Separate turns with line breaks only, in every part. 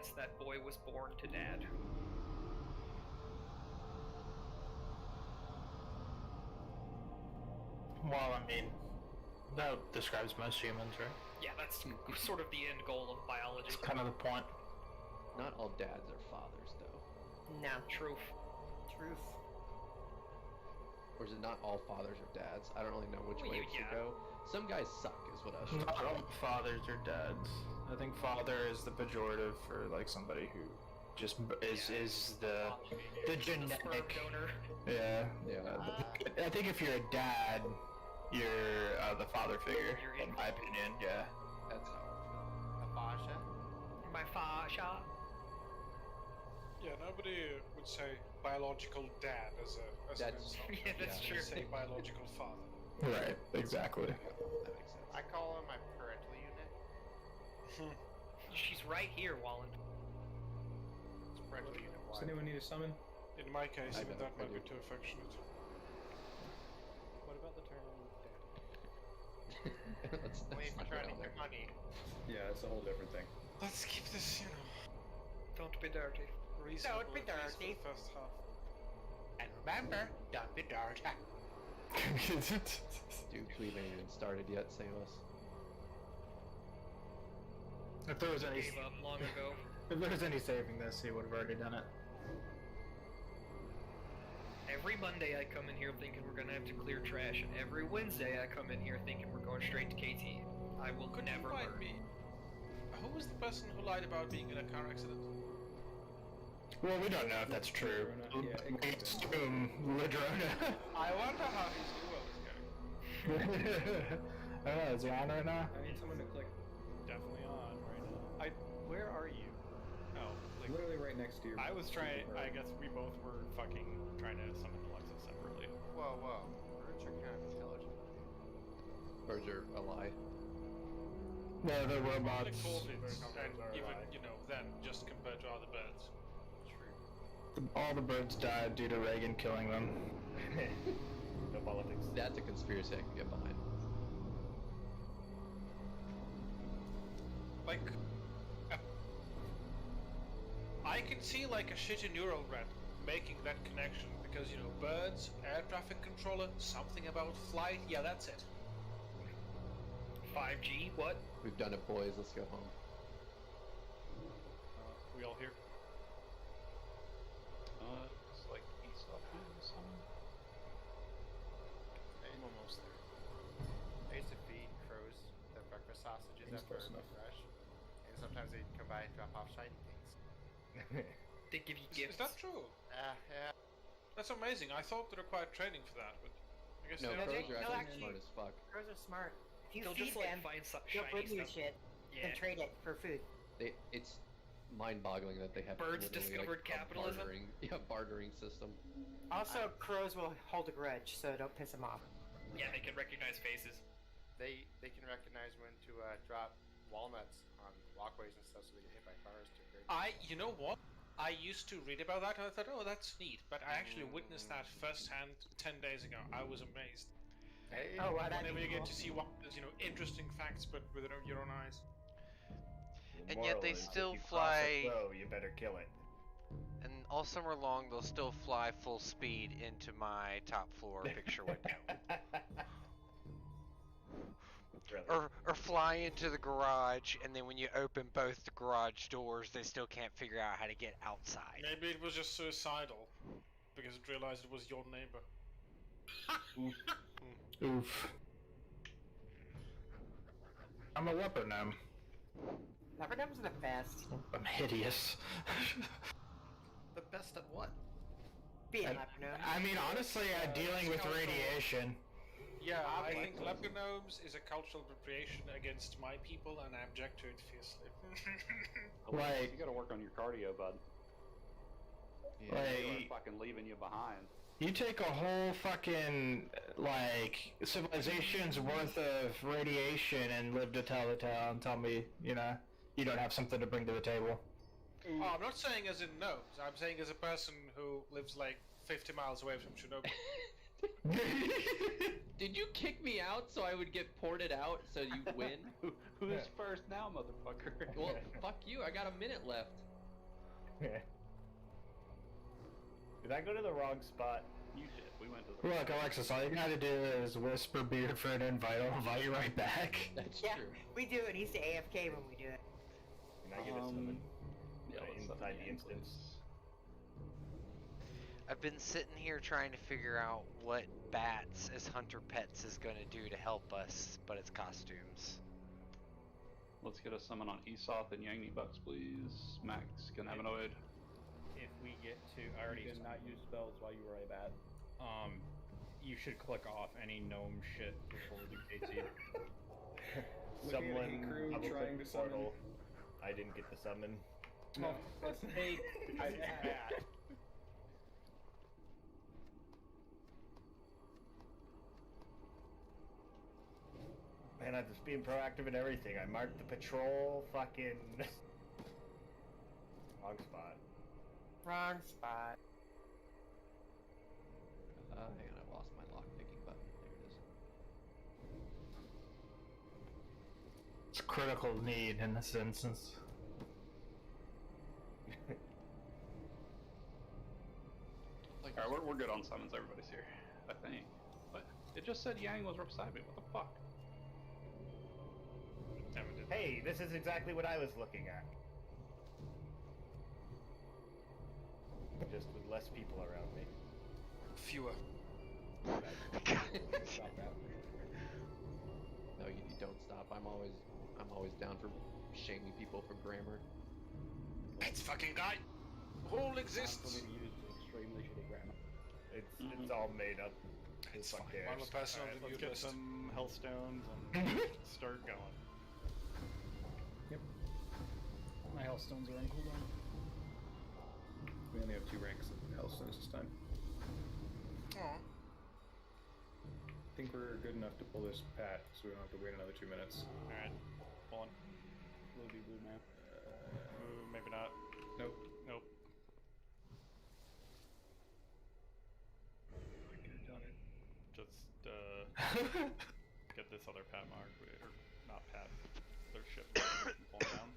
yes, that boy was born to dad.
Well, I mean, that describes most humans, right?
Yeah, that's sort of the end goal of biology.
It's kind of the point.
Not all dads are fathers, though.
No.
Truth.
Truth.
Or is it not all fathers are dads? I don't really know which way it should
yeah.
go. Some guys suck, is what I should
Not all fathers are dads. I think father is the pejorative for like somebody who just is the genetic
Sperm donor.
Yeah.
Yeah.
I think if you're a dad, you're the father figure,
You're
in my opinion. Yeah.
That's how
Abasha.
My fascia.
Yeah, nobody would say biological dad as an
That's-
insult.
Yeah, that's
Yeah.
true.
They say biological father.
Right. Exactly.
that makes sense.
I call him my parental unit.
She's right here, Wallen.
It's parental unit.
Does
Why?
anyone need a summon?
In my case,
I
even
don't,
that might
I
be
do.
too affectionate.
What about the term
Let's
Only if
not
you're
go
trying to
down there.
get money.
Yeah, it's a whole different thing.
Let's keep this,
Don't be dirty.
reasonable.
Don't be
at least for
dirty.
the first half.
And remember, don't be dirty.
Dude, we haven't even started yet, save us.
If there was any,
Gave up long ago.
if there was any saving this, he would have already done it.
Every Monday I come in here thinking we're gonna have to clear trash, and every Wednesday I come in here thinking we're going straight to KT. I will
Could
never
you remind
learn.
me? Who was the person who lied about being in a car accident?
Well, we don't know if that's true.
Ladrona, yeah, it
We
could be.
assume Ladrona.
I wonder how his duel is going.
I don't know, is he on right now?
I need someone to click
Definitely on right now. Where are you? Oh, like
literally right next to your.
I was trying.
super
I
bird.
guess we both were fucking trying to summon Alexa separately.
Whoa, whoa. Birds are kind of intelligent.
Birds are a lie.
No, the
The
robots.
corvids,
Birds
and
are
even,
alive.
then, just compared to other birds.
True.
All the birds died due to Reagan killing them.
No politics.
That's a conspiracy I can get behind.
Like, I can see like a shitty neural net making that connection because birds, air traffic controller, something about flight. Yeah, that's it.
5G? What?
We've done it, boys. Let's go home.
We all here?
It's like east up or something.
I'm almost there. I used to feed crows the breakfast sausages
He's
after
close enough.
fresh, and sometimes they'd come by and drop off shiny things.
They give you
Is
gifts.
that true?
Yeah.
That's amazing. I thought they required training for that, but I guess
No,
they
No,
crows
they-
are
no,
actually
actually-
smart as fuck.
Crows are smart. If you
They'll
feed
just like
them,
find some
they'll
shiny
bring you
stuff.
shit
Yeah.
and trade it for food.
It's mind-boggling that they have
Birds
literally,
discovered
like,
capitalism?
a bartering system.
Also, crows will hold a grudge, so don't piss them off.
Yeah, they can recognize faces.
They can recognize when to drop walnuts on walkways and stuff so they get hit by cars too.
You know what? I used to read about that and I thought, oh, that's neat. But I actually witnessed that firsthand 10 days ago. I was amazed.
Hey.
Oh, wow, that'd
Whenever
be
you get
cool.
to see what interesting facts, but with your own eyes.
And yet they
Moral is,
still
if you
fly-
cross a crow, you better kill it.
And all summer long, they'll still fly full speed into my top floor picture window.
Really.
Or fly into the garage, and then when you open both the garage doors, they still can't figure out how to get outside.
Maybe it was just suicidal because it realized it was your neighbor.
Oof. I'm a leopard gnome.
Leopardums are the best.
I'm hideous.
The best at what?
Being
I-
leopard gnome.
I mean, honestly, dealing with radiation.
Yeah, I
like
think
them.
leopard gnomes is a cultural appropriation against my people, and I object to it fiercely.
Like-
you gotta work on your cardio, bud.
Yeah.
They
Like,
are fucking leaving you behind.
you take a whole fucking, like, civilization's worth of radiation and live to tell the tale and tell me, you don't have something to bring to the table.
Oh, I'm not saying as in gnomes. I'm saying as a person who lives like 50 miles away from Chernobyl.
Did you kick me out so I would get ported out so you win?
Who's first now, motherfucker?
Well, fuck you. I got a minute left.
Did I go to the wrong spot? You did. We went to the
Look, Alexis, all you gotta do is whisper beard for an invite. I'll invite you right back.
That's
Yeah,
true.
we do it. He's the AFK when we do it.
Can I get a summon? Yeah, let's
inside
summon
the
Yang,
instance.
please.
I've been sitting here trying to figure out what bats as hunter pets is gonna do to help us, but it's costumes.
Let's get a summon on Esoth and Yang Bucks, please. Max can have an Oid.
If we get to, I already
You did not use spells while you were a bat.
you should click off any gnome shit before we do KT.
Looking at a hate crew
double
trying
clicked
to summon.
portal. I didn't get the summon.
No, that's
Hey, I'm bad.
Man, I'm just being proactive in everything. I marked the patrol fucking wrong spot.
Wrong spot.
Hang on, I lost my lock picking button. There it is.
It's a critical need in this instance.
Like,
Alright, we're good on summons. Everybody's here, I think. But it just said Yang was right beside me. What the fuck?
Hey, this is exactly what I was looking at. Just with less people around me.
Fewer.
stop that.
no, you don't stop. I'm always down for shaming people for grammar.
It's fucking guy. Whole
I'm
exists.
going to use extremely shitty grammar.
It's all made up.
It's
Who
fine.
fuck cares?
I'm a person
Alright,
on the
let's
new
get
list.
some hellstones and start going.
My Hellstones are on cooldown. We only have 2 ranks of Hellstones this time.
Aw.
I think we're good enough to pull this pat, so we don't have to wait another 2 minutes.
Alright, pull on.
Blue be blue man.
Ooh, maybe not.
Nope.
Nope.
I could have done it.
Just, get this other pat mark, or not pat, their ship and pull them down.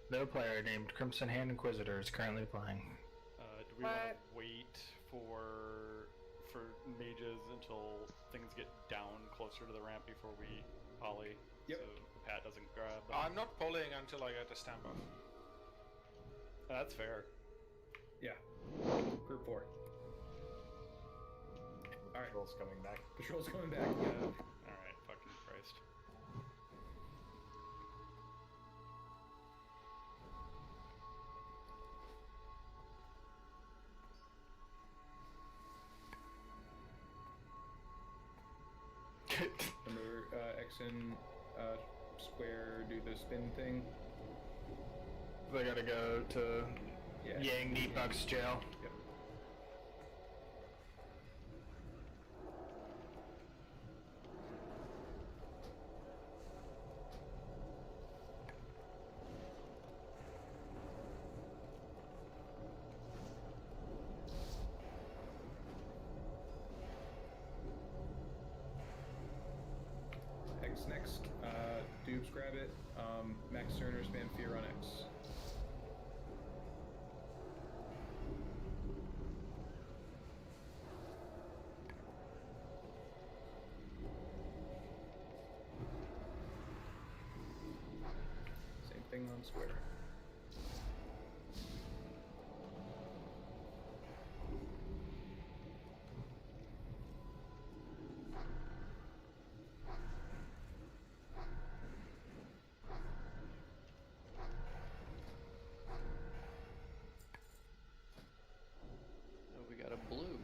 No player named Crimson Hand Inquisitor is currently playing.
Do we want to wait for mages until things get down closer to the ramp before we ollie?
Yep.
So the pat doesn't grab them?
I'm not pulling until I get a stamp off.
That's fair.
Yeah. Group 4. Alright.
Patrol's coming back.
Patrol's coming back. Yeah.
Alright, fucking Christ.
Remember, X and square do the spin thing.
They gotta go to
Yeah.
Yang Neatbuck's jail.
Yep. X next. Dubes grab it. Max Turner spam fear on X. Same thing on square.
Oh, we got a blue.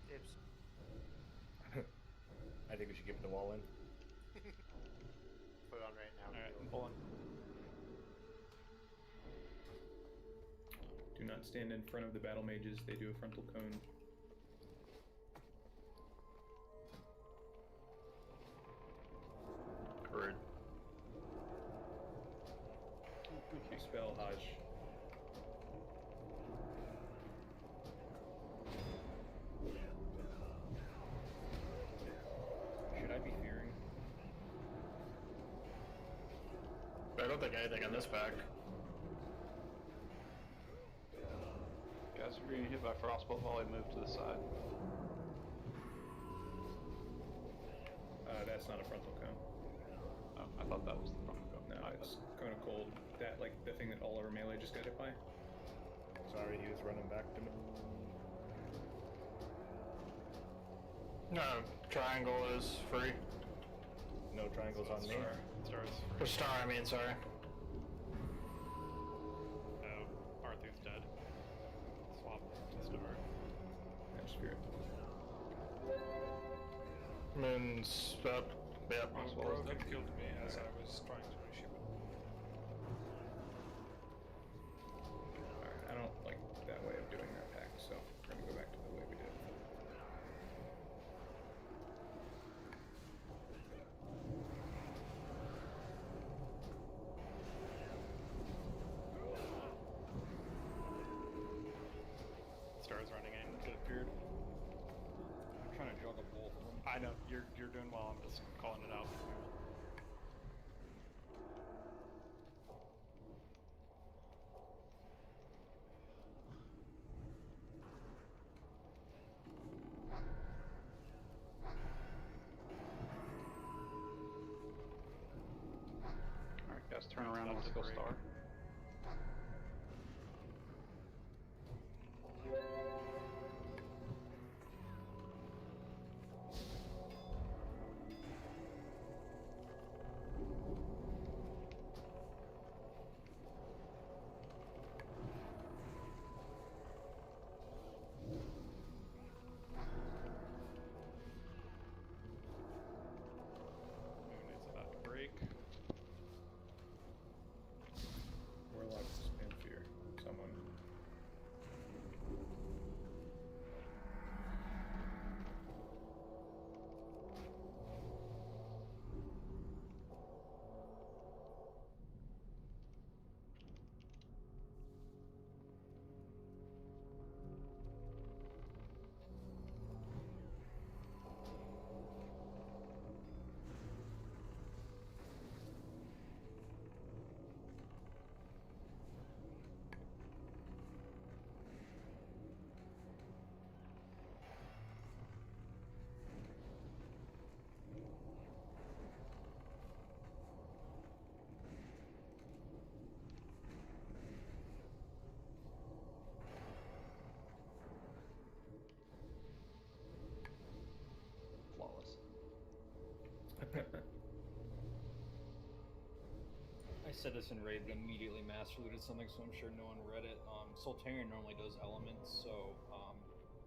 Dibs. I think we should give it the wall in. Put it on right now.
Alright, I'm pulling.
Do not stand in front of the battle mages. They do a frontal cone.
Rude.
You spell Hajj. Should I be fearing?
I don't think anything on this back.
Guys, if you're getting hit by frostbolt volley, move to the side.
That's not a frontal cone.
Oh, I thought that was the front go.
No, it's cone of cold. That, like, the thing that all of our melee just got hit by.
Sorry, he was running back to me.
No, triangle is free.
No triangles on me.
Stars.
Or star, I mean, sorry.
Oh, Arthur's dead. Swap to star.
And spirit.
Moon's up. Yep.
Broken killed me as I was trying to reshoot it.
Alright, I don't like that way of doing that pack, so we're gonna go back to the way we did it.
Stars running in. Good period.
I'm trying to juggle both of them.
I know you're doing well. I'm just calling it out.
All right, guys, turn around and let's
That's a
go
break.
star.
Moon is about to break.
Warlock, spam fear. Someone.
Flawless.
I said this in raid, but immediately master looted something, so I'm sure no one read it. Soltarian normally does elements, so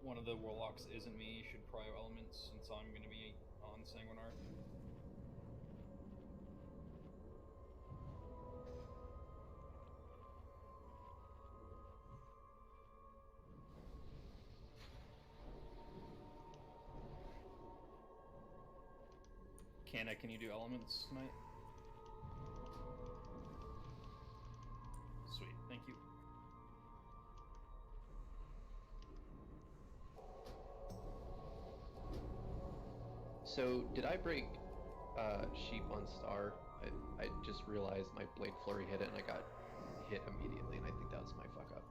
one of the warlocks that isn't me should prio elements, since I'm going to be on Sanguinar. Canna, can you do elements tonight? Sweet, thank you.
So, did I break sheep on star? I just realized my blade flurry hit it and I got hit immediately, and I think that was my fuck up.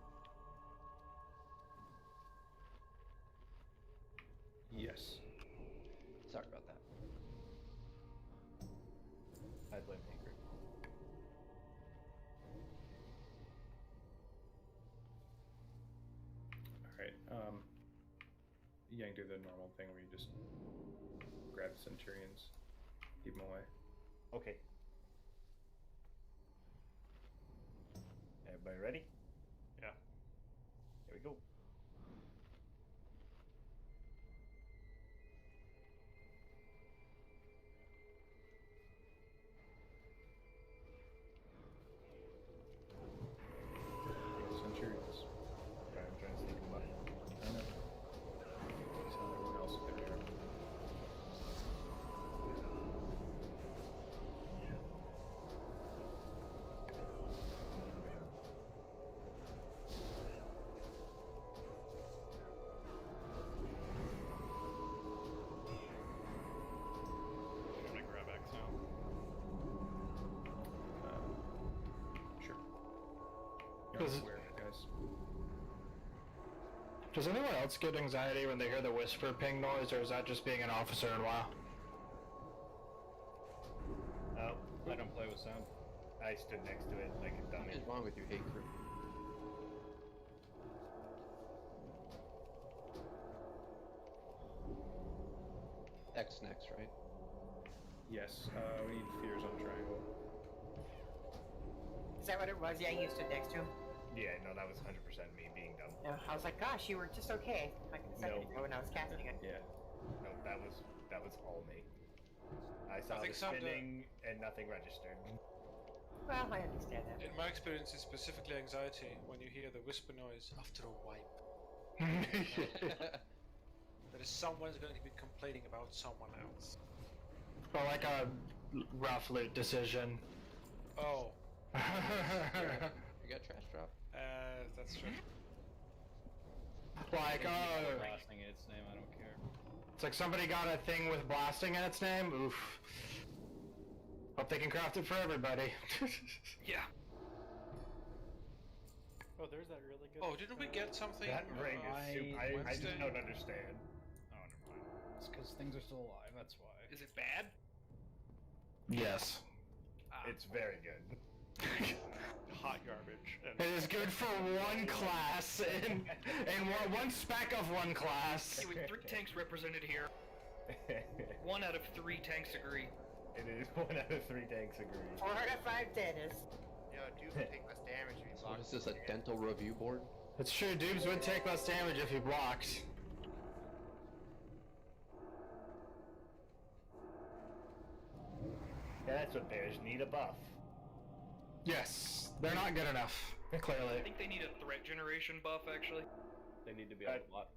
Yes.
Sorry about that.
I blame Ingrid.
Alright, Yang do the normal thing where you just grab Centurions, keep them away.
Okay. Everybody ready?
Yeah.
Here we go.
Centurions.
Sorry, I'm trying to sneak them by.
I know. Just how everyone else if they're here.
Does-
aware, guys.
Does anyone else get anxiety when they hear the whisper ping noise, or is that just being an officer in WoW?
Oh, I don't play with sound.
I stood next to it like a
What
dummy.
is wrong with you, hate crew? X next, right?
Yes, we need fears on triangle.
Is that what it was? Yeah, you stood next to him.
Yeah, no, that was 100% me being dumb.
No, I was like, gosh, you were just okay. Like a second
No.
ago when I was casting it.
Yeah. No, that was all me. I saw
think
the
some
spinning and nothing registered.
Well, I understand that.
In my experience, it's specifically anxiety when you hear the whisper noise after a wipe. That is someone's going to be complaining about someone else.
Or like a rough loot decision.
Oh,
You got trash drop?
that's true.
Like,
Blasting its name, I don't care.
it's like somebody got a thing with blasting in its name. Oof. Hope they can craft it for everybody.
Yeah.
Oh, there's that really good.
Oh, didn't we get something?
That ring is super. I
Wednesday?
just don't understand. Oh, never mind.
It's because things are still alive, that's why.
Is it bad?
Yes.
It's very good.
Hot garbage. And
It is good for one class and one spec of one class.
Hey, with 3 tanks represented here, 1 out of 3 tanks agree.
It is 1 out of 3 tanks agree.
4 out of 5 tennis.
You know, dude would take less damage if he
So what
blocked.
is this, a dental review board?
It's true, Dubes would take less damage if he blocked.
Yeah, that's what bears need, a buff.
Yes, they're not good enough, clearly.
I think they need a threat generation buff, actually.
They need to be able to block.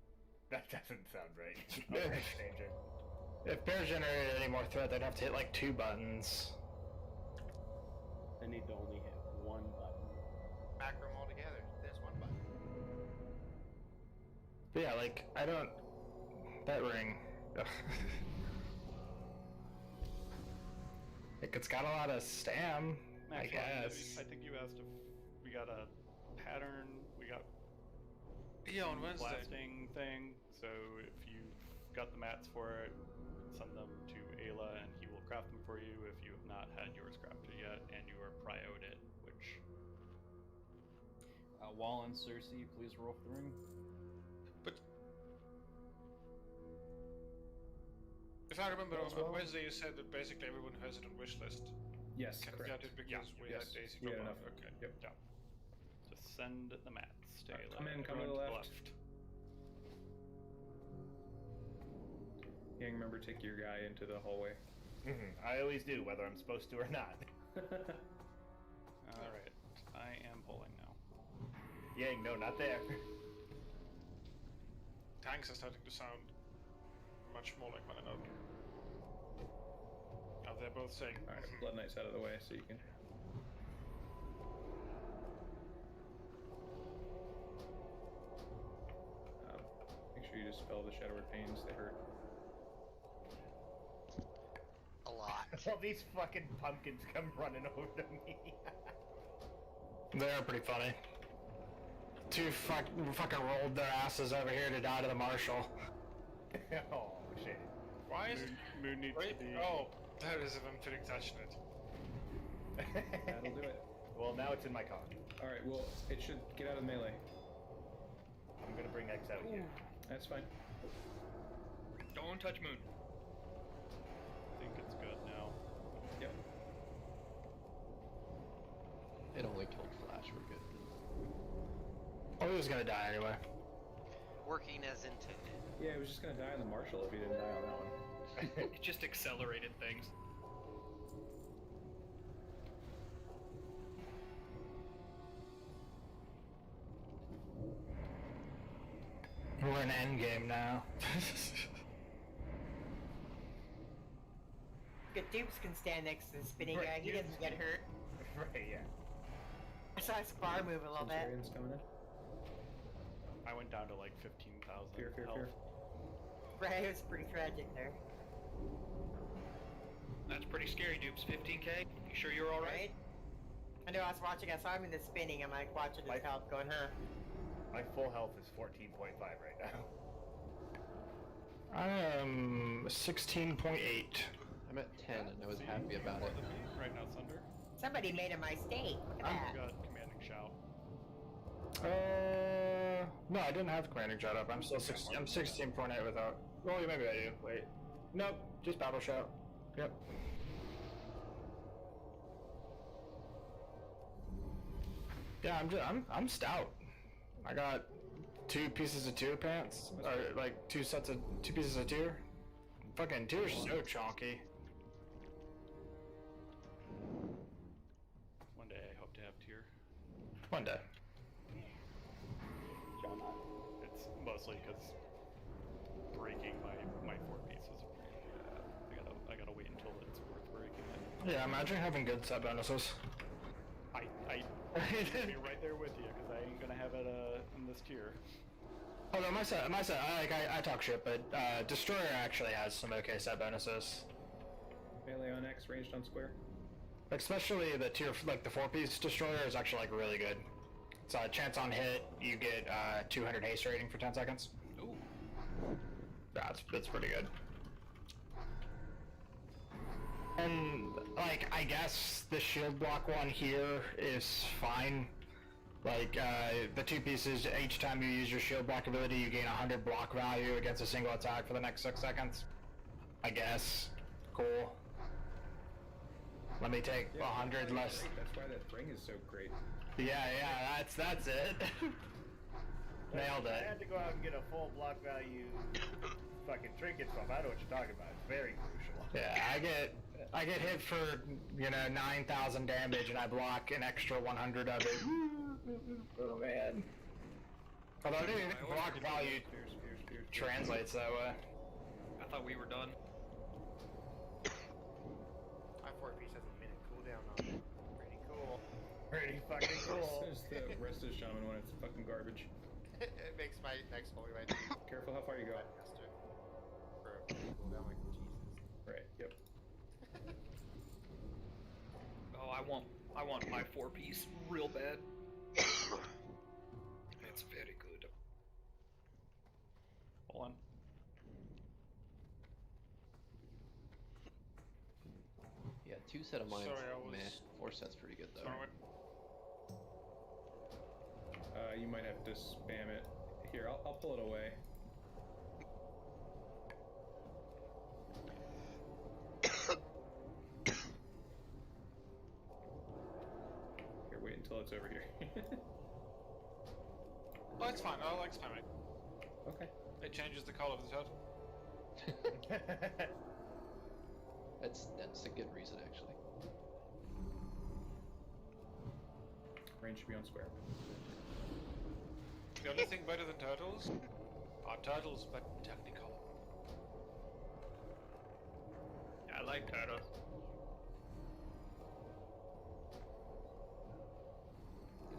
That doesn't sound right. Okay, danger.
If bears generated any more threat, they'd have to hit like 2 buttons.
They need to only hit 1 button.
Macro them all together. There's 1 button.
But yeah, like, I don't... That ring... Ugh. Like, it's got a lot of stam, I
Max,
guess.
I think you asked if we got a pattern, we got
Yeah, on Wednesday.
blasting thing, so if you've got the mats for it, send them to Ayla and he will craft them for you if you have not had yours crafted yet and you are prioed it, which...
Wall and Cersei, please roll for the ring.
But if I remember on Wednesday, you said that basically everyone who has it on wish list
Yes,
can
correct.
get it because we
Yes.
had Daisy
We
drop
had
off.
enough.
Okay.
Yep.
Yeah. Just send the mats to
Alright,
Ayla.
come in, come to
Everyone
the left. Gang, remember, take your guy into the hallway.
I always do, whether I'm supposed to or not.
Alright, I am pulling now.
Yang, no, not there.
Tanks are starting to sound much more like one another. Now they're both saying,
Alright, Blood Knight's out of the way so you can... Make sure you dispel the Shadow Pains, they hurt.
A lot.
All these fucking pumpkins come running over to me.
They are pretty funny. 2 fucking rolled their asses over here to die to the Marshal.
Oh, shit.
why is
Moon needs
Wait,
to be...
oh, there is a vampiric touch in it.
That'll do it.
Well, now it's in my car.
Alright, well, it should get out of the melee.
I'm gonna bring X out here.
That's fine.
Don't touch Moon.
I think it's good now.
Yep.
It only killed Flash, we're good.
Oh, he was gonna die anyway.
Working as intended.
Yeah, he was just gonna die on the Marshal if he didn't die on that one.
It just accelerated things.
We're in endgame now.
Good dupes can stand next to the spinning
Right,
guy. He
you-
doesn't get hurt.
Right, yeah.
I saw his bar move a little bit.
Centurion's coming in.
I went down to like 15,000
Fear, fear,
health.
fear.
Right, it was pretty tragic there.
That's pretty scary, dupes. 15k? You sure you're alright?
Right? I know I was watching, I saw him in the spinning, I'm like watching his health going, huh?
My full health is 14.5 right now.
I am 16.8.
I'm at 10 and I was happy about it.
Right now, Thunder.
Somebody made a mistake. Look at that.
Got commanding shout.
No, I didn't have commanding shout up. I'm still 16. I'm 16.8 without. Well, maybe I do. Wait. Nope. Just battle shout. Yep. Yeah, I'm stout. I got 2 pieces of tier pants, or like 2 pieces of tier. Fucking tier's so chonky.
One day I hope to have tier.
One day.
It's mostly because breaking my 4-piece was. I gotta wait until it's worth breaking it.
Yeah, imagine having good set bonuses.
I be right there with you because I ain't gonna have it in this tier.
Although my set, I talk shit, but Destroyer actually has some okay set bonuses.
Melee on X, ranged on square.
Especially the tier, like the 4-piece Destroyer is actually like really good. It's a chance on hit, you get 200 haste rating for 10 seconds.
Ooh.
That's pretty good. And like I guess the shield block one here is fine. Like the 2 pieces, each time you use your shield block ability, you gain 100 block value against a single attack for the next 6 seconds. I guess. Cool. Let me take 100 less.
That's why that ring is so great.
Yeah, that's it. Nailed
I
it.
had to go out and get a full block value fucking trinkets from. I know what you're talking about. It's very crucial.
Yeah, I get hit for 9,000 damage and I block an extra 100 of it. Oh man. Although I didn't think block value translates that way.
I thought we were done.
My 4-piece has a minute cooldown on it. Pretty cool.
Pretty fucking cool.
This is the rest of the shaman when it's fucking garbage.
It makes my next holy right
Careful how far you go.
faster. For a cooldown like Jesus.
Right, yep.
Oh, I want my 4-piece real bad. It's very good.
Hold on.
Yeah, 2 set of mine.
Sorry, I was-
Meh. 4 sets pretty good though.
Sorry.
You might have to spam it. Here, I'll pull it away. Here, wait until it's over here.
Oh, it's fine. I like spamming.
Okay.
It changes the color of the totem.
That's a good reason actually.
Range should be on square.
The only thing better than turtles are turtles, but technical.
I like turtles.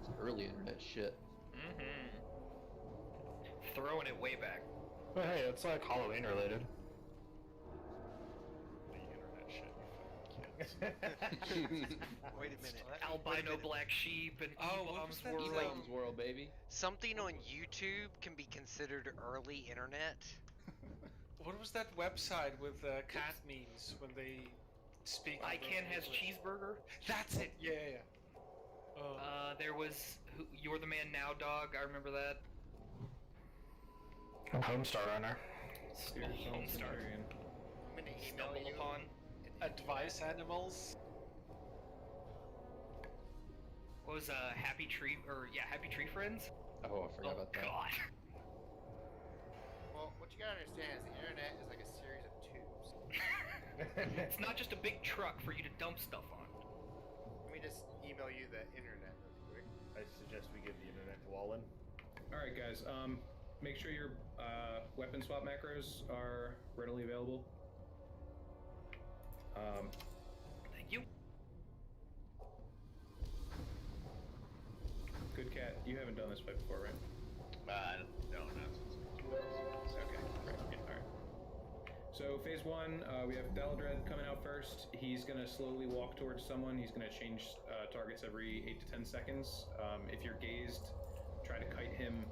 It's early internet shit.
Mm-hmm. Throwing it way back.
But hey, it's like Halloween related.
The internet shit.
Wait a minute.
Albino black sheep and Elam's
that?
world.
Elam's World, baby.
Something on YouTube can be considered early internet.
What was that website with cat memes when they speak?
Lycan has cheeseburger.
That's it. Yeah.
There was You're the Man Now Dog. I remember that.
Homestar Runner.
Homestar.
I'm gonna email
Stumble
you.
upon.
Advice animals.
What was Happy Tree Friends?
Oh, I forgot about that.
God.
Well, what you gotta understand is the internet is like a series of tubes.
It's not just a big truck for you to dump stuff on.
Let me just email you the internet really quick.
I suggest we give the internet to Wallen.
Alright guys, make sure your weapon swap macros are readily available.
Thank you.
Good Cat, you haven't done this fight before, right?
No, not since.
Okay, right, yeah, alright. So phase one, we have Daladred coming out first. He's gonna slowly walk towards someone. He's gonna change targets every 8 to 10 seconds. If you're gazed, try to kite him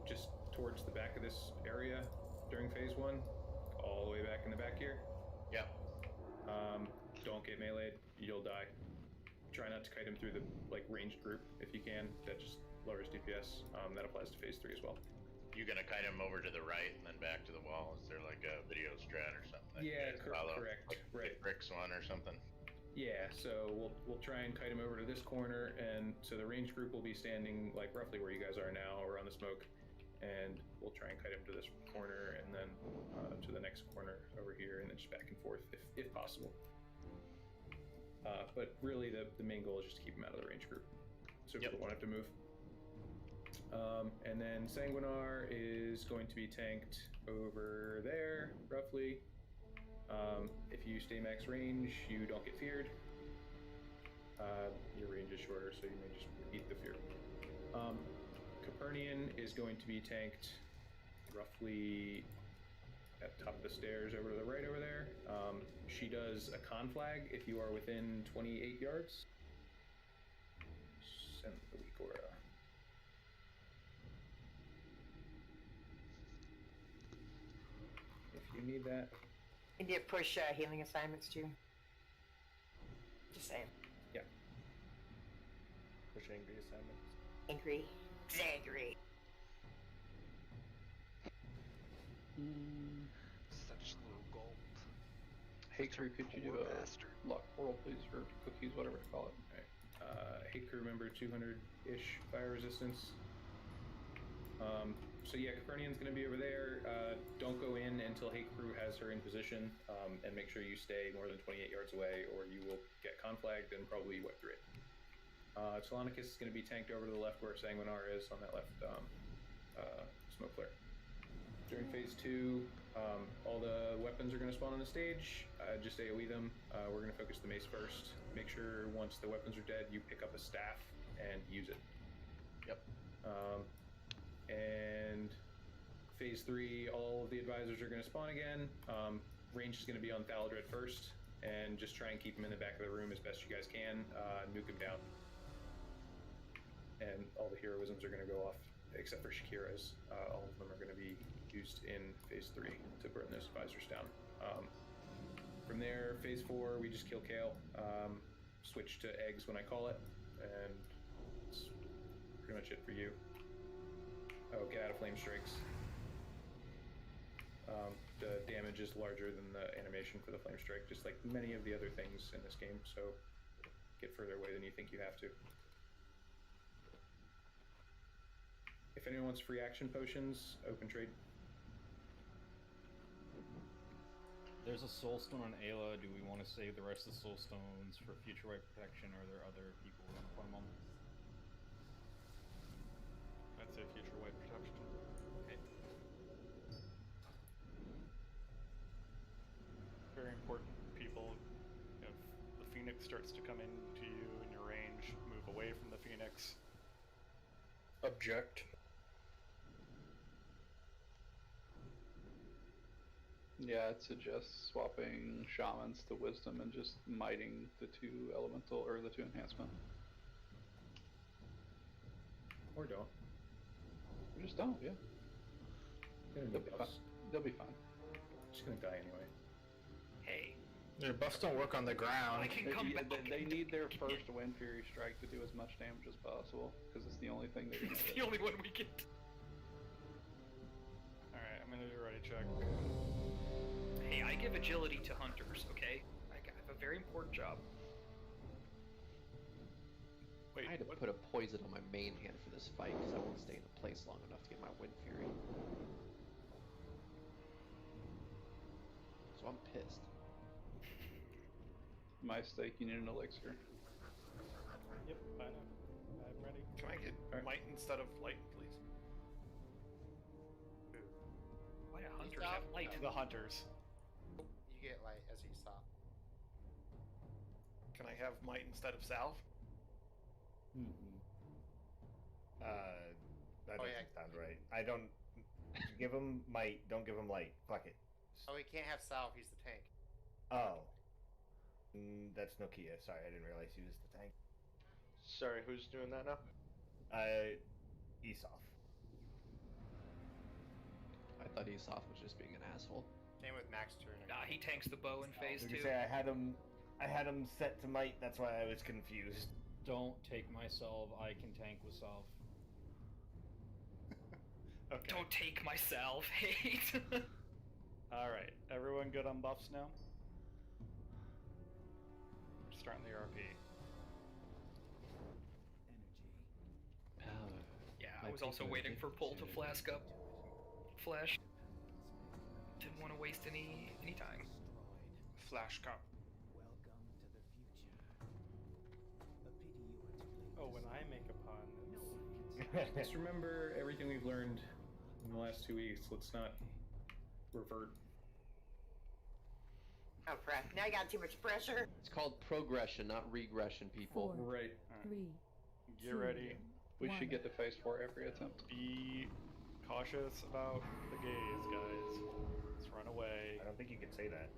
just towards the back of this area during phase one, all the way back in the back here.
Yep.
Don't get meleeed, you'll die. Try not to kite him through the ranged group if you can. That just lowers DPS. That applies to phase 3 as well.
You gonna kite him over to the right and then back to the wall? Is there like a video strat or something? That
Yeah,
you guys follow?
correct.
Like
Right.
the bricks one or something?
Yeah, so we'll try and kite him over to this corner, and so the range group will be standing like roughly where you guys are now, around the smoke, and we'll try and kite him to this corner, and then to the next corner over here, and then just back and forth if possible. But really, the main goal is just to keep him out of the range group, so people won't have to move. And then Sanguinar is going to be tanked over there, roughly. If you stay max range, you don't get feared. Your range is shorter, so you may just repeat the fear. Capernian is going to be tanked roughly at the top of the stairs over to the right over there. She does a con flag if you are within 28 yards. Send the weak aura. If you need that.
And do you push healing assignments too? Just saying.
Yeah.
Push angry assignments.
Angry. Angry.
Such little gold.
Hey crew, could you do
Poor
a
bastard.
lock portal please, or cookies, whatever to call it?
Hate crew member 200-ish fire resistance. So yeah, Capernian's going to be over there. Don't go in until Hate crew has her in position, and make sure you stay more than 28 yards away, or you will get conflagged and probably wet through it. Telonicus is going to be tanked over to the left where Sanguinar is on that left smoke flare. During phase 2, all the weapons are going to spawn on the stage. Just AoE them. We're going to focus the mace first. Make sure once the weapons are dead, you pick up a staff and use it.
Yep.
And phase 3, all of the advisors are going to spawn again. Range is going to be on Thaladred first, and just try and keep him in the back of the room as best you guys can. Nuke him down. And all the heroisms are going to go off, except for Shakira's. All of them are going to be used in phase 3 to burn those advisors down. From there, phase 4, we just kill Kael. Switch to eggs when I call it, and that's pretty much it for you. Oh, get out of flame strikes. The damage is larger than the animation for the flame strike, just like many of the other things in this game, so get further away than you think you have to. If anyone wants free action potions, open trade.
There's a soul stone on Ayla. Do we want to save the rest of the soul stones for future wipe protection, or are there other people who want to put them on?
I'd say future white protection.
Okay.
Very important, people. If the Phoenix starts to come into you in your range, move away from the Phoenix.
Object.
Yeah, I'd suggest swapping shamans to wisdom and just miting the 2 elemental or the 2 enhancement.
Or don't.
Or just don't, yeah. They'll be fine. They'll be fine.
Just gonna die anyway.
Hey,
Their buffs don't work on the ground.
I can come back.
They need their first Wind Fury strike to do as much damage as possible, because it's the only thing they can
It's
hit.
the only one we get.
Alright, I'm gonna do a ready check.
Hey, I give agility to hunters, okay? I have a very important job.
Wait,
I had to
what?
put a poison on my main hand for this fight because I won't stay in a place long enough to get my Wind Fury. So I'm pissed.
My stake, you need an elixir.
Yep, I know. I'm ready.
Can I get might instead of light, please?
Why do hunters have light?
The hunters.
You get light as you stop. Can I have might instead of salve?
That doesn't sound right. I don't give them might. Don't give them light. Fuck it.
Oh, he can't have Salve. He's the tank.
Oh. That's Nokia. Sorry, I didn't realize he was the tank.
Sorry, who's doing that now?
Esaf.
I thought Esaf was just being an asshole.
Same with Max Turner.
Nah, he tanks the bow in phase
I was
2.
gonna say I had him set to might. That's why I was confused.
Don't take my salve. I can tank with salve.
Okay.
Don't take my salve. Hate.
Alright, everyone good on buffs now? We're starting the RP.
Yeah, I was also waiting for Pull to flask up. Flash. Didn't want to waste any time.
Flash cup.
Oh, when I make a pun.
Just remember everything we've learned in the last 2 weeks. Let's not revert.
Oh crap! Now I got too much pressure.
It's called progression, not regression, people.
Right.
3.
Get ready.
We should get to phase 4 every attempt.
Be cautious about the gaze, guys. Let's run away.
I don't think you can say that.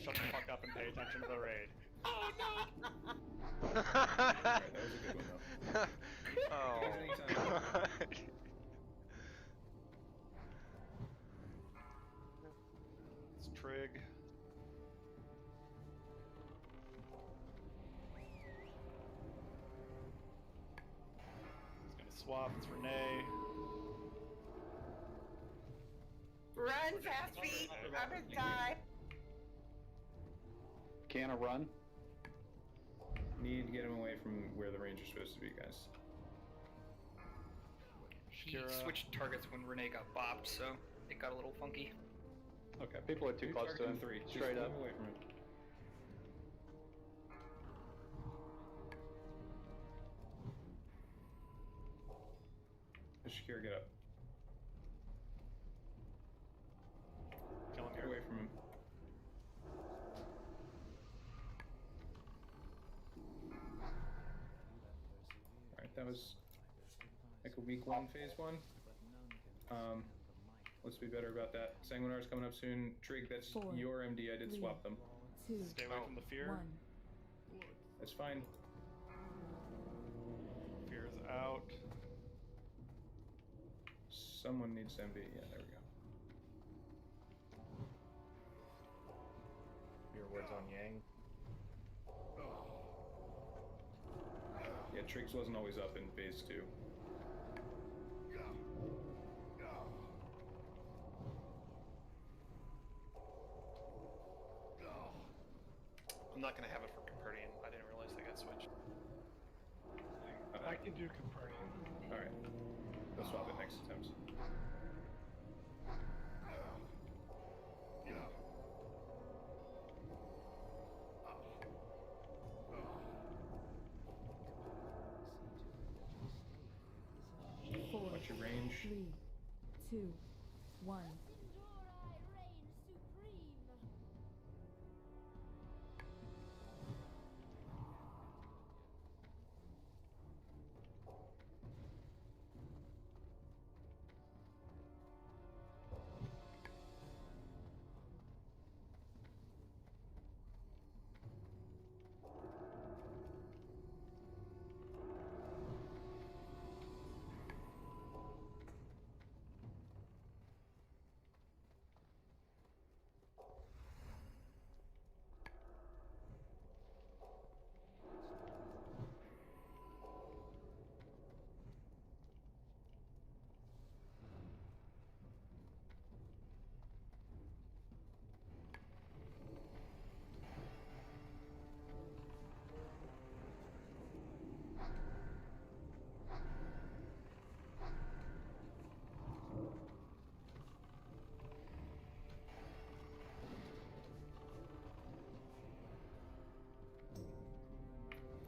Shut the fuck up and pay attention to the raid.
Oh no!
Alright, that was a good one though.
Oh.
Anytime.
It's Trig. He's gonna swap. It's Renee.
Run, fast feet. I'm gonna die.
Can a run?
Need to get him away from where the range is supposed to be, guys.
He
Shakira.
switched targets when Renee got bopped, so it got a little funky.
Okay, people are too close to him.
3.
Straight
Just
up.
move away from him. Shakira, get up.
Kill him
Get
here.
away from him. Alright, that was like a week 1, phase 1. Let's be better about that. Sanguinar's coming up soon. Trig, that's
4,
your MD. I did
3,
swap them.
2.
Stay away from the fear.
1.
That's fine.
Fear's out.
Someone needs MD. Yeah, there we go.
Your words on Yang.
Yeah, Triggs wasn't always up in phase 2.
I'm not gonna have it for Capernian. I didn't realize they got switched.
I can do Capernian. Alright. We'll swap it next attempt. What's your range?
3, 2, 1.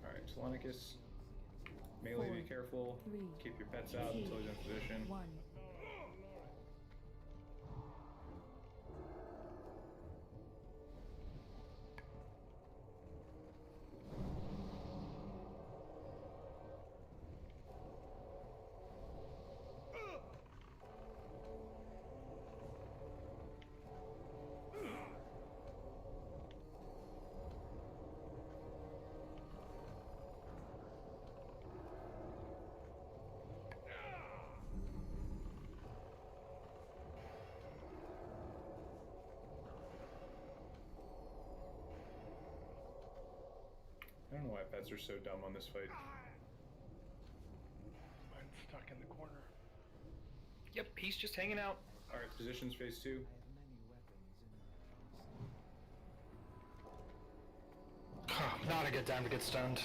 Alright, Salonicus. Melee, 4,
be careful.
3,
Keep your pets out
2,
until he's in position.
1.
I don't know why pets are so dumb on this fight.
Mine's stuck in the corner.
Yep, he's just hanging out.
Alright, positions phase 2.
Not a good time to get stunned.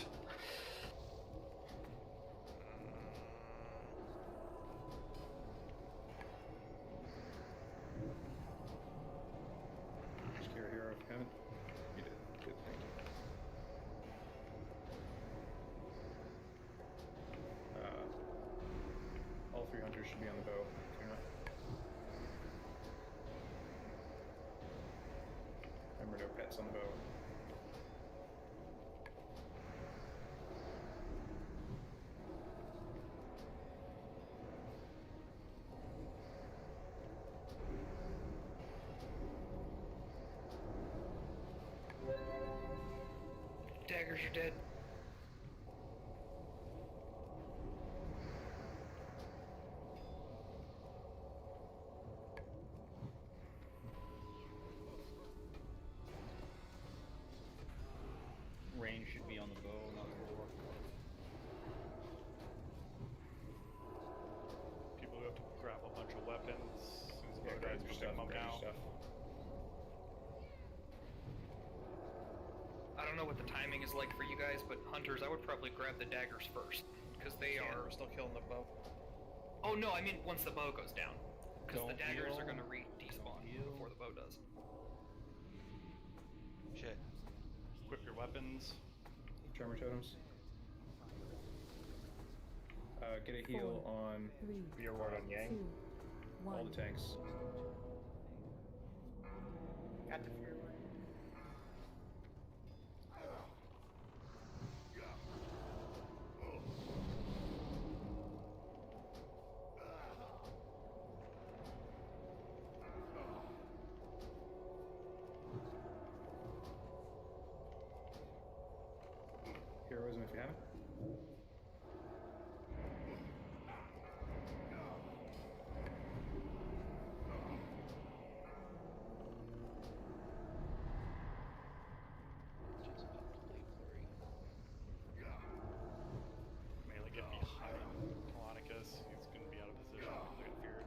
Just carry hero if you haven't. You did. Good, thank you. All 3 hunters should be on the bow. Clear enough. Remember, no pets on the bow.
Daggers are dead.
Range should be on the bow, not the bow.
People who have to grab a bunch of weapons. As soon as the
Yeah,
bow
grab
dies,
your
we'll
stuff,
pick 'em up
grab your
now.
stuff.
I don't know what the timing is like for you guys, but hunters, I would probably grab the daggers first, because they
Yeah,
are.
we're still killing the bow.
Oh no, I mean once the bow goes down, because the
Don't
daggers
heal.
are gonna despawn before the bow does.
Shit.
Equip your weapons.
Tremor totems. Get a heal on
3,
Your ward on Yang.
2, 1.
all the tanks.
Got the fear word.
Heroism if you haven't.
Just about Blade Flurry.
Melee get behind Telonicus. He's going to be out of position because I got feared.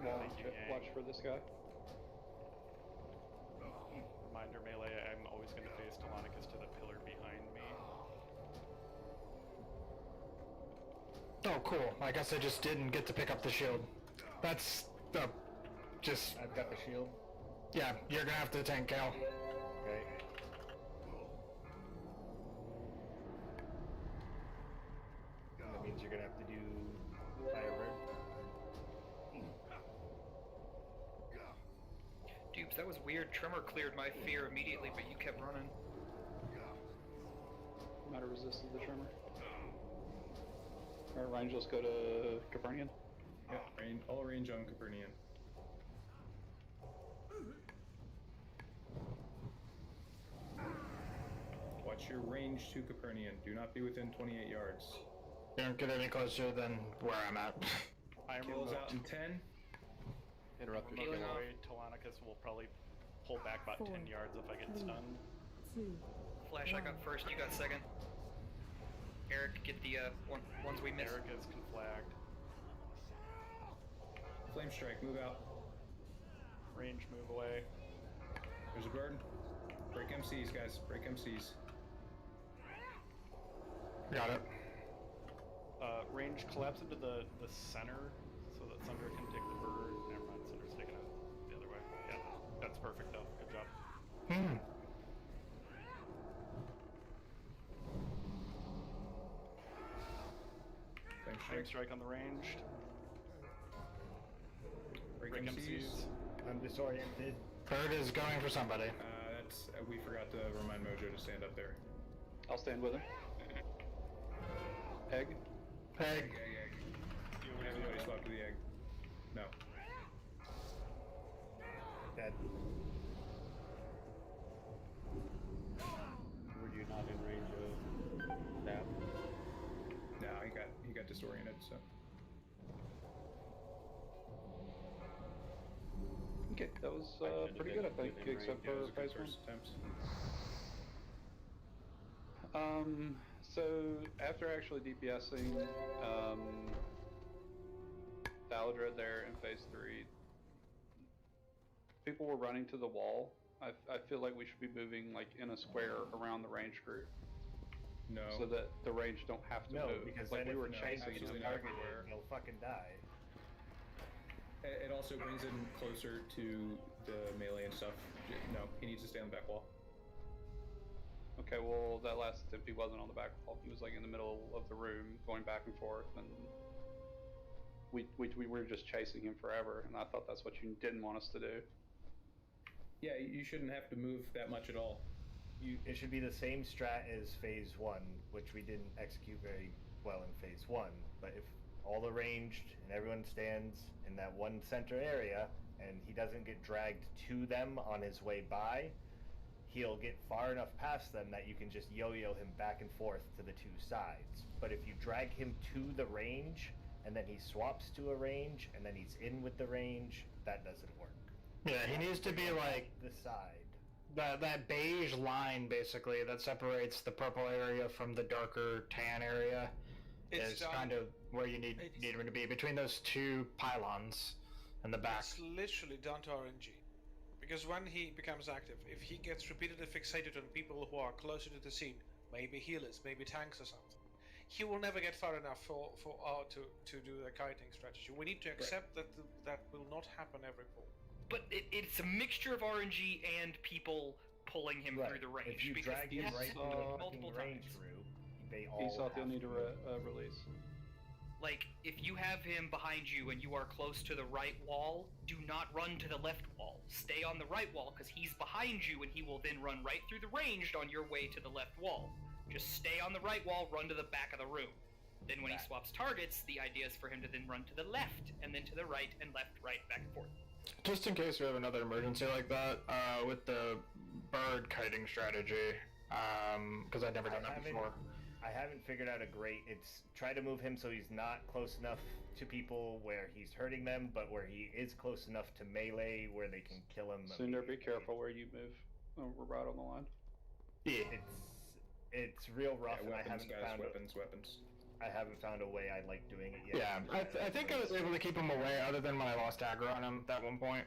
Thank you, Yang.
Watch for this guy.
Reminder, melee, I'm always going to face Telonicus to the pillar behind me.
Oh, cool. I guess I just didn't get to pick up the shield. That's just
I've got the shield.
yeah. You're gonna have to tank Kael.
Okay. That means you're gonna have to do Firebird.
Dupes, that was weird. Tremor cleared my fear immediately, but you kept running.
Matter resisted the tremor. Alright, Ryan, let's go to Copernican.
Yep, all range on Copernican. Watch your range to Copernican. Do not be within 28 yards.
Don't get any closer than where I'm at.
I am
Kills out in
remote.
10.
Interrupters
Remote
kill.
away. Telonicus will probably pull back about 10 yards if I get stunned.
2.
Flash, I got first, you got second. Eric, get the ones we missed.
Eric is conflagged.
Flame strike, move out.
Range, move away.
There's a bird. Break MCs, guys. Break MCs.
Got it.
Range, collapse into the center so that Sunder can take the bird. Never mind, Sunder's taking it the other way. Yeah, that's perfect though. Good job.
Hmm.
Flame strike on the ranged.
Break
Break
MCs.
MCs.
I'm disoriented.
Bird is going for somebody.
That's we forgot to remind Mojo to stand up there.
I'll stand with him. Egg.
Peg.
Everybody swap to the egg. No.
Dead.
Were you not in range of that?
No, he got disoriented, so.
Okay, that was pretty good, I think, except for prize one.
Attempts.
So after actually DPSing, Thaladred there in phase 3, people were running to the wall. I feel like we should be moving like in a square around the range group.
No.
So that the range don't have to
No,
move.
because
like
then
we
if
were
the
chasing
range is
them
targeted,
everywhere.
they'll fucking die.
It also brings him closer to the melee and stuff. No, he needs to stay on the back wall.
Okay, well that last attempt he wasn't on the back wall. He was like in the middle of the room, going back and forth, and we were just chasing him forever. And I thought that's what you didn't want us to do.
Yeah, you shouldn't have to move that much at all.
It should be the same strat as phase 1, which we didn't execute very well in phase 1. But if all the ranged and everyone stands in that one center area and he doesn't get dragged to them on his way by, he'll get far enough past them that you can just yo-yo him back and forth to the two sides. But if you drag him to the range and then he swaps to a range and then he's in with the range, that doesn't work.
Yeah, he needs to be like
the side.
That beige line basically that separates the purple area from the darker tan area is kind of where you need him to be, between those two pylons in the back.
It's literally down to RNG. Because when he becomes active, if he gets repeatedly fixated on people who are closer to the scene, maybe healers, maybe tanks or something, he will never get far enough to do the kiting strategy. We need to accept that that will not happen every pull.
But it's a mixture of RNG and people pulling him through the range.
If you
because
drag him right through the
multiple
range
times.
through, they all
He's off. You'll
have
need
to
a release.
Like, if you have him behind you and you are close to the right wall, do not run to the left wall. Stay on the right wall, because he's behind you and he will then run right through the ranged on your way to the left wall. Just stay on the right wall, run to the back of the room. Then when he swaps targets, the idea is for him to then run to the left, and then to the right, and left, right, back and forth.
Just in case we have another emergency like that, with the bird kiting strategy, because I've never done that before.
I haven't figured out a great. It's try to move him so he's not close enough to people where he's hurting them, but where he is close enough to melee where they can kill him.
Cinder, be careful where you move. Oh, we're right on the line.
Yeah.
It's real rough,
Yeah,
and I haven't found
weapons.
I haven't found a way I like doing it yet.
Yeah, I think I was able to keep him away, other than when I lost aggro on him at one point.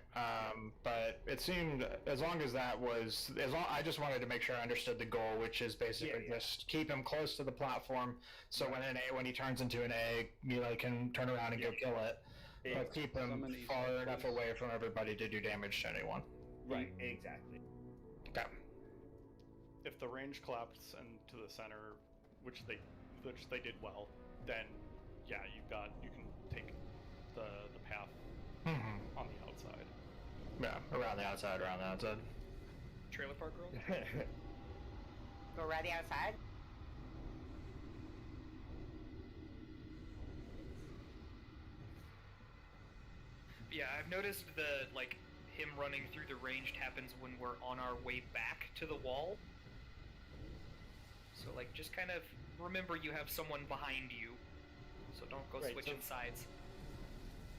But it seemed, as long as that was, I just wanted to make sure I understood the goal, which is basically just keep him close to the platform, so when he turns into an egg, you can turn around and go kill it. But keep him far enough away from everybody to do damage to anyone.
Right, exactly.
Okay.
If the range collapsed into the center, which they did well, then yeah, you can take the path on the outside.
Yeah, around the outside.
Trailer park girl?
Go around the outside?
Yeah, I've noticed him running through the ranged happens when we're on our way back to the wall. So just kind of remember you have someone behind you, so don't go switching sides.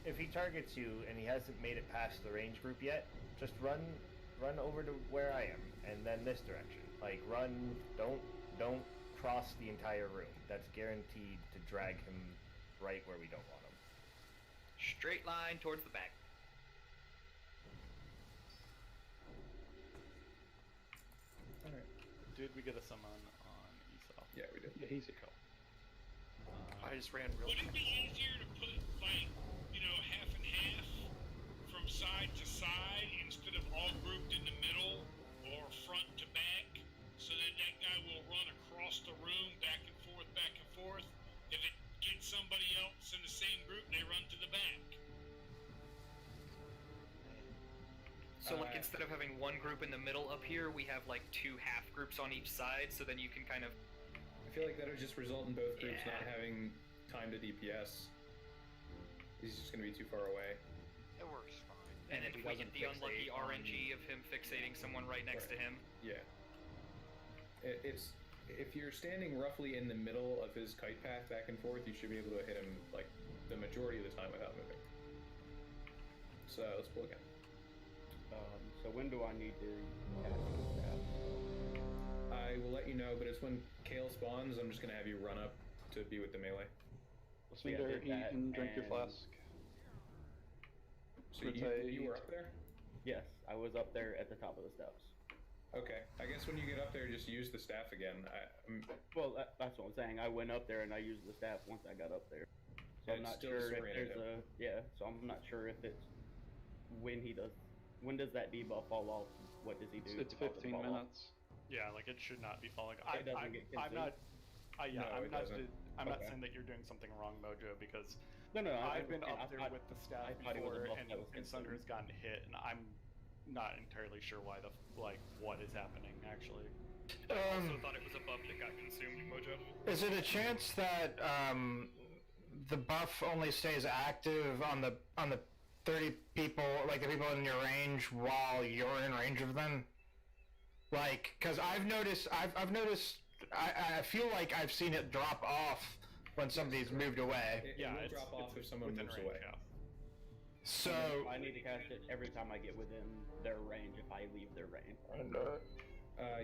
If he targets you and he hasn't made it past the range group yet, just run over to where I am, and then this direction. Don't cross the entire room. That's guaranteed to drag him right where we don't want him.
Straight line towards the back.
Alright.
Did we get a summon on Esau?
Yeah, we did.
Yeah, he's a
Cool.
I just ran real
Would it be easier to put, half and half from side to side instead of all grouped in the middle or front to back, so that guy will run across the room back and forth? If it gets somebody else in the same group, they run to the back.
So instead of having one group in the middle up here, we have two half groups on each side, so then you can kind of...
I feel like that would just result in both groups not having time to DPS. He's just going to be too far away.
It works fine.
And if we get the unlucky RNG of him fixating someone right next to him.
Yeah. It's if you're standing roughly in the middle of his kite path back and forth, you should be able to hit him the majority of the time without moving. So let's pull again.
So when do I need to cast this path?
I will let you know No, but it's when Kael spawns, I'm just gonna have you run up to be with the melee.
Listen there, eat and drink your flask.
So you were up there?
Yes, I was up there at the top of the steps.
Okay, I guess when you get up there, just use the staff again.
Well, that's what I'm saying. I went up there and I used the staff once I got up there. So I'm
It's
not
still
sure if
disoriented
there's so I'm not sure if it's when does that debuff fall off? What does he do?
It's 15 minutes.
Yeah, like it should not be falling.
It doesn't get
I'm not.
No,
I'm
it
not.
doesn't.
I'm not
Okay.
saying that you're doing something wrong, Mojo, because
No,
I've been up there
I
with the staff
thought it was a
before,
buff that was
and Sunder has gotten hit, and I'm not entirely sure why what is happening actually.
I also thought it was a buff that got consumed, Mojo.
Is it a chance that the buff only stays active on the 30 people, like the people in your range, while you're in range of them? Like, because I've noticed, I feel like I've seen it drop off when somebody's moved away.
It will drop off if someone moves
range,
away.
Yeah.
So
I need to cast it every time I get within their range if I leave their range.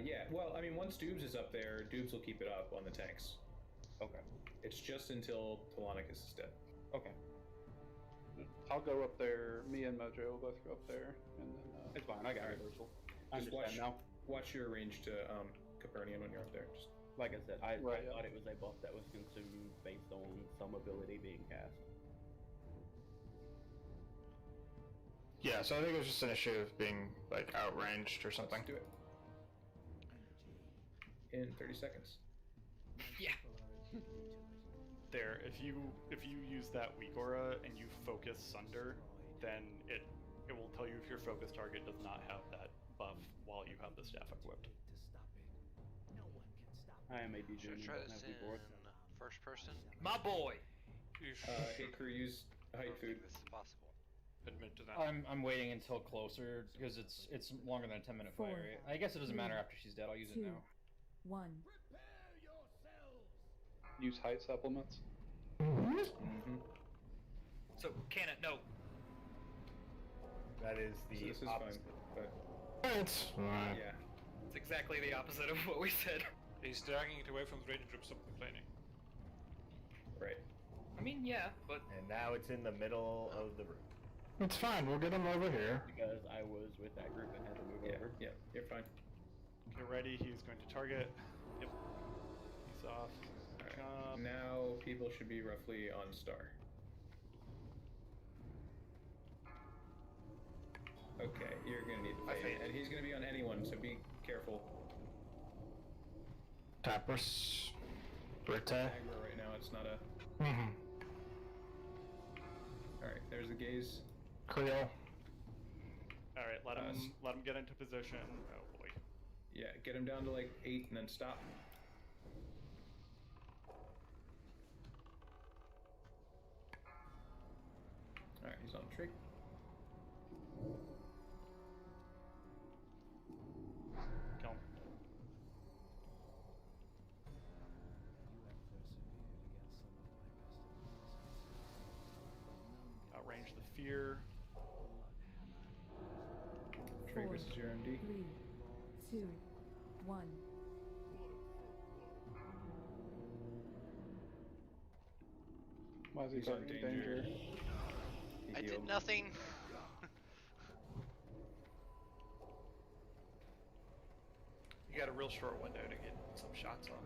Yeah, well, I mean, once Doobs is up there, Doobs will keep it up on the tanks.
Okay.
It's just until Telonicus is dead.
Okay.
I'll go up there. Me and Mojo will both go up there, and then
It's fine. I got reversal. I
Just
understand now.
watch your range to Capernium when you're up there. Just
Like I said, I
Right, yeah.
thought it was a buff that was consumed based on some ability being cast.
yeah, so I think it was just an issue of being like outranged or something.
let's do it. In 30 seconds.
Yeah.
There, if you use that weak aura and you focus Sunder, then it will tell you if your focus target does not have that buff while you have the staff equipped.
I am a
Should
DJ.
I try this in first person?
My boy.
Hey, crew, use
I
height
don't
food.
think this is possible.
Admit to that.
I'm waiting until closer because it's longer than a 10-minute
Four,
fire rate. I guess it doesn't matter after she's dead. I'll use it
2,
now.
1.
use height supplements.
Mm-hmm.
So, Cannon, no.
That is
So
the
this is
opposite.
fine, but
It's fine.
yeah.
It's exactly the opposite of what we said.
He's dragging it away from the radiant troops. Stop complaining.
Right.
I mean, yeah, but
And now it's in the middle of the room.
It's fine. We'll get them over here.
Because I was with that group and had to move
Yeah,
over.
yeah, you're fine.
Get ready. He's going to target. Yep. He's off.
Alright. Now people should be roughly on star. Okay, you're gonna need to fade, and he's gonna be on anyone, so be careful.
Tapras. Brite.
Aggro right now, it's not a.
Mm-hmm.
Alright, there's the gaze.
Creel.
All right, let him get into position. Oh boy.
Yeah, get him down to like 8 and then stop. Alright, he's on trig.
Kill him. Outrange the fear.
Trig
4,
versus your MD.
3, 2, 1.
Why is he
He's on
targeting
danger.
danger?
I
He
did
healed.
nothing.
You got a real short window to get some shots on.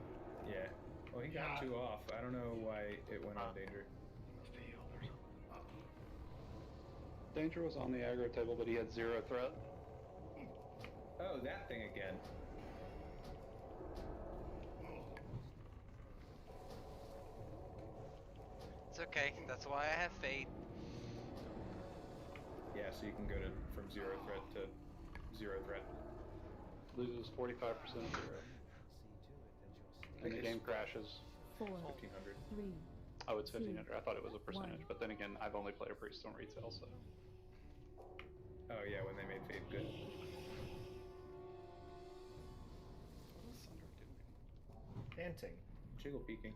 Yeah. Well, he got 2 off. I don't know why it went on danger.
Must be healed or something.
Danger was on the aggro table, but he had 0 threat.
Oh, that thing again.
It's okay. That's why I have faith.
Yeah, so you can go to from 0 threat to 0 threat.
Loses 45% of 0. And the game crashes.
4,
1500.
3,
Oh, it's 1500. I thought it was a percentage,
One.
but then again, I've only played a priest on retail, so.
Oh yeah, when they made Fade good.
What is Sunder doing?
Dancing.
Jiggle peeking.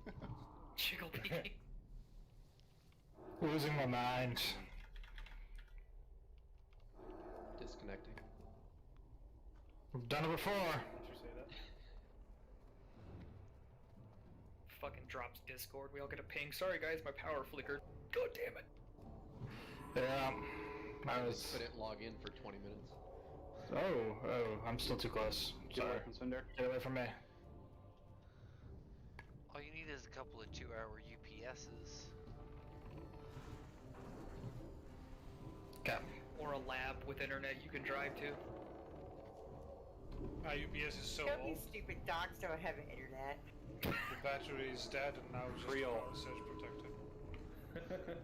Jiggle peeking.
Losing my mind.
Disconnecting.
I've done it before.
Did you say that?
fucking drops Discord. We all get a ping. Sorry guys, my power flickered. God damn it.
Yeah, I was.
Couldn't log in for 20 minutes.
Oh, I'm still too close.
Get away
Sorry.
from Cinder.
Get away from me.
All you need is a couple of 2-hour UPSs.
Okay.
Or a lab with internet you can drive to.
UPS is so
Don't
old.
these stupid dogs don't have internet.
The battery is dead and now just
Real.
surge protected.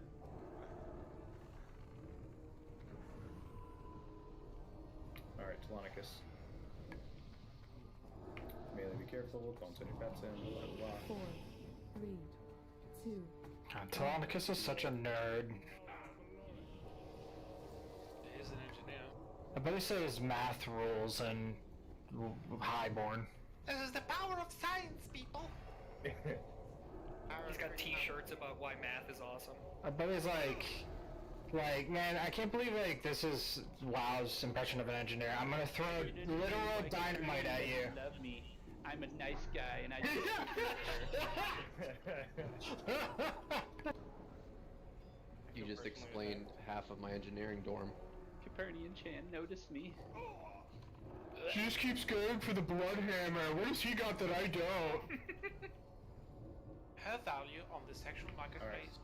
Alright, Telonicus. Melee, be careful, don't send your pets in, blah blah blah.
4, 3, 2.
God, Telonicus is such a nerd.
He's an engineer.
I bet he says math rules and highborn.
This is the power of science, people!
He's got t-shirts about why math is awesome.
I bet he's like, man, I can't believe like this is WoW's impression of an engineer. I'm gonna throw literal dynamite at you.
Love me. I'm a nice guy, and I
You just explained half of my engineering dorm.
Capernian Chan noticed me.
She just keeps going for the Bloodhammer. What has he got that I don't?
Her value on the sexual marketplace.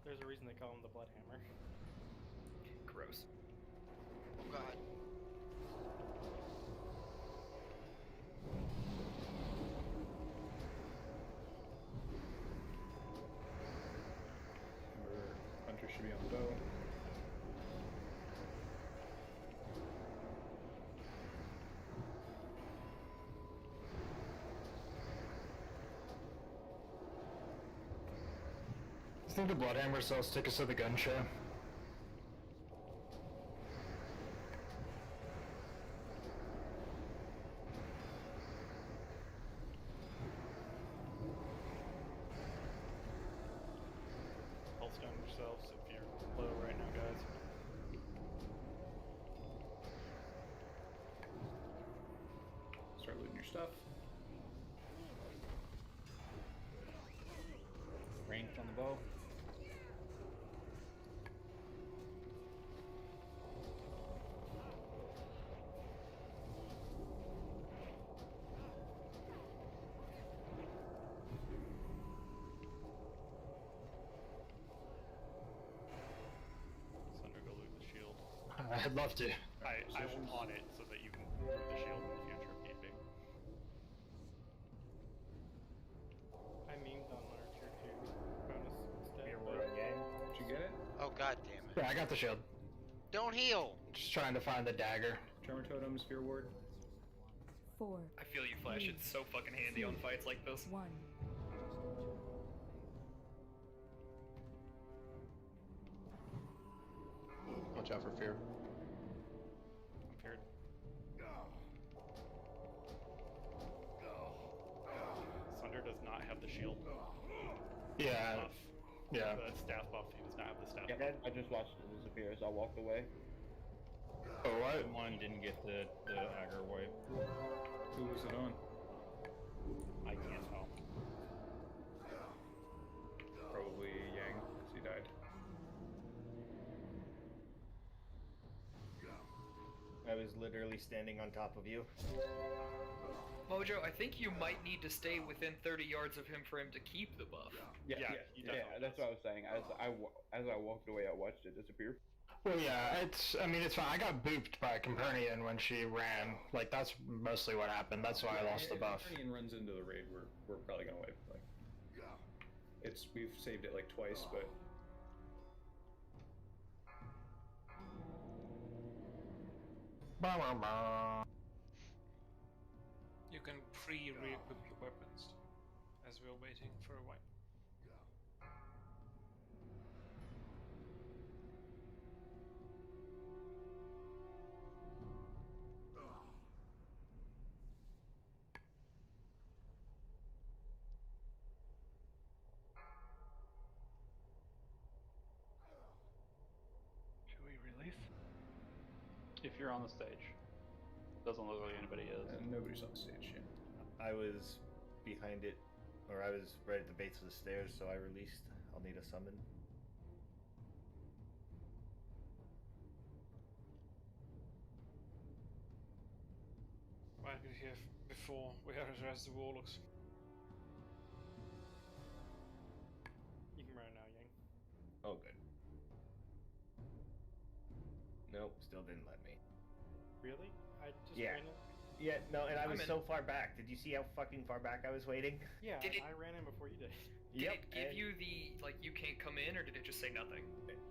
There's a reason they call him the Bloodhammer.
Gross.
Oh god.
Hunter should be on the bow.
I think the Bloodhammer sells tickets to the gun show.
Pulse down yourselves if you're low right now, guys.
Start looting your stuff.
Ranged on the bow.
Sunder, go loot the shield.
I'd love to.
I will pawn it so that you can loot the shield in the future if need be.
I memed on our tier 2 bonus instead.
Did you get it?
Oh god damn it.
Yeah, I got the shield.
Don't heal!
Just trying to find the dagger.
Tremor Totem, Sphere Ward.
4,
I feel you, Flash. It's so fucking handy on fights like this.
1.
Watch out for fear.
I'm feared. Sunder does not have the shield
Yeah.
buff.
Yeah.
The staff buff, he does not have the staff buff.
I just watched it disappear as I walked away.
Oh, what?
One didn't get the aggro wipe.
Who was it on?
I can't tell.
Probably Yang, because he died.
I was literally standing on top of you.
Mojo, I think you might need to stay within 30 yards of him for him to keep the buff.
Yeah,
That's what I was saying. As I walked away, I watched it disappear.
Well, yeah, it's fine. I got booped by Capernian when she ran. Like, that's mostly what happened. That's why I lost the buff.
If Guardian runs into the raid, we're probably gonna wipe. Like, we've saved it like twice, but
You can pre-re-equip your weapons as we're waiting for a wipe.
Should we release?
If you're on the stage, doesn't look like anybody is.
nobody's on stage yet.
I was behind it, or I was right at the base of the stairs, so I released. I'll need a summon.
Might be here before we address the warlocks.
You can run it now, Yang.
Oh, good. Nope, still didn't let me.
Really? I just
Yeah.
ran it.
Yeah, no, and I was
I'm in.
so far back. Did you see how fucking far back I was waiting?
Yeah,
Did it-
I ran in before you did.
Did
Yep,
it give
and
you the, like, you can't come in, or did it just say nothing?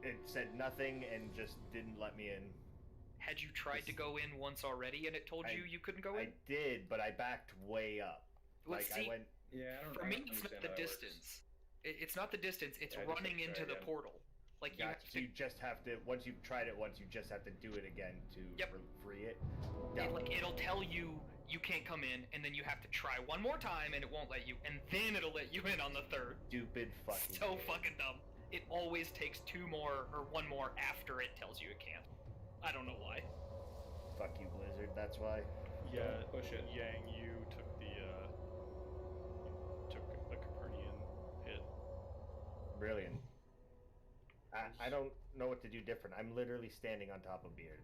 It said nothing and just didn't let me in.
Had you tried to go in once already and it told you you couldn't go in?
I did, but I backed way up.
Well,
Like,
see,
I went...
Yeah, I don't.
For
I
me,
don't
it's not
understand
the
how that works.
distance. It's not the distance, it's
Yeah, I just
running
have to
into
try
the
again.
portal. Like, you have
So you just have to, once you've tried it once, you just have to do it again to free it.
it'll tell you you can't come in, and then you have to try one more time, and it won't let you, and then it'll let you in on the third.
Stupid fucking
So
game.
fucking dumb. It always takes two more, or one more after it tells you it can't. I don't know why.
Fuck you, Blizzard, that's why.
Yeah,
Don't push it.
Yang, you took the Copernican hit.
Brilliant. I don't know what to do different. I'm literally standing on top of Beard.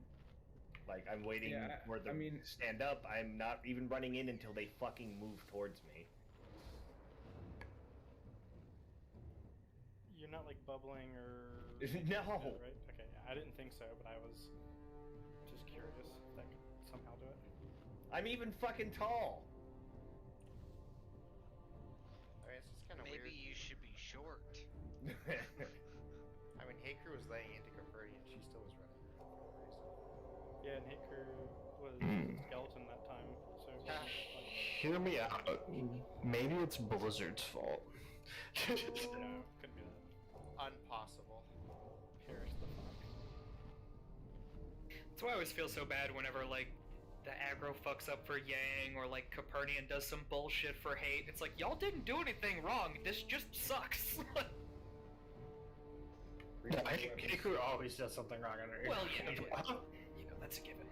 Like, I'm waiting
Yeah,
for them to stand up. I'm not even running in until they fucking move towards me.
You're not like bubbling or
No.
anything like that, right? Okay, I didn't think so, but I was just curious if that could somehow do it.
I'm even fucking tall.
I mean, it's just kind of
Maybe
weird.
you should be short.
I mean, Haker was laying into Caperti and she still was running around for no reason.
Yeah, and Haker was skeleton that time, so
Hear me out. Maybe it's Blizzard's fault.
no, couldn't be that.
Impossible.
Perish the fuck.
That's why I always feel so bad whenever, like, the aggro fucks up for Yang, or, like, Copernican does some bullshit for hate. It's like, y'all didn't do anything wrong, this just sucks.
Kiku always does something wrong under
Well, yeah, but, you know, that's a given.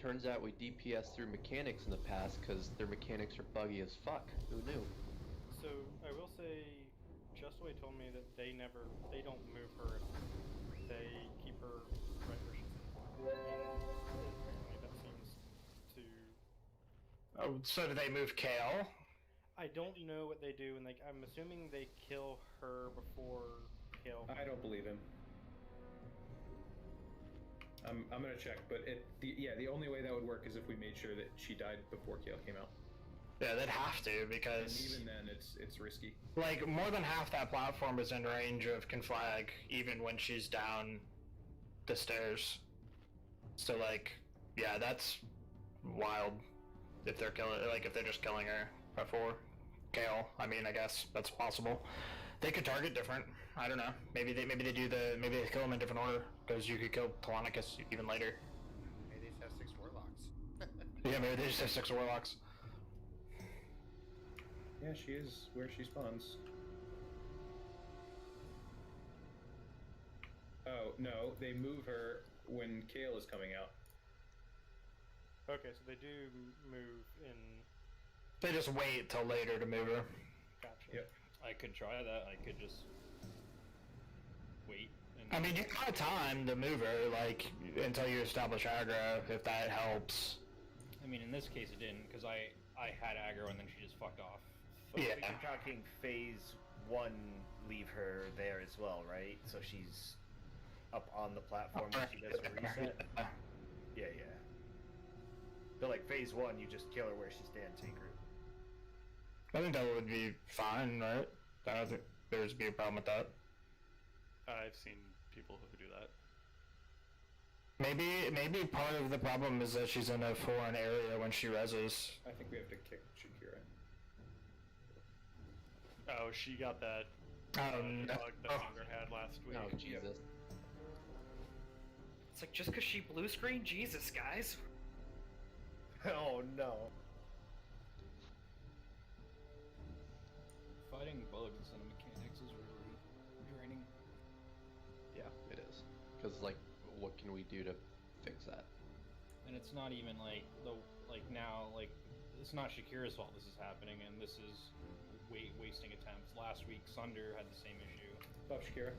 Turns out we DPS through mechanics in the past because their mechanics are buggy as fuck. Who knew?
So, I will say, Justaway told me that they don't move her at all. They keep her right where she's at. And apparently that seems to...
Oh, so do they move Kael?
I don't know what they do, and like, I'm assuming they kill her before Kael.
I don't believe him. I'm gonna check, but the only way that would work is if we made sure that she died before Kael came out.
Yeah, they'd have to, because...
And even then, it's risky.
Like, more than half that platform is in range of Conflag, even when she's down the stairs. So, like, yeah, that's wild. If they're if they're just killing her before Kael. I mean, I guess that's possible. They could target different. I don't know. Maybe they kill them in different order, because you could kill Telonicus even later.
Maybe they just have 6 warlocks.
Yeah, maybe they just have 6 warlocks.
Yeah, she is where she spawns. Oh, no, they move her when Kael is coming out.
Okay, so they do move in...
They just wait till later to move her.
Gotcha.
Yep.
I could try that. I could just wait. And
I mean, you got time to move her, like, until you establish aggro, if that helps.
I mean, in this case it didn't, because I had aggro and then she just fucked off.
But
Yeah.
you're talking phase 1, leave her there as well, right? So she's up on the platform when she does her reset? Yeah. But like phase 1, you just kill her where she stands, Secret.
I think that would be fine, right? I don't think there'd be a problem with that.
I've seen people who do that.
Maybe part of the problem is that she's in a foreign area when she reses.
I think we have to kick Shakira.
Oh, she got that
No.
bug that Hunger had last week.
Oh, Jesus.
It's like, just because she blue screen? Jesus, guys.
Oh no.
Fighting bugs and mechanics is really draining.
Yeah, it is. Because, like, what can we do to fix that?
and it's not even like now it's not Shakira's fault this is happening, and this is wasting attempts. Last week, Sunder had the same issue.
Stop, Shakira.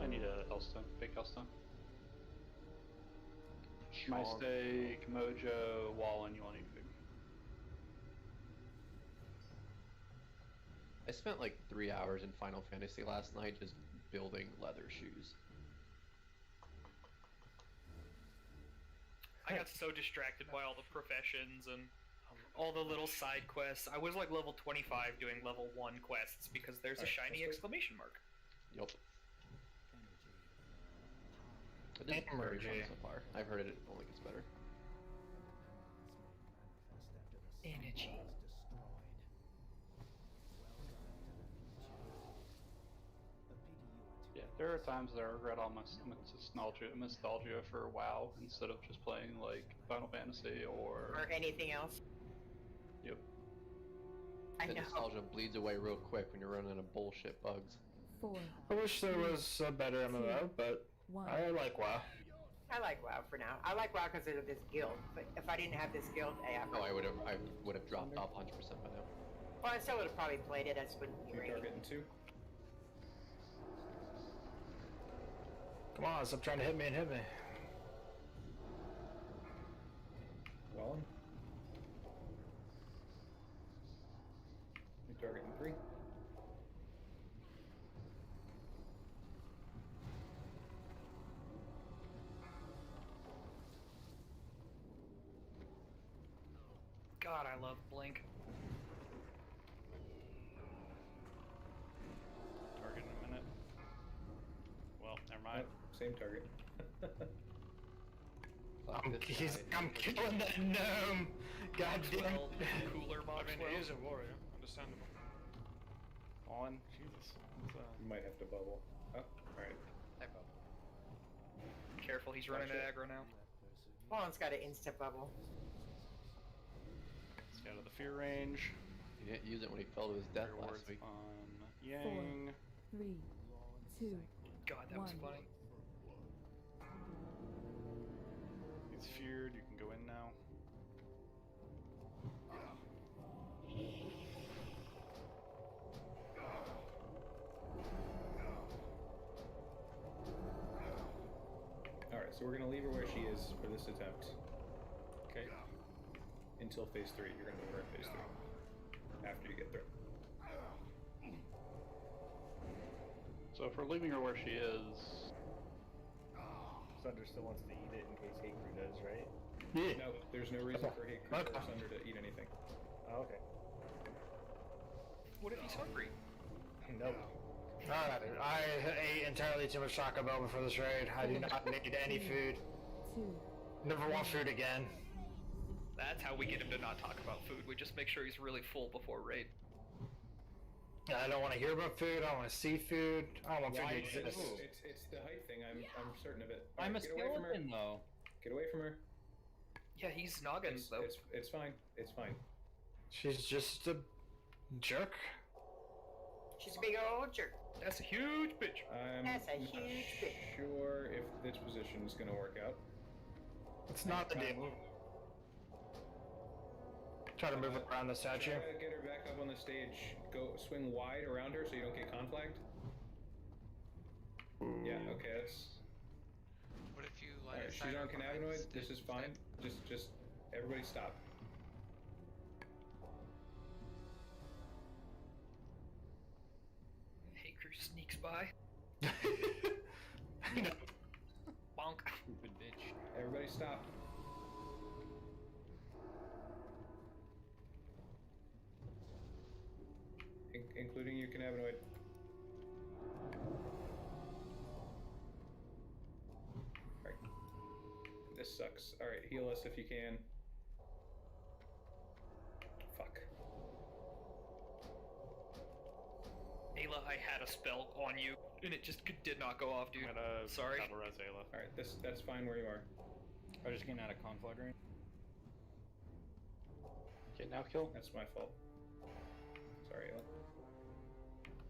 I need a Hellstone, big Hellstone. My
Strong.
stake, Mojo, Wallen, you all need food.
I spent like 3 hours in Final Fantasy last night just building leather shoes.
I got so distracted by all the professions and all the little side quests. I was like level 25 doing level 1 quests because there's a shiny exclamation mark.
Yup. It is very fun so far. I've heard it only gets better.
Energy.
Yeah, there are times that I regret all my nostalgia for WoW instead of just playing like Final Fantasy or
anything else.
Yep.
The nostalgia bleeds away real quick when you're running out of bullshit bugs.
4.
I wish there was a better MMO, but I like WoW.
I like WoW for now. I like WoW because of this guild. But if I didn't have this guild,
Oh, I would have dropped off 100% by now.
Well, I still would have probably played it. I just wouldn't be ready.
Target in 2.
Come on, stop trying to hit me and hit me.
Wallen. New target in 3.
God, I love Blink.
Target in a minute. Well, never mind.
Same target.
I'm killing that gnome. God damn it.
Cooler
I
box.
mean, he is a warrior. Understandable.
On, Jesus.
You might have to bubble. Oh, alright.
Careful, he's running to aggro now.
Wallen's got an insta bubble.
Let's get out of the fear range.
He didn't use it when he fell to his death
Fear
last
wards
week.
on Yang.
3, 2,
God, that was
1.
funny.
He's feared, you can go in now.
Alright, so we're gonna leave her where she is for this attempt. Okay. Until phase 3. You're gonna move her in phase 3. After you get through.
So if we're leaving her where she is,
Sunder still wants to eat it in case Hakru does, right?
Yeah.
No, there's no reason for Hakru or Sunder to eat anything.
Oh, okay.
What if he's hungry?
Nope.
Alright, I ate entirely too much Taco Bell before this raid. I do not need any food.
2.
Never want food again.
That's how we get him to not talk about food. We just make sure he's really full before raid.
I don't want to hear about food. I don't want to see food. I don't want food to exist.
It's the height thing. I'm certain of it.
I'm a
Get away from her.
skeleton though.
Get away from her.
Yeah, he's noggins though.
It's fine. It's fine.
She's just a jerk.
She's a big old jerk.
That's a huge bitch.
I'm
That's a
not
huge bitch.
sure if this position is going to work out.
It's not the deal. Try to move it around the statue.
Try to get her back up on the stage. Go swing wide around her so you don't get conflagged. Yeah, okay, that's...
What if you line
Alright,
of
she's
sight
on
her behind
cannabinoid.
the
This is fine. Just, everybody stop.
Haker sneaks by. Bonk.
Stupid bitch.
Everybody stop. Including you, cannabinoid. Alright. This sucks. Alright, heal us if you can. Fuck.
Ayla, I had a spell on you, and it just did not go off, dude.
I'm gonna
Sorry.
cover as Ayla.
Alright, that's fine where you are.
I'm just getting out of conflict range.
okay, now kill.
That's my fault.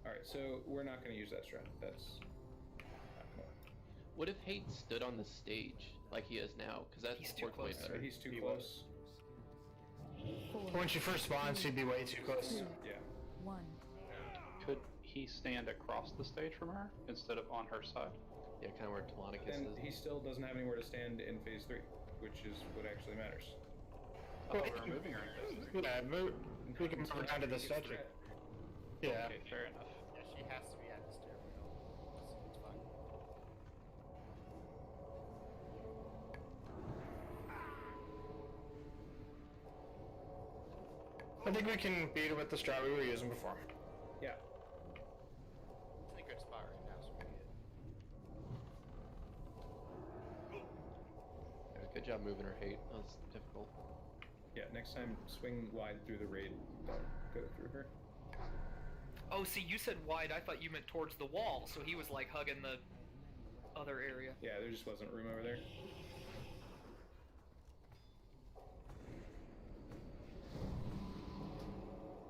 Alright, so we're not going to use that strat. That's not gonna work.
What if Hate stood on the stage like he is now? Because that
He's too
worked way
close.
better.
He's too close.
4,
When she first spawns, she'd be way too close.
2,
Yeah.
1.
Could he stand across the stage from her instead of on her side?
Yeah, kind of where Telonicus
And
is.
he still doesn't have anywhere to stand in phase 3, which is what actually matters.
I thought we were moving her in phase 3.
Yeah, we can move her down to the statue. Yeah.
Okay, fair enough.
Yeah, she has to be at the stair rail. It's fine.
I think we can beat her with the strat we were using before.
Yeah.
It's in a good spot right now, so we're good.
Yeah, good job moving her Hate. That was difficult.
Yeah, next time swing wide through the raid. Don't go through her.
Oh, see, you said wide. I thought you meant towards the wall, so he was like hugging the other area.
Yeah, there just wasn't room over there.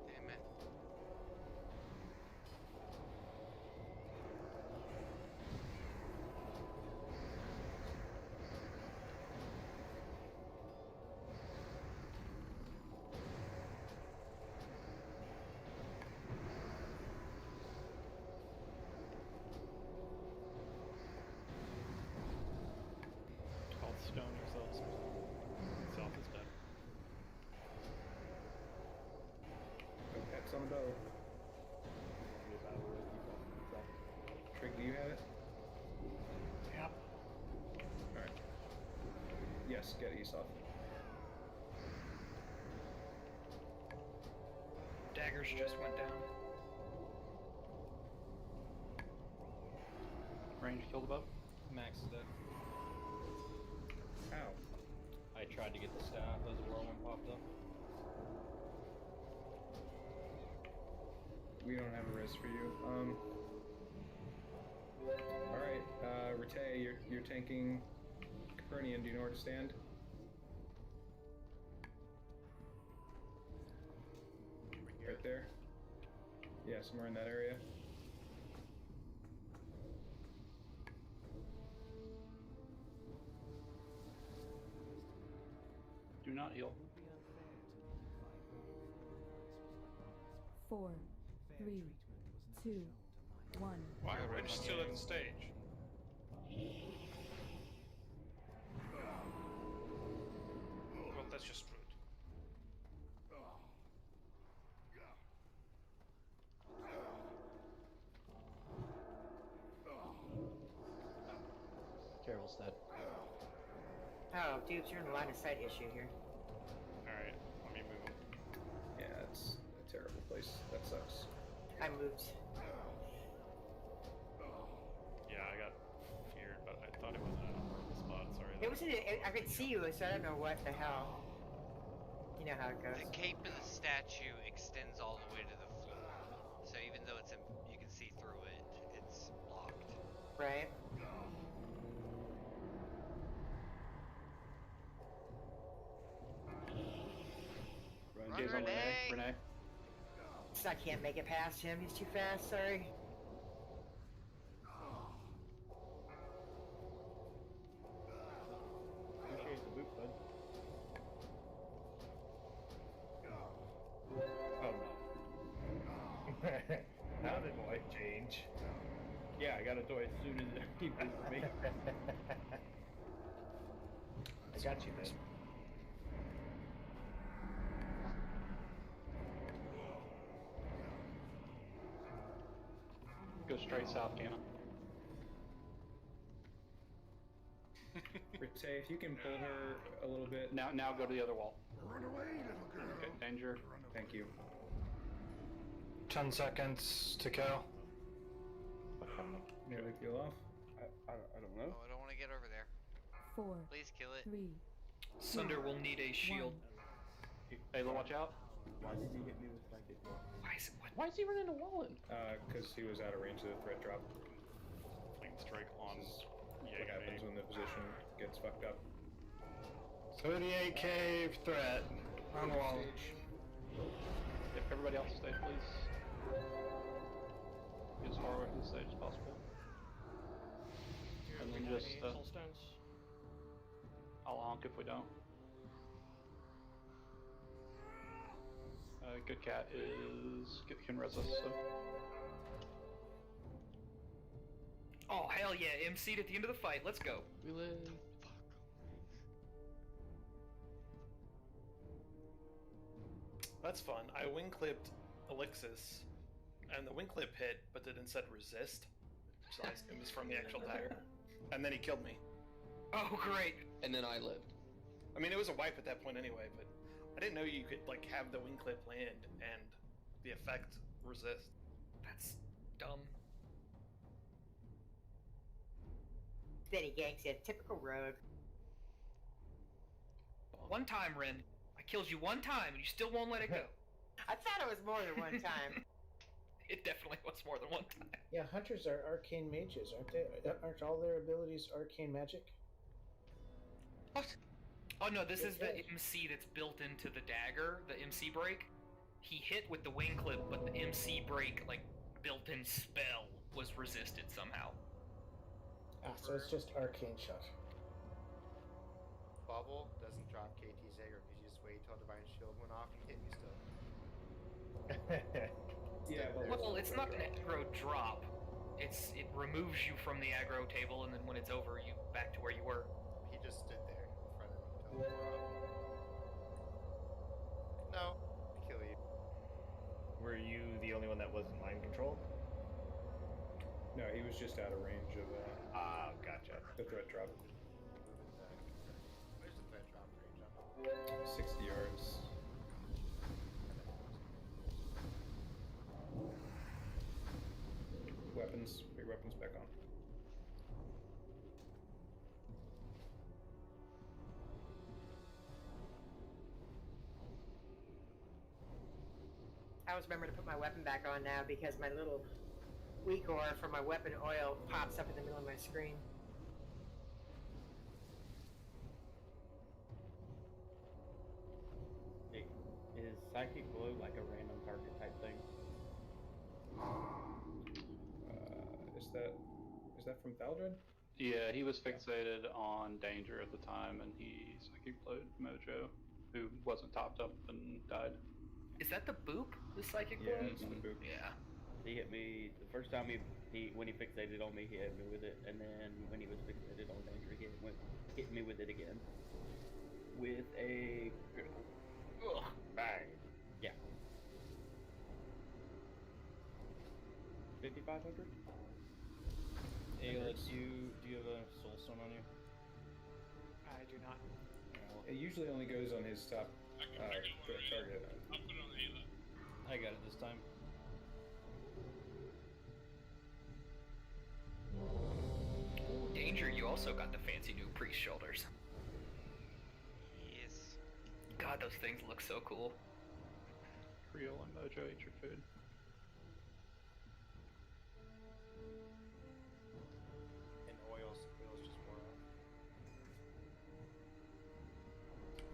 Damn it.
Called stone yourselves. Self is dead.
Go pets on the bow. Trig, do you have it?
Yep.
Alright. Yes, get Esau.
Daggers just went down.
Range killed above.
Max is dead.
Ow.
I tried to get the staff as a whirlwind popped up.
We don't have a risk for you. Alright, Rete, you're tanking Capernian. Do you know where to stand? Right there? Yeah, somewhere in that area.
Do not heal.
4, 3, 2, 1.
Why are we still at the stage? Well, that's just rude.
Carol's dead.
Oh, dude, you're in a line of sight issue here.
Alright, let me move him.
Yeah, it's a terrible place. That sucks.
I moved.
Yeah, I got feared, but I thought it wasn't in a horrible spot. Sorry.
It was. I could see you, so I don't know what the hell. You know how it goes.
The cape of the statue extends all the way to the floor, so even though it's you can see through it, it's blocked.
Right.
Gaze on Renee. Renee.
So I can't make it past him. He's too fast. Sorry.
Appreciate the boot, bud.
Oh no. How did life change?
Yeah, I got a toy as soon as he booped me.
I got you, man.
Go straight south, Canna.
Rete, if you can pull her a little bit.
Now go to the other wall. Run away, little girl. Okay, danger.
Thank you.
10 seconds to kill.
Nearly peel off.
I don't know.
Oh, I don't want to get over there.
4,
Please kill it.
3.
Sunder will need a shield.
Ayla, watch out.
Why did he hit me with psychic?
Why is he running a Wallen?
Because he was out of range of the threat drop.
Flame strike on.
What happens when the position gets fucked up.
38 cave threat on wall.
If everybody else stayed, please. Get as far away from the stage as possible. And then just
soul stones.
I'll honk if we don't. Good cat is can res us. So.
Oh hell yeah! MC'd at the end of the fight. Let's go.
We live.
That's fun. I wing clipped Elixis, and the wing clip hit, but it instead resist. So it was from the actual dagger. And then he killed me.
Oh great!
And then I lived.
I mean, it was a wipe at that point anyway, but I didn't know you could like have the wing clip land and the effect resist.
That's dumb.
Then he ganks in. Typical rogue.
One time, Ren. I killed you one time, and you still won't let it go.
I thought it was more than one time.
It definitely was more than one time.
Yeah, hunters are arcane mages, aren't they? Aren't all their abilities arcane magic?
What? Oh no, this is the MC that's built into the dagger, the MC break. He hit with the wing clip, but the MC break, like, built-in spell was resisted somehow.
Ah, so it's just arcane shot.
Bubble doesn't drop KT's aggro because you just wait till Divine Shield went off and hit you still.
Yeah,
Well, it's not an aggro drop. It removes you from the aggro table, and then when it's over, you back to where you were.
He just stood there in front of me until it went off. No, kill you.
Were you the only one that wasn't mind controlled?
No, he was just out of range of
gotcha.
the threat drop.
Where's the threat drop range on?
60 yards. Weapons, big weapons back on.
I always remember to put my weapon back on now because my little weak ore for my weapon oil pops up in the middle of my screen.
Is psychic blow like a random target type thing?
Is that from Thaldred?
Yeah, he was fixated on danger at the time, and he psychic blowed Mojo, who wasn't topped up and died.
Is that the boop? The psychic
Yeah,
blow?
it's the boop.
Yeah.
He hit me the first time when he fixated on me, he hit me with it, and then when he was fixated on danger, he hit me with it again. With a
Ugh.
bang. Yeah. 5,500.
Ayla, do you have a soul stone on you?
I do not.
It usually only goes on his top target.
I'll put it on Ayla.
I got it this time.
Danger, you also got the fancy new priest shoulders.
Yes.
God, those things look so cool.
Creel and Mojo, eat your food.
And oil's just more off.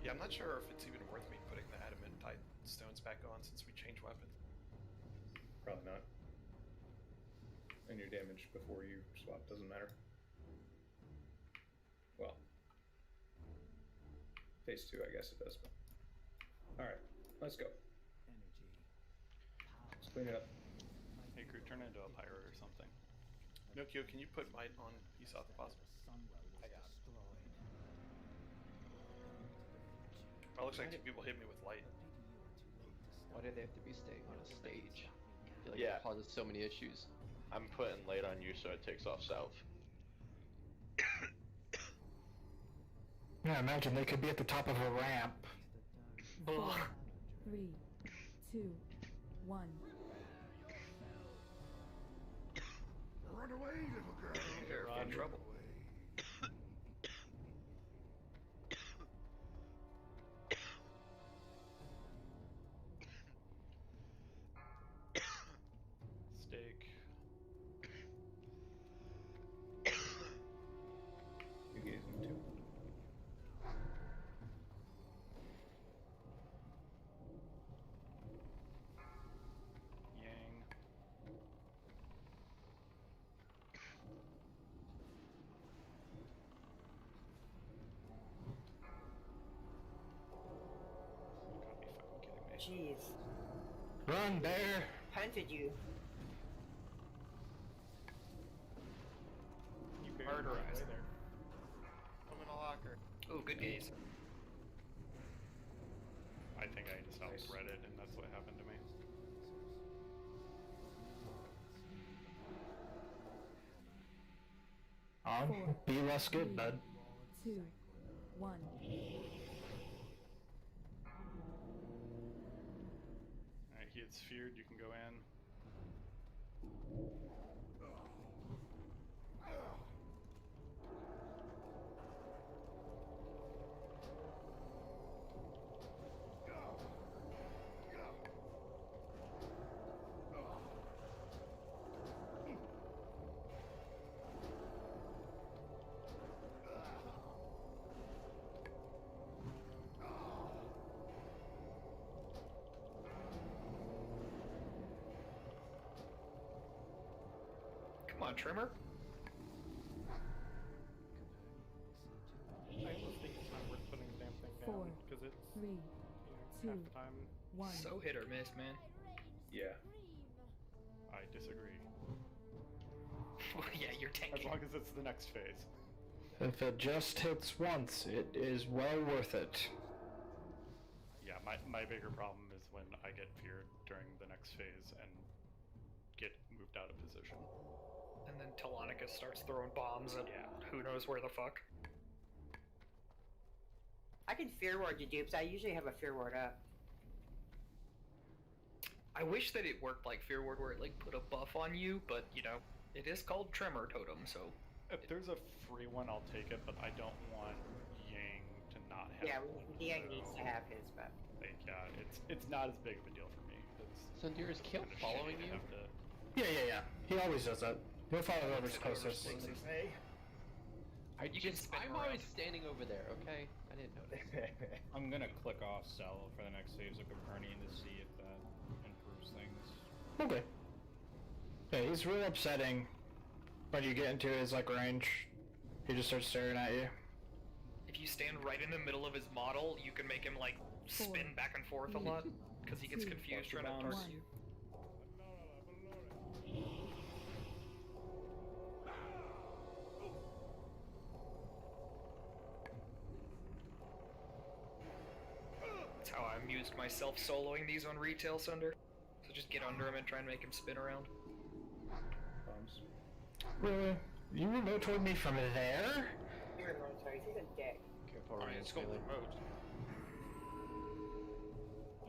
Yeah, I'm not sure if it's even worth me putting the adamantite stones back on since we changed weapons.
Probably not. And your damage before you swap doesn't matter. Well, phase 2, I guess it does. Alright, let's go. Let's clean it up.
Hey, crew, turn into a pirate or something.
Nokio, can you put might on Esau if possible?
I got it.
Oh, it looks like 2 people hit me with light.
Why do they have to be staying on a stage? I feel like
Yeah.
it causes so many issues.
I'm putting light on you so it takes off south.
Yeah, imagine they could be at the top of a ramp.
4, 3, 2, 1.
Run away, little girl.
You're in trouble.
Steak.
You gave them 2.
Yang.
jeez.
Run, bear!
Hunted you.
You barely ran away
Murderized.
there.
I'm in a locker.
Oh, good gaze.
I think I just outbred it, and that's what happened to me.
Be less good, bud.
2, 1.
Alright, he had sphered, you can go in.
Come on, Trimmer.
I almost think it's not worth putting the damn thing down, because it's,
3,
you know,
2,
half the time.
1.
So hit or miss, man.
Yeah.
I disagree.
Yeah, you're tanking.
As long as it's the next phase.
If it just hits once, it is well worth it.
Yeah, my bigger problem is when I get feared during the next phase and get moved out of position.
And then Telonicus starts throwing bombs and who knows where the fuck.
I can fear ward you, dupes. I usually have a fear ward up.
I wish that it worked like Fear Ward where it like put a buff on you, but you know, it is called Tremor Totem, so.
If there's a free one, I'll take it, but I don't want Yang to not have
Yeah,
one.
Yang needs to have his, but.
Like, yeah, it's not as big of a deal for me. It's
Sundir, is Kael
kinda
following
shitty to
you?
have to-
Yeah. He always does that. He'll follow whoever's closest.
I'm always standing over there, okay? I didn't notice.
I'm gonna click off Cell for the next phase of Copernican to see if that improves things.
Okay. Yeah, he's real upsetting when you get into his like range. He just starts staring at you.
If you stand right in the middle of his model, you can make him like spin back and forth a lot because he gets confused trying to target you. That's how I amused myself soloing these on retail, Sunder. So just get under him and try and make him spin around.
Bombs.
Really? You remote me from there?
You're in military. He's a dick.
Careful,
I mean, it's called remote.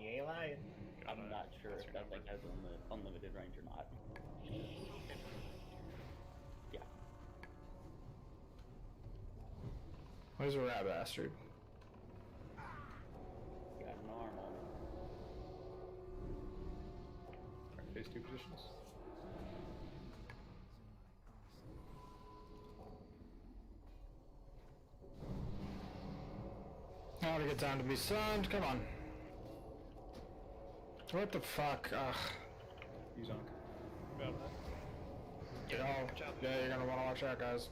You ain't lying.
I'm not sure if that thing has unlimited range or not. Yeah.
Where's a rat bastard?
Got an arm on it.
Alright, phase 2 positions.
I want to get down to be sunned. Come on. What the fuck? Ugh.
Use Zonk.
Yeah, you're gonna want to watch out, guys.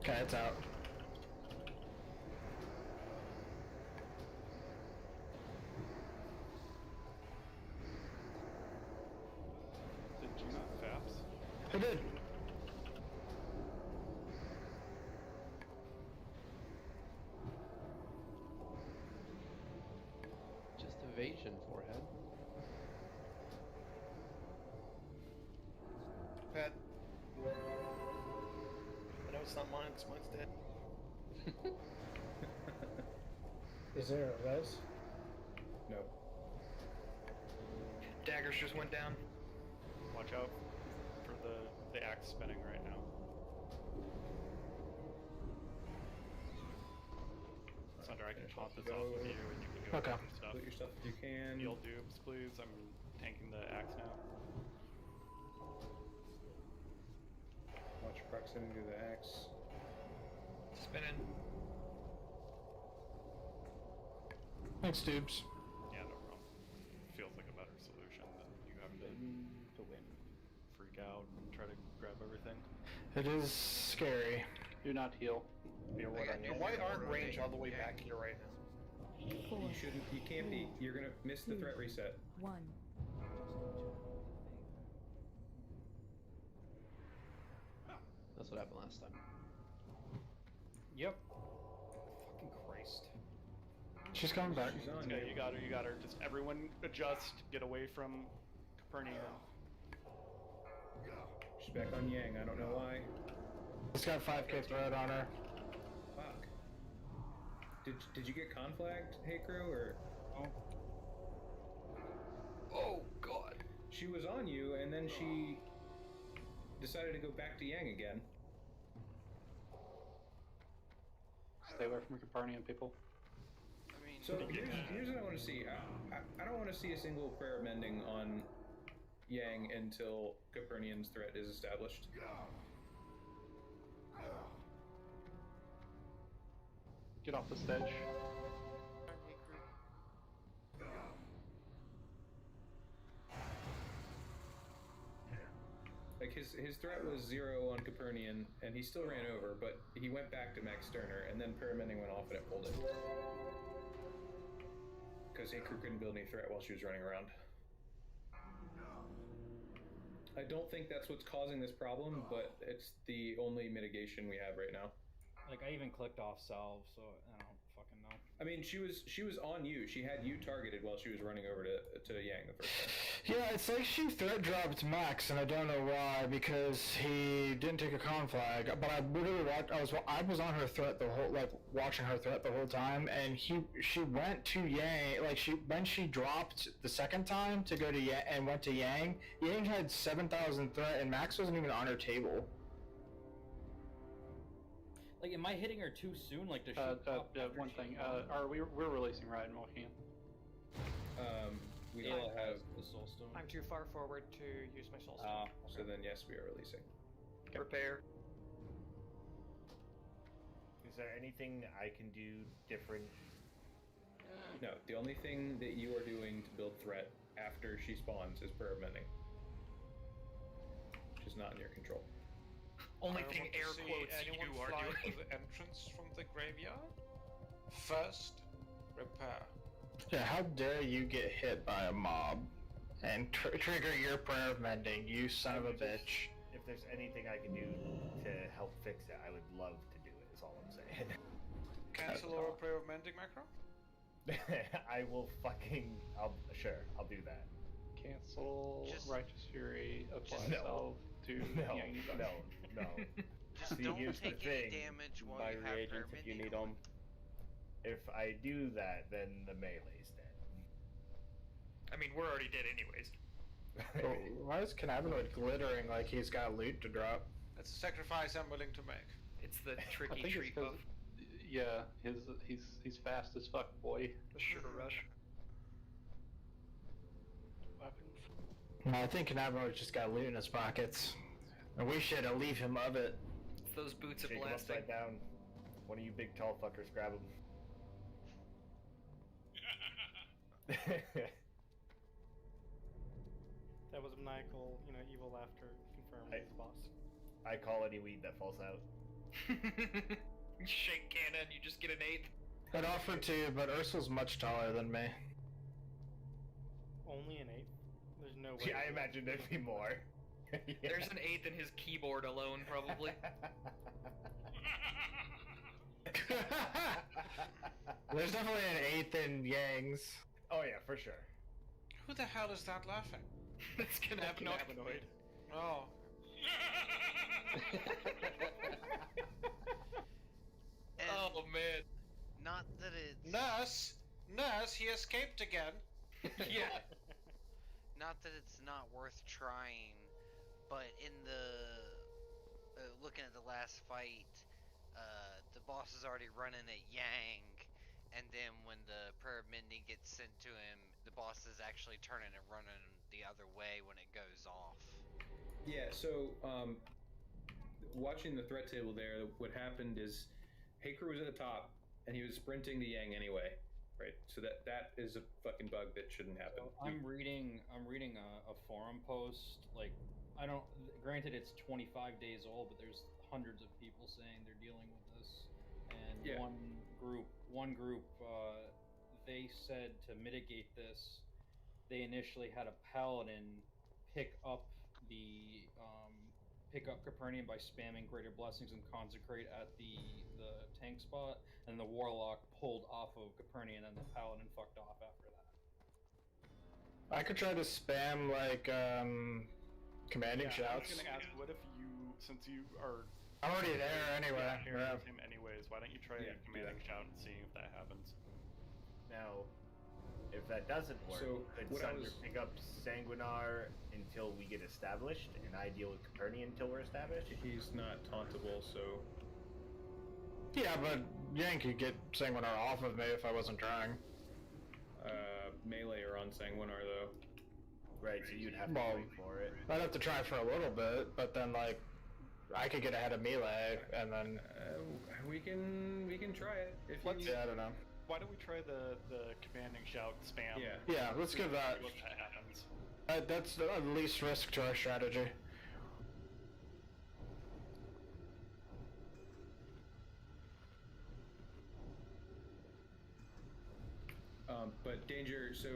Okay, it's out.
Did you not FAPS?
I did.
Just evasion, forehead.
Pet. I know it's not mine because mine's dead.
Is there a res?
No.
Daggers just went down.
Watch out for the axe spinning right now. Sunder, I can hop this off with you and you can go
Okay.
and stuff.
Put your stuff if you can.
Heal dupes, please. I'm tanking the axe now.
Watch proximity to the axe.
Spinning.
Thanks, dupes.
Yeah, no problem. Feels like a better solution than you having to
win.
Freak out and try to grab everything.
It is scary.
Do not heal.
The white aren't range all the way back here right now.
4,
You shouldn't. You can't be. You're gonna miss the
2,
threat reset.
1.
That's what happened last time.
Yep. Fucking Christ.
She's coming back.
She's on
Okay,
you.
you got her. You got her. Just everyone adjust. Get away from Capernian.
She's back on Yang. I don't know why.
She's got 5k threat on her.
Fuck. Did you get conflagged, Hey Crew, or?
Oh god.
She was on you, and then she decided to go back to Yang again.
Stay away from Capernian people.
I mean,
So here's what I want to see. I don't want to see a single prayer mending on Yang until Capernian's threat is established.
Get off the stage.
Like his threat was 0 on Capernian, and he still ran over, but he went back to Max Sterner, and then paramending went off and it pulled it. Because Hikru couldn't build any threat while she was running around. I don't think that's what's causing this problem, but it's the only mitigation we have right now.
Like, I even clicked off salve, so I don't fucking know.
I mean, she was on you. She had you targeted while she was running over to Yang the first time.
Yeah, it's like she threat dropped Max, and I don't know why, because he didn't take a con flag. But I literally I was on her threat the whole, like, watching her threat the whole time, and she went to Yang, like, when she dropped the second time to go to Yang and went to Yang had 7,000 threat, and Max wasn't even on her table.
Like, am I hitting her too soon? Like, does she pop after
One
she
thing.
popped?
We're releasing right in Mohican.
We
Kael
all have.
has the soul stone.
I'm too far forward to use my soul stone.
So then, yes, we are releasing.
Prepare.
Is there anything I can do different?
No, the only thing that you are doing to build threat after she spawns is prayer mending, which is not in your control.
Only
I
thing
want to
air
see
quotes
anyone
you are
fly
doing.
to the entrance from the graveyard. First, repair.
Yeah, how dare you get hit by a mob and trigger your prayer of mending, you son of a bitch.
If there's anything I can do to help fix it, I would love to do it, is all I'm saying.
Cancel or prayer of mending macro?
I will I'll do that.
Cancel
Just-
Righteous Fury, apply
No.
salve to Yang.
No.
just
See,
don't
here's the
take any
thing.
damage while
My
you have
reagents if you
permanent
need them.
If I do that, then the melee's dead.
I mean, we're already dead anyways.
Why is Cannabinoid glittering like he's got loot to drop?
That's a sacrifice I'm willing to make.
It's the
I
tricky
think it's
treat buff.
'cause, yeah, he's fast as fuck, boy.
The sugar rush.
No, I think Cannabinoid just got loot in his pockets. And we should leave him of it.
It's those boots of
Shake him
blasting.
upside down. One of you big tall fuckers grab him.
That was maniacal, evil laughter confirmed
I-
as boss.
I call any weed that falls out.
You shake cannon, you just get an 8th.
I'd offer to, but Ursul's much taller than me.
Only an 8? There's no way.
Yeah, I imagine there'd be more. Yeah.
There's an 8th in his keyboard alone, probably.
There's definitely an 8th in Yang's.
Oh yeah, for sure.
Who the hell is that laughing?
It's cannabinoid.
Oh.
Oh man.
Not that it's
Nurse, he escaped again.
Yeah.
not that it's not worth trying, but in the looking at the last fight, the boss is already running at Yang, and then when the prayer of mending gets sent to him, the boss is actually turning and running the other way when it goes off.
Yeah, so watching the threat table there, what happened is Haker was at the top and he was sprinting to Yang anyway, right? So that is a fucking bug that shouldn't happen.
So I'm reading a forum post. Like, I don't. Granted, it's 25 days old, but there's hundreds of people saying they're dealing with this, and
Yeah.
one group they said to mitigate this, they initially had a paladin pick up Capernian by spamming Greater Blessings and Consecrate at the tank spot, and the Warlock pulled off of Capernian, and the paladin fucked off after that.
I could try to spam like commanding
Yeah, I was
shouts.
gonna ask, what if you, since you are
I'm already there anyway.
sharing
Yeah.
with him anyways, why don't you try
Yeah, do
commanding
that.
shout and seeing if that happens?
Now, if that doesn't work,
So,
could
what I
Sunder
was-
pick up Sanguinar until we get established, and I deal with Capernian until we're established?
He's not tauntable, so
Yeah, but Yang could get Sanguinar off of me if I wasn't trying.
melee or on Sanguinar though.
Right, so you'd have to
Well,
wait for it.
I'd have to try for a little bit, but then like I could get ahead of melee, and then
We can try it if you need.
yeah, I don't know.
Why don't we try the commanding shout spam?
Yeah.
Yeah, let's give that.
What that happens.
That's the least risk to our strategy.
But danger. So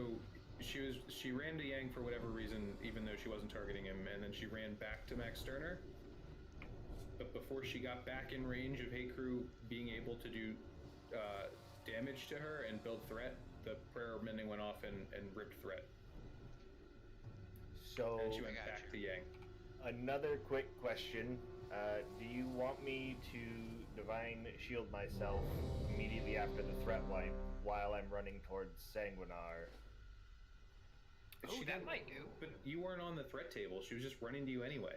she ran to Yang for whatever reason, even though she wasn't targeting him, and then she ran back to Max Sterner. But before she got back in range of Hey Crew being able to do damage to her and build threat, the prayer of mending went off and ripped threat.
So
And she went back to Yang.
another quick question: do you want me to divine shield myself immediately after the threat wipe while I'm running towards Sanguinar?
Oh, that might do.
But you weren't on the threat table. She was just running to you anyway.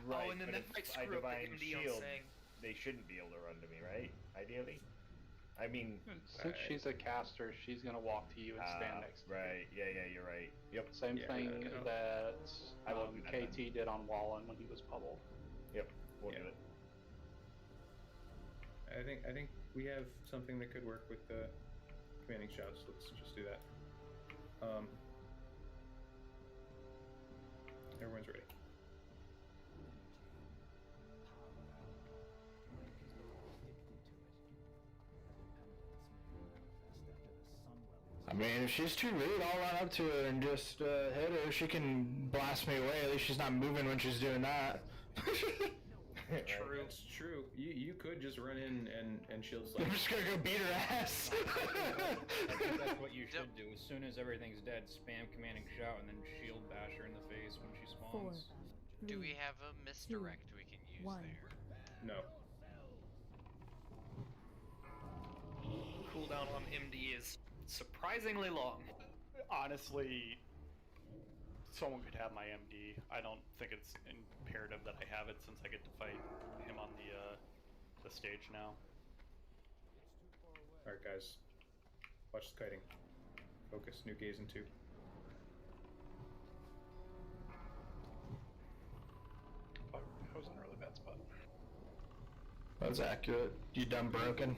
Right,
and then
but
that
if
might
I
screw up the
divine
MD on
shield,
saying.
they shouldn't be able to run to me, right? Ideally. I mean,
Since she's a caster, she's gonna walk to you and stand next to
right. Yeah, you're right. Yep.
Same
Yeah,
thing
no.
that
I won't do that then.
KT did on Wallen when he was pubbled.
Yep. We'll
Yeah.
do it.
I think we have something that could work with the commanding shouts. Let's just do that. Everyone's ready.
I mean, if she's too rude, I'll run up to her and just hit her. She can blast me away. At least she's not moving when she's doing that.
True. That's true. You could just run in and shield slap.
I'm just gonna go beat her ass.
I think that's what you should do. As soon as everything's dead, spam commanding shout and then shield bash her in the face when she spawns.
4,
Do
3,
we have a misdirect we can use
1.
there?
No.
Cooldown on MD is surprisingly long.
Honestly, someone could have my MD. I don't think it's imperative that I have it since I get to fight him on the stage now.
All right, guys. Watch the kiting. Focus. New gaze in 2.
Fuck, I was in a really bad spot.
That's accurate. You dumb broken.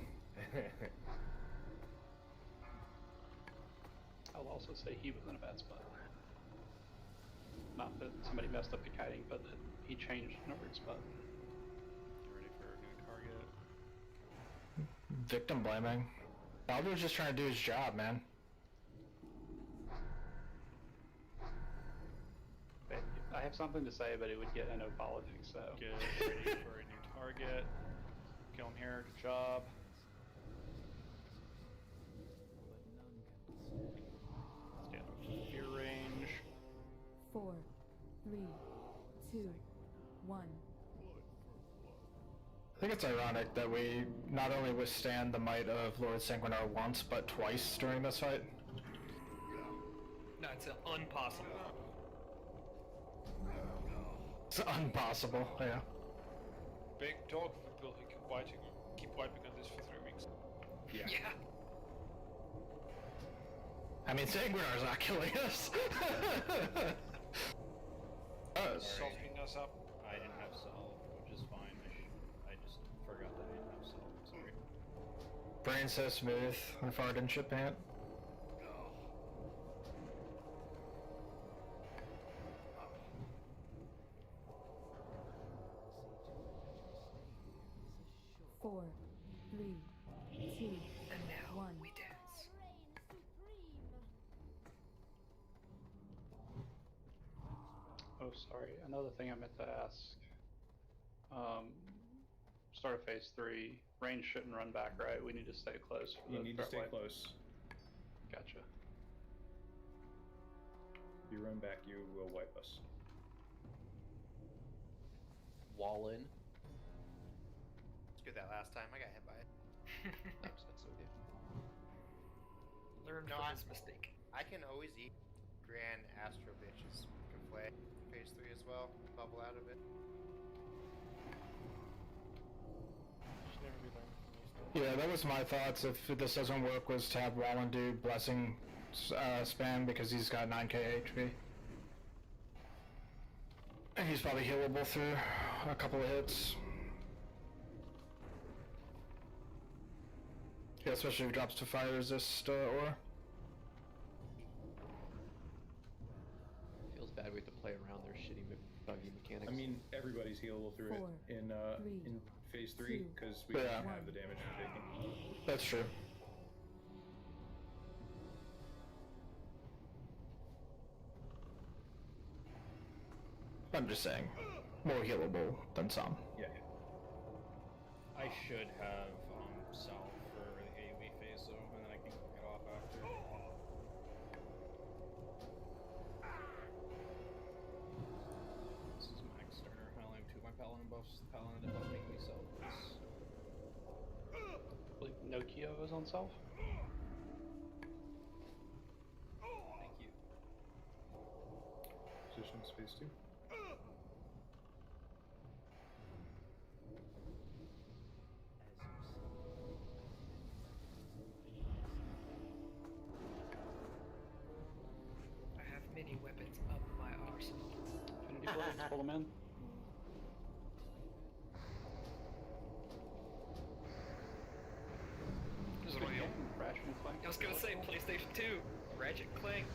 I'll also say he was in a bad spot. Not that somebody messed up the kiting, but that he changed in a weird spot.
Get ready for a new target.
Victim blaming. Aldo's just trying to do his job, man.
I have something to say, but it would get into politics, so.
Get ready for a new target. Kill him here. Good job. Stay out of fear range.
4, 3, 2, 1.
I think it's ironic that we not only withstand the might of Lord Sanguinar once, but twice during this fight.
No, it's impossible.
It's impossible, yeah.
Big dog will keep wiping on this for 3 weeks.
Yeah.
I mean, Sanguinar's not killing us.
Softening us up.
I didn't have salve, which is fine. I just forgot that I didn't have salve. Sorry.
Brain so smooth. My fart and shit pant.
Four, 3, 2,
And now
1.
we dance.
sorry. Another thing I meant to ask. Start of phase 3. Range shouldn't run back, right? We need to stay close. For
You need to
threat
stay
wipe.
close.
Gotcha.
If you run back, you will wipe us.
Wall in.
Let's do that last time. I got hit by it.
That's okay.
Learn
No,
from his mistake.
I can always eat Grand Astro Bitches Conflay phase 3 as well. Bubble out of it.
Should never be learning from these things.
Yeah, that was my thoughts. If this doesn't work, was to have Wallen do blessing spam because he's got 9k HP. And he's probably healable through a couple of hits. Yeah, especially if he drops to fire resist aura.
Feels bad we have to play around their shitty buggy mechanics.
I mean, everybody's healable through
Four,
it in phase 3
two,
because we
Yeah.
don't have the damage we're taking.
That's true. I'm just saying, more healable than some.
Yeah.
I should have Sal for the AoE phase though, and then I can get off after. This is max starter. I only have 2 of my paladin buffs. The paladin didn't make me self this.
Like no Kyo is on self.
Thank you.
Positions phase 2.
I have many weapons up my arsenal.
Infinity Blades, pull them in.
This is one of the
Ratchet and Clank.
I was gonna say PlayStation 2, Ratchet and Clank.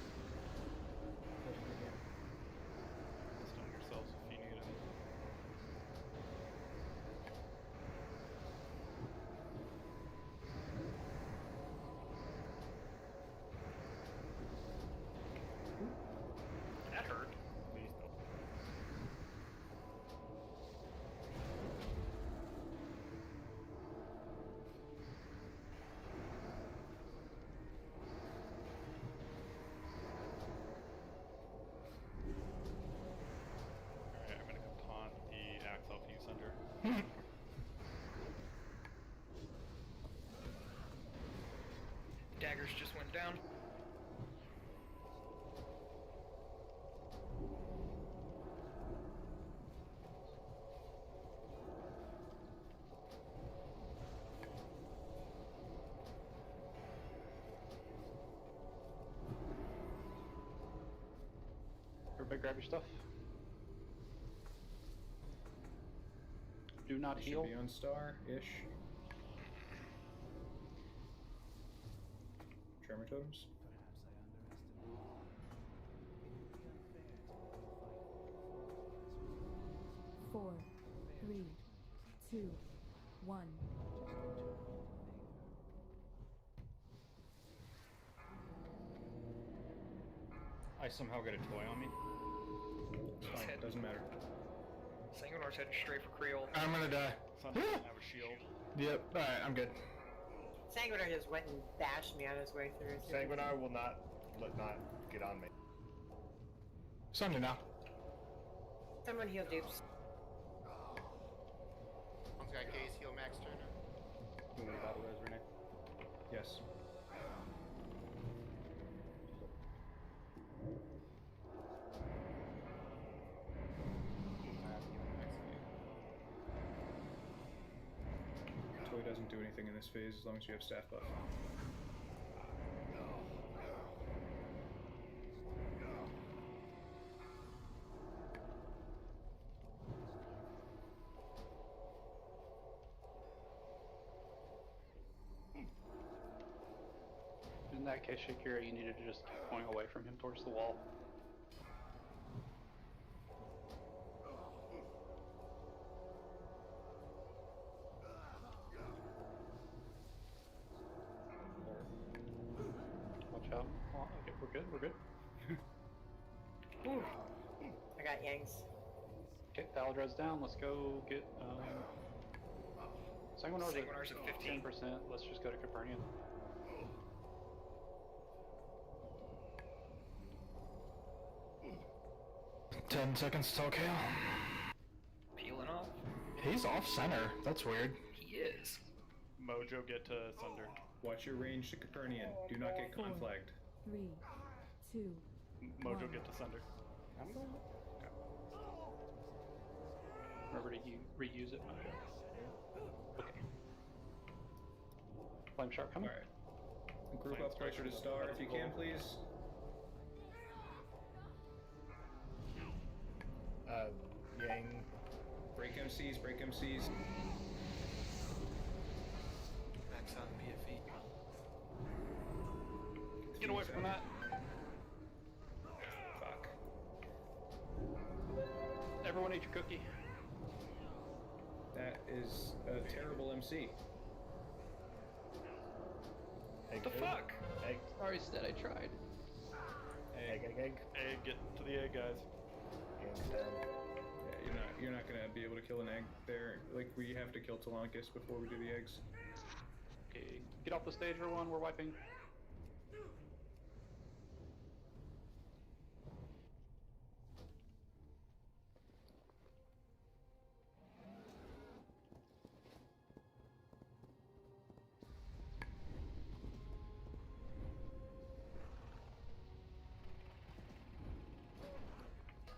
Stone yourselves if you need it.
That hurt.
Please don't.
Alright, I'm gonna go taunt the Axe Elf Youth Center.
Daggers just went down.
Everybody grab your stuff. Do not heal.
Should be on star-ish. Tremor totems.
Four, three, two, one.
I somehow got a toy on me.
It's fine. It doesn't matter.
Sanguinar's heading straight for Creole.
I'm gonna die.
Sun doesn't have a shield.
Yep, alright, I'm good.
Sanguinar just went and bashed me on his way through.
Sanguinar will not get on me.
Sunday now.
Someone heal dupes.
One's got Gaze, heal Max Turner.
You want to battle res, Renee?
Yes. Toy doesn't do anything in this phase as long as you have staff buff.
In that case, Shakira, you needed to just keep going away from him towards the wall. Watch out. Oh, okay, we're good, we're good.
Ooh. I got Yangs.
Okay, Thaladra's down. Let's go get Sanguinar's
Sanguinar's at 15%.
Let's just go to Copernican.
10 seconds till Kael.
Peeling off.
He's off center. That's weird.
He is.
Mojo, get to Sunder.
Watch your range to Copernican. Do not get conflagged.
3, 2,
Mojo,
1.
get to Sunder.
I'm going.
Remember to reuse it, Mojo. Okay. Flame Shark coming.
Alright. Group up closer to Star if you can, please.
Yang.
Break MCs, break MCs.
Max on PFE.
Get away from that.
Fuck.
Everyone eat your cookie.
That is a terrible MC.
Egg,
The fuck?
Egg.
Sorry, Stead, I tried.
Egg.
Egg, get to the egg, guys.
Yang's down.
Yeah, you're not gonna be able to kill an egg there. Like, we have to kill Telonicus before we do the eggs.
Okay, get off the stage, everyone. We're wiping.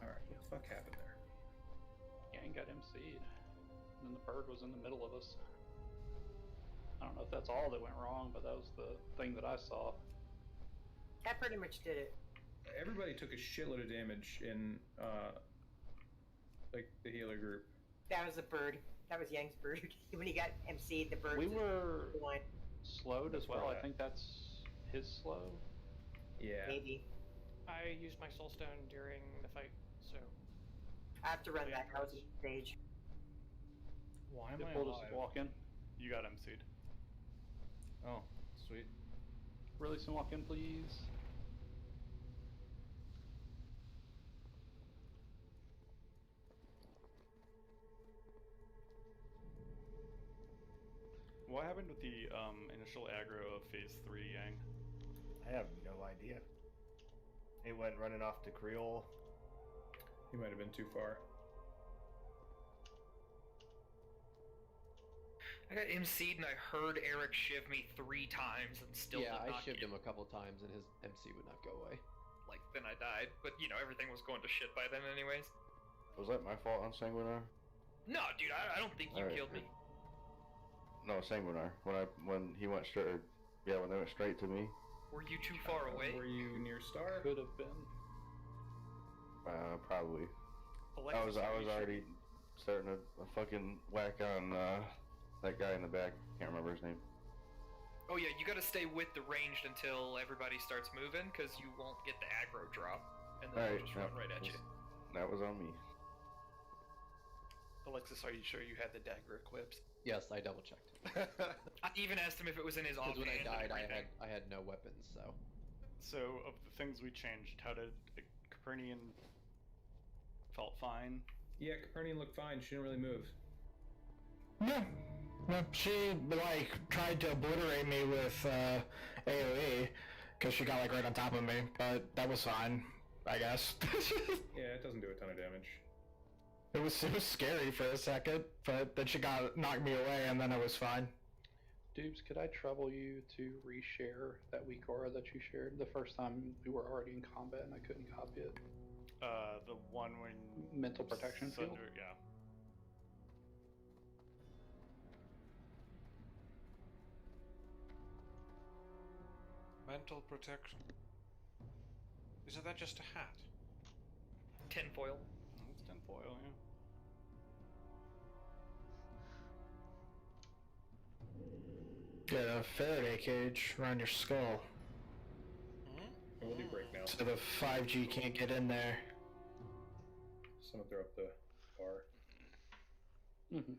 Alright, what the fuck happened there?
Yang got MC'd. And then the bird was in the middle of us. I don't know if that's all that went wrong, but that was the thing that I saw.
That pretty much did it.
Everybody took a shitload of damage in, like, the healer group.
That was a bird. That was Yang's bird. When he got MC'd, the bird.
We were
won.
slowed as well. I
Right.
think that's his slow.
Yeah.
Maybe.
I used my soulstone during the fight, so.
I have to run that. I was on stage.
Why am
They
I
pulled us
alive?
to walk in.
You got MC'd.
Oh, sweet.
Release and walk in, please.
What happened with the initial aggro of Phase 3, Yang?
I have no idea. He went running off to Creole.
He might have been too far.
I got MC'd and I heard Eric shiv me 3 times and still
Yeah,
did
I
not
shivved
get,
him a couple times and his MC would not go away.
like, then I died. But, you know, everything was going to shit by then anyways.
Was that my fault on Sanguinar?
No, dude, I don't think you
Alright.
killed me.
No, Sanguinar. When he went straight, yeah, when they went straight to me.
Were you too far away?
Were you near Star?
Could have been.
Probably.
Alexis,
I was
you should-
already starting to fucking whack on that guy in the back. Can't remember his name.
Oh yeah, you gotta stay with the ranged until everybody starts moving, because you won't get the aggro drop. And then
Alright,
they'll just run right at you.
That was on me.
Alexis, are you sure you had the dagger equipped?
Yes, I double checked.
I even asked him if it was in his
Because when I
offhand and
died,
everything.
I had no weapons, so.
So, of the things we changed, how did Copernican felt fine?
Yeah, Copernican looked fine. She didn't really move.
No. No, she, like, tried to obliterate me with AoE, because she got, like, right on top of me, but that was fine, I guess.
Yeah, it doesn't do a ton of damage.
It was scary for a second, but then she knocked me away, and then it was fine.
Dubes, could I trouble you to reshare that weak aura that you shared the first time we were already in combat and I couldn't copy it?
The one when...
Mental protection field?
Sunder, yeah.
Mental protection. Isn't that just a hat?
Tinfoil.
It's tinfoil, yeah.
Get a Faraday cage around your skull,
What will do break now?
so the 5G can't get in there.
Someone throw up the bar.
Mm-hmm.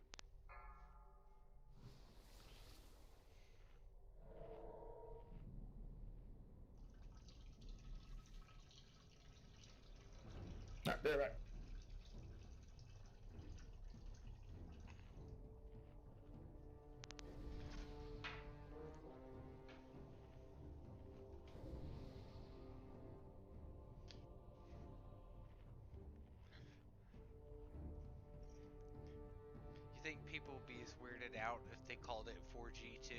Alright, be right back.
people would be as weirded out if they called it 4G2.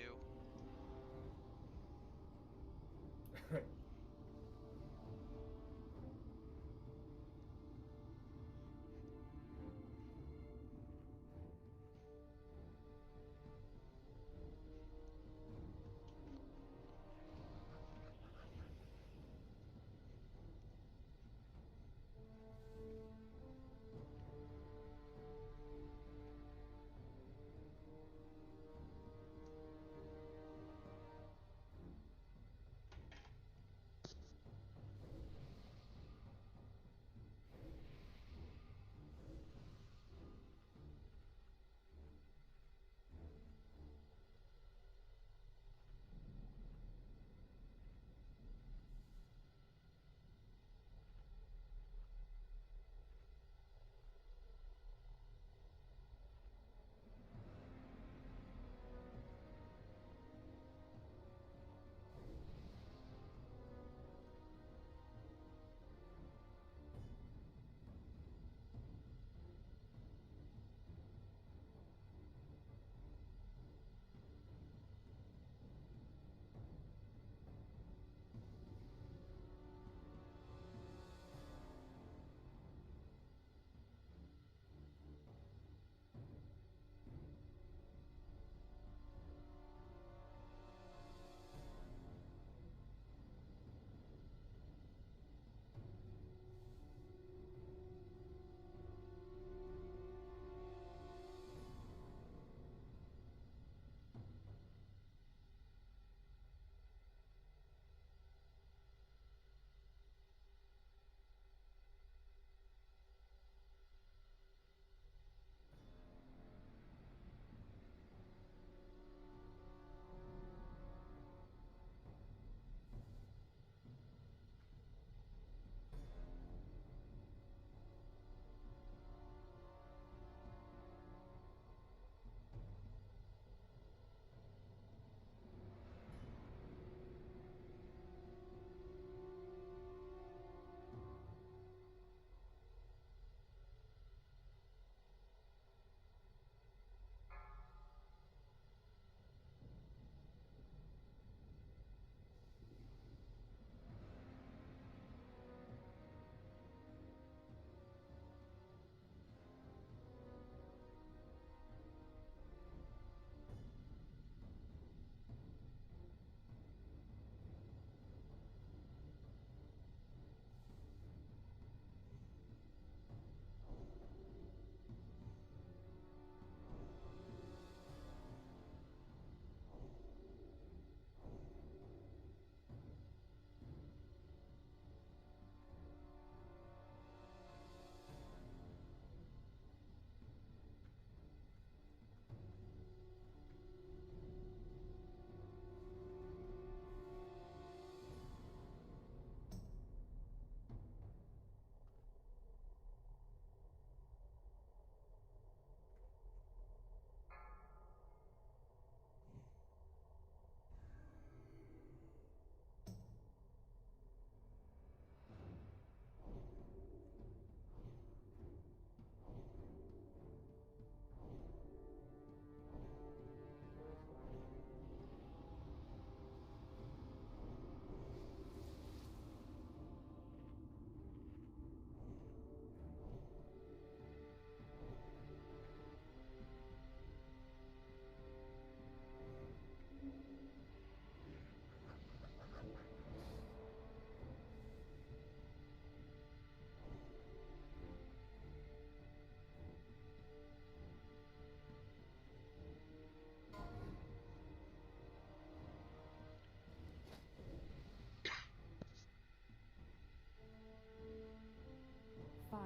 Five,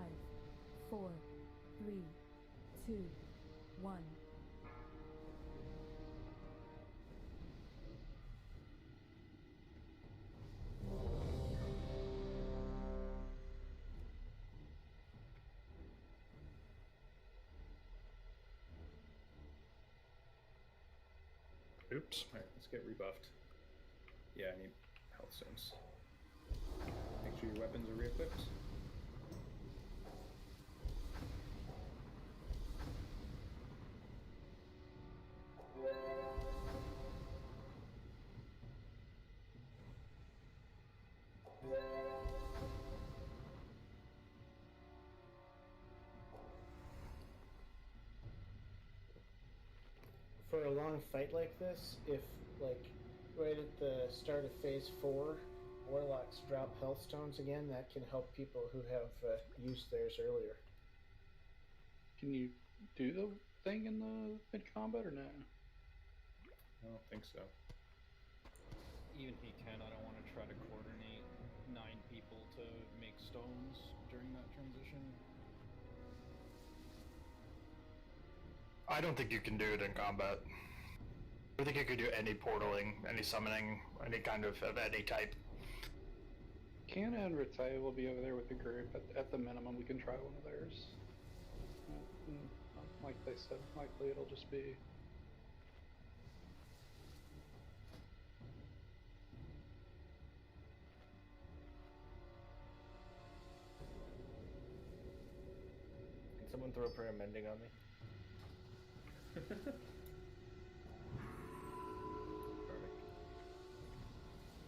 four, three, two, one.
Oops. Alright, let's get rebuffed. Yeah, I need health stones. Make sure your weapons are re-equipped.
long fight like this, if, like, right at the start of Phase 4, Warlocks drop health stones again, that can help people who have used theirs earlier.
Can you do the thing in the mid-combat or no?
I don't think so.
Even if he can, I don't want to try to coordinate 9 people to make stones during that transition.
I don't think you can do it in combat. I think you could do any portaling, any summoning, any kind of any type.
Kiana and Rite will be over there with the group. At the minimum, we can try one of theirs. Like they said, likely it'll just be...
Can someone throw prayer mending on me?
Perfect.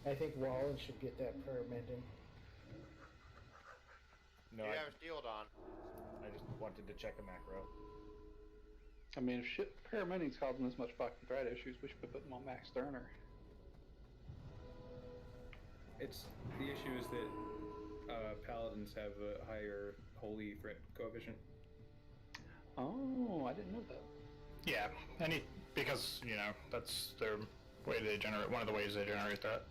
I think Wallen should get that prayer mending.
No,
You
I
have a shield on.
just wanted to check a macro.
I mean, if shit paramedics causing this much fucking threat issues, we should put them on Max Turner.
It's the issue is that paladins have a higher holy threat coefficient.
Oh, I didn't know that.
Yeah, because, you know, that's their way they generate, one of the ways they generate that.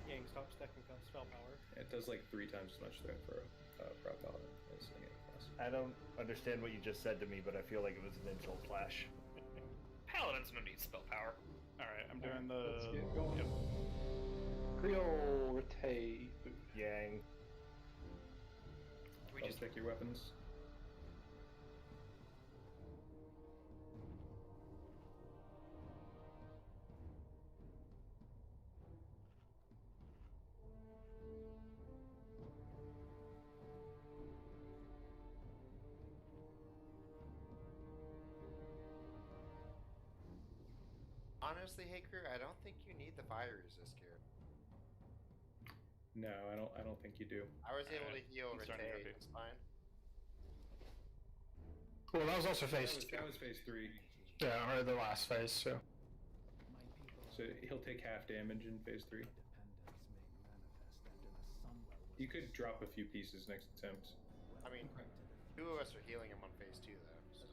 Yang, stop stacking spell power.
It does like 3 times as much threat for a prot paladin as any other class.
I don't understand what you just said to me, but I feel like it was an insult flash.
Paladins don't need spell power.
Alright, I'm doing the...
Let's get going.
Yep.
Creole Rite.
Yang.
We
I'll
just
pick your weapons.
Honestly, hey crew, I don't think you need the fire resist here.
No, I don't think you do.
I was able to heal
I'm starting to
Rite,
repeat.
it's fine.
Well, that was also phase
That was phase 3.
Yeah, or the last phase, so.
So he'll take half damage in phase 3. You could drop a few pieces next attempt.
I mean, 2 of us are healing him on phase 2 though. So.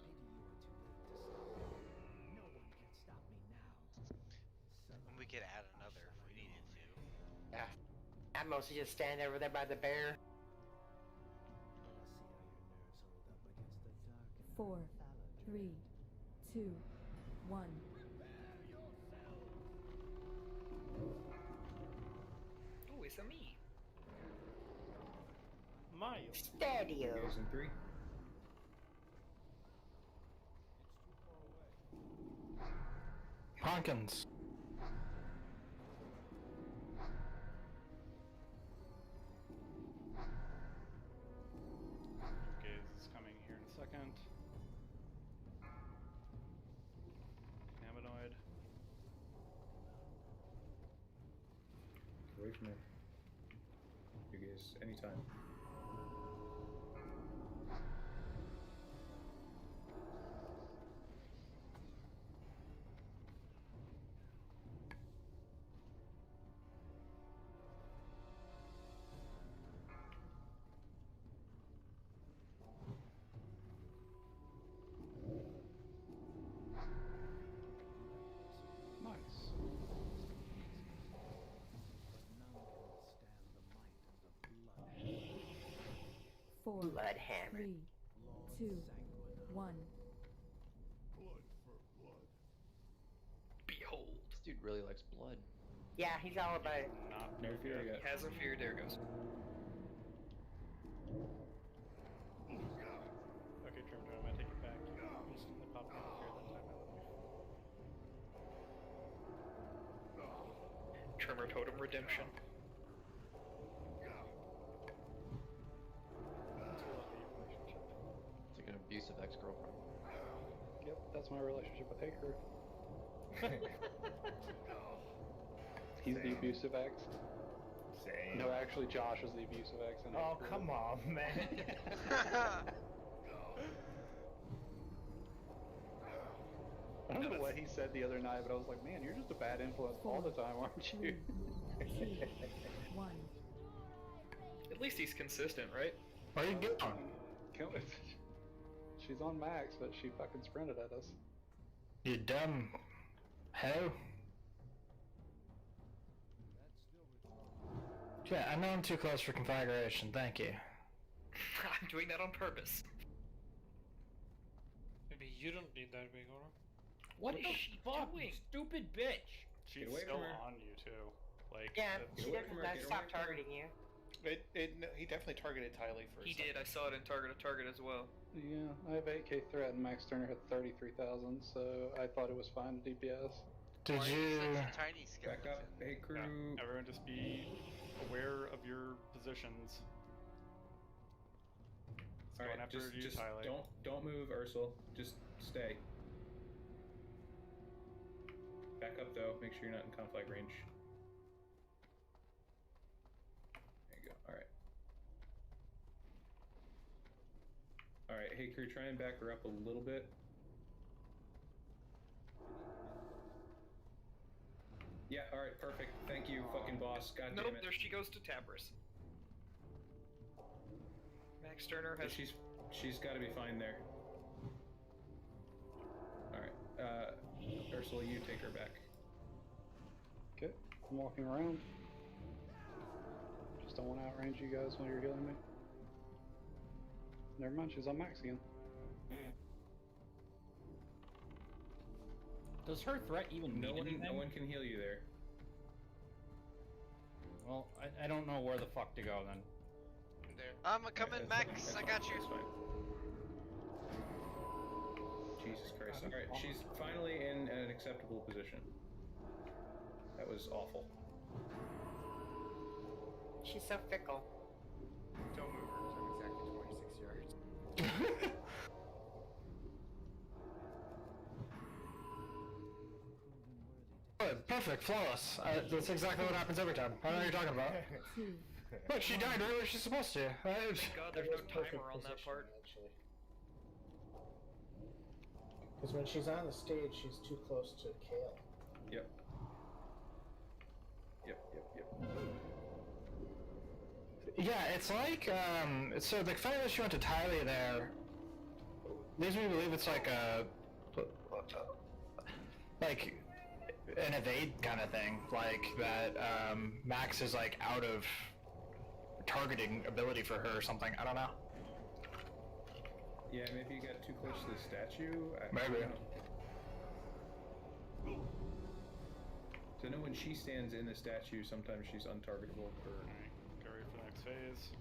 We could add another if we needed to.
Yeah. I'm mostly just standing over there by the bear.
4, 3, 2, 1.
Oh, it's a me.
Mayo.
Stadio.
Goes in 3.
Pumpkins.
Gaze is coming here in a second. Ammonoid.
Away from there. You guys, anytime.
Nice.
4,
Bloodhammer.
3, 2, 1.
Behold.
This dude really likes blood.
Yeah, he's all about it.
Not
No fear
He
yet.
has no fear. There it goes.
Okay, Trim, I'm gonna take it back. You instantly popped out of fear that time, I believe.
Tremor Totem Redemption.
It's like an abusive ex-girlfriend.
Yep, that's my relationship with Haker. He's the abusive ex.
Same.
No, actually, Josh is the abusive ex. And
Oh, come on, man.
I don't know what he said the other night, but I was like, man, you're just a bad influence all the time, aren't you?
1.
At least he's consistent, right?
Where are you going?
She's on max, but she fucking sprinted at us.
You dumb hoe. Yeah, I know I'm too close for conflagration, thank you.
I'm doing that on purpose.
Maybe you don't need that big aura.
What is she doing?
Stupid bitch!
She's
Get away
still
from her.
on you too. Like
Yeah,
that's-
she doesn't stop targeting you.
He definitely targeted Tylee for a
He
second.
did. I saw it in target to target as well.
Yeah, I have 8k threat and Max Turner had 33,000, so I thought it was fine to DPS.
Did you...
Tiny
Back up. Hey, crew.
Yeah, everyone just be aware of your positions. It's going
Alright,
after
just,
you,
just
Tyler.
don't move, Ursula. Just stay. Back up though. Make sure you're not in conflict range. There you go. Alright. Alright, hey crew, try and back her up a little bit. Yeah, alright, perfect. Thank you, fucking boss. God
Nope,
damn it.
there she goes to Tabris. Max Turner has.
She's got to be fine there. Alright, Ursula, you take her back.
Okay, I'm walking around. Just don't want to outrange you guys when you're healing me. Never mind, she's on max again.
Does her threat even
No
mean
one,
anything?
no one can heal you there.
Well, I don't know where the fuck to go then.
I'm coming, Max. I got you.
That's fine. Jesus Christ. Alright, she's finally in an acceptable position. That was awful.
She's so fickle.
Don't move her, 'cause I'm exactly 26 yards.
Good, perfect, flawless. That's exactly what happens every time. I know what you're talking about. Look, she died right where she's supposed to.
Thank God there's no timer on that part.
Actually. Because when she's on the stage, she's too close to Kael.
Yep.
Yeah, it's like, so the fact that she went to Tylee there leads me to believe it's like like an evade kind of thing, like that Max is like out of targeting ability for her or something. I don't know.
Yeah, maybe you got too close to the statue.
Maybe.
So I know when she stands in the statue, sometimes she's untargetable for.
Alright, get ready for the next phase.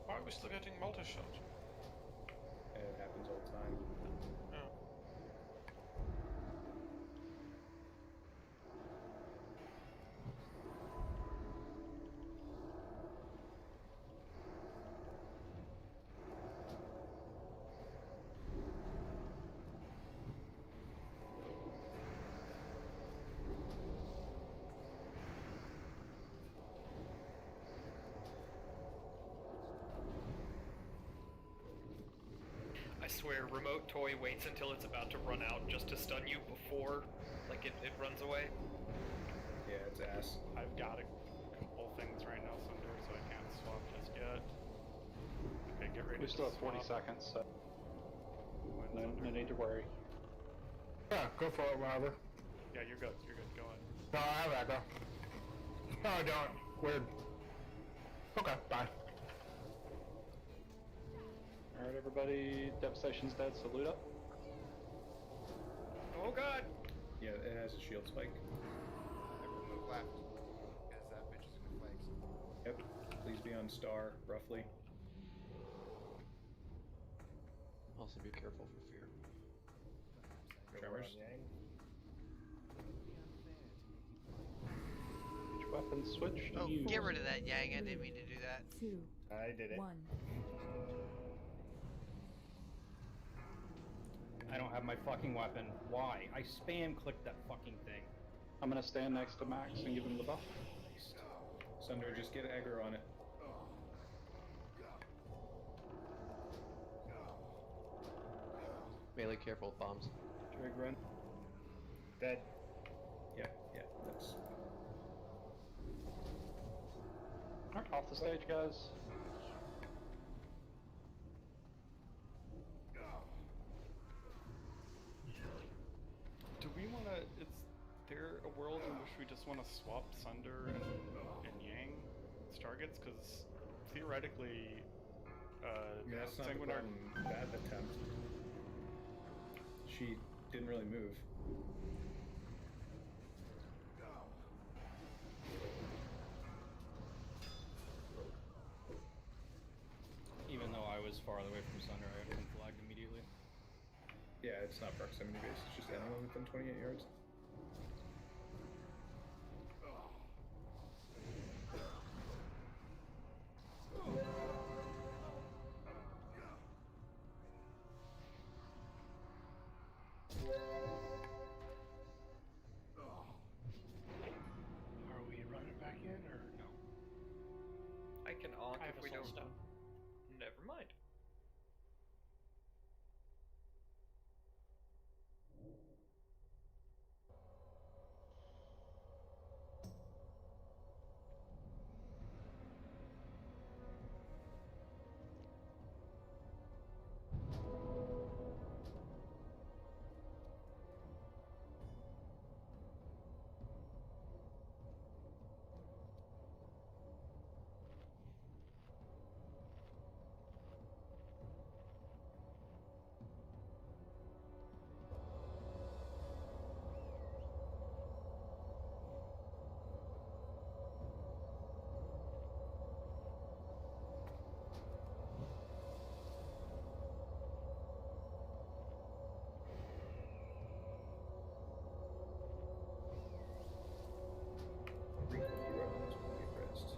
Why are we still getting multi-shot?
It happens all the time.
Yeah.
I swear, remote toy waits until it's about to run out just to stun you before, like, it runs away.
Yeah, it's ass.
I've got a couple things right now, Sunder, so I can't swap just yet. Okay, get ready
We
to
still have 40
swap.
seconds, so no need to worry.
Yeah, go for it, whatever.
Yeah, you're good. You're good. Go ahead.
No, I have echo. No, I don't. Weird. Okay, bye.
Alright, everybody, Devastation's dead, so loot up.
Oh God!
Yeah, it has a shield spike.
Everyone move left, as that bitch is gonna flanks.
Yep. Please be on star, roughly.
Also be careful for fear.
Tremors.
Which weapon switch to
Oh,
use?
get rid of that, Yang. I didn't mean to do that.
2.
I did it.
1.
I don't have my fucking weapon. Why? I spam clicked that fucking thing.
I'm gonna stand next to Max and give him the buff.
Sunder, just get aggro on it.
Melee careful with bombs.
Drag run.
Dead.
Yeah, that's...
Alright, off the stage, guys.
Do we want to? Is there a world in which we just want to swap Sunder and Yang as targets? Because theoretically,
Yeah, that's not the
Sanguinar.
problem. That attempt. She didn't really move.
Even though I was farther away from Sunder, I would have been flagged immediately.
Yeah, it's not proximity based, it's just anyone within 28 yards.
Are we running back in or no?
I can aug
I have
if
a
we
soul
don't.
stone.
Never mind.
Recoil your weapons will be pressed.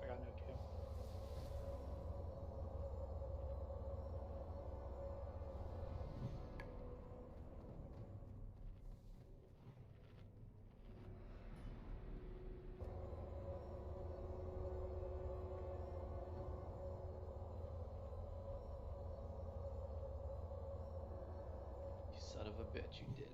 I got no kill.
You son of a bitch, you did it.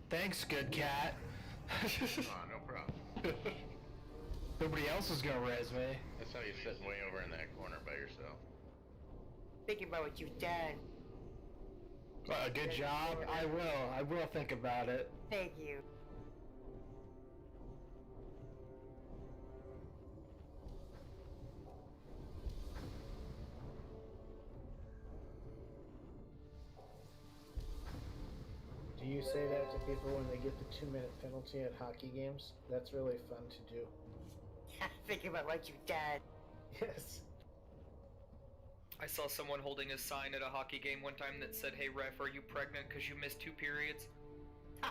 Thanks, good cat.
Oh, no problem.
Nobody else is gonna res me.
That's how you sit way over in that corner by yourself.
Think about what you've done.
Good job. I will think about it.
Thank you.
Do you say that to people when they get the 2-minute penalty at hockey games? That's really fun to do.
Think about what you've done.
Yes.
I saw someone holding a sign at a hockey game one time that said, "Hey ref, are you pregnant because you missed 2 periods?"
I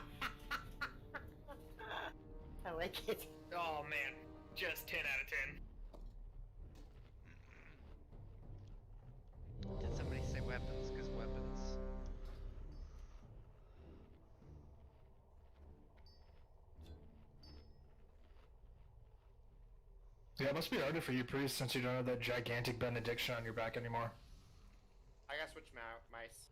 like it.
Oh man, just 10 out of 10.
Did somebody say weapons? Because weapons.
Yeah, it must be harder for you, Priest, since you don't have that gigantic benediction on your back anymore.
I gotta switch mice.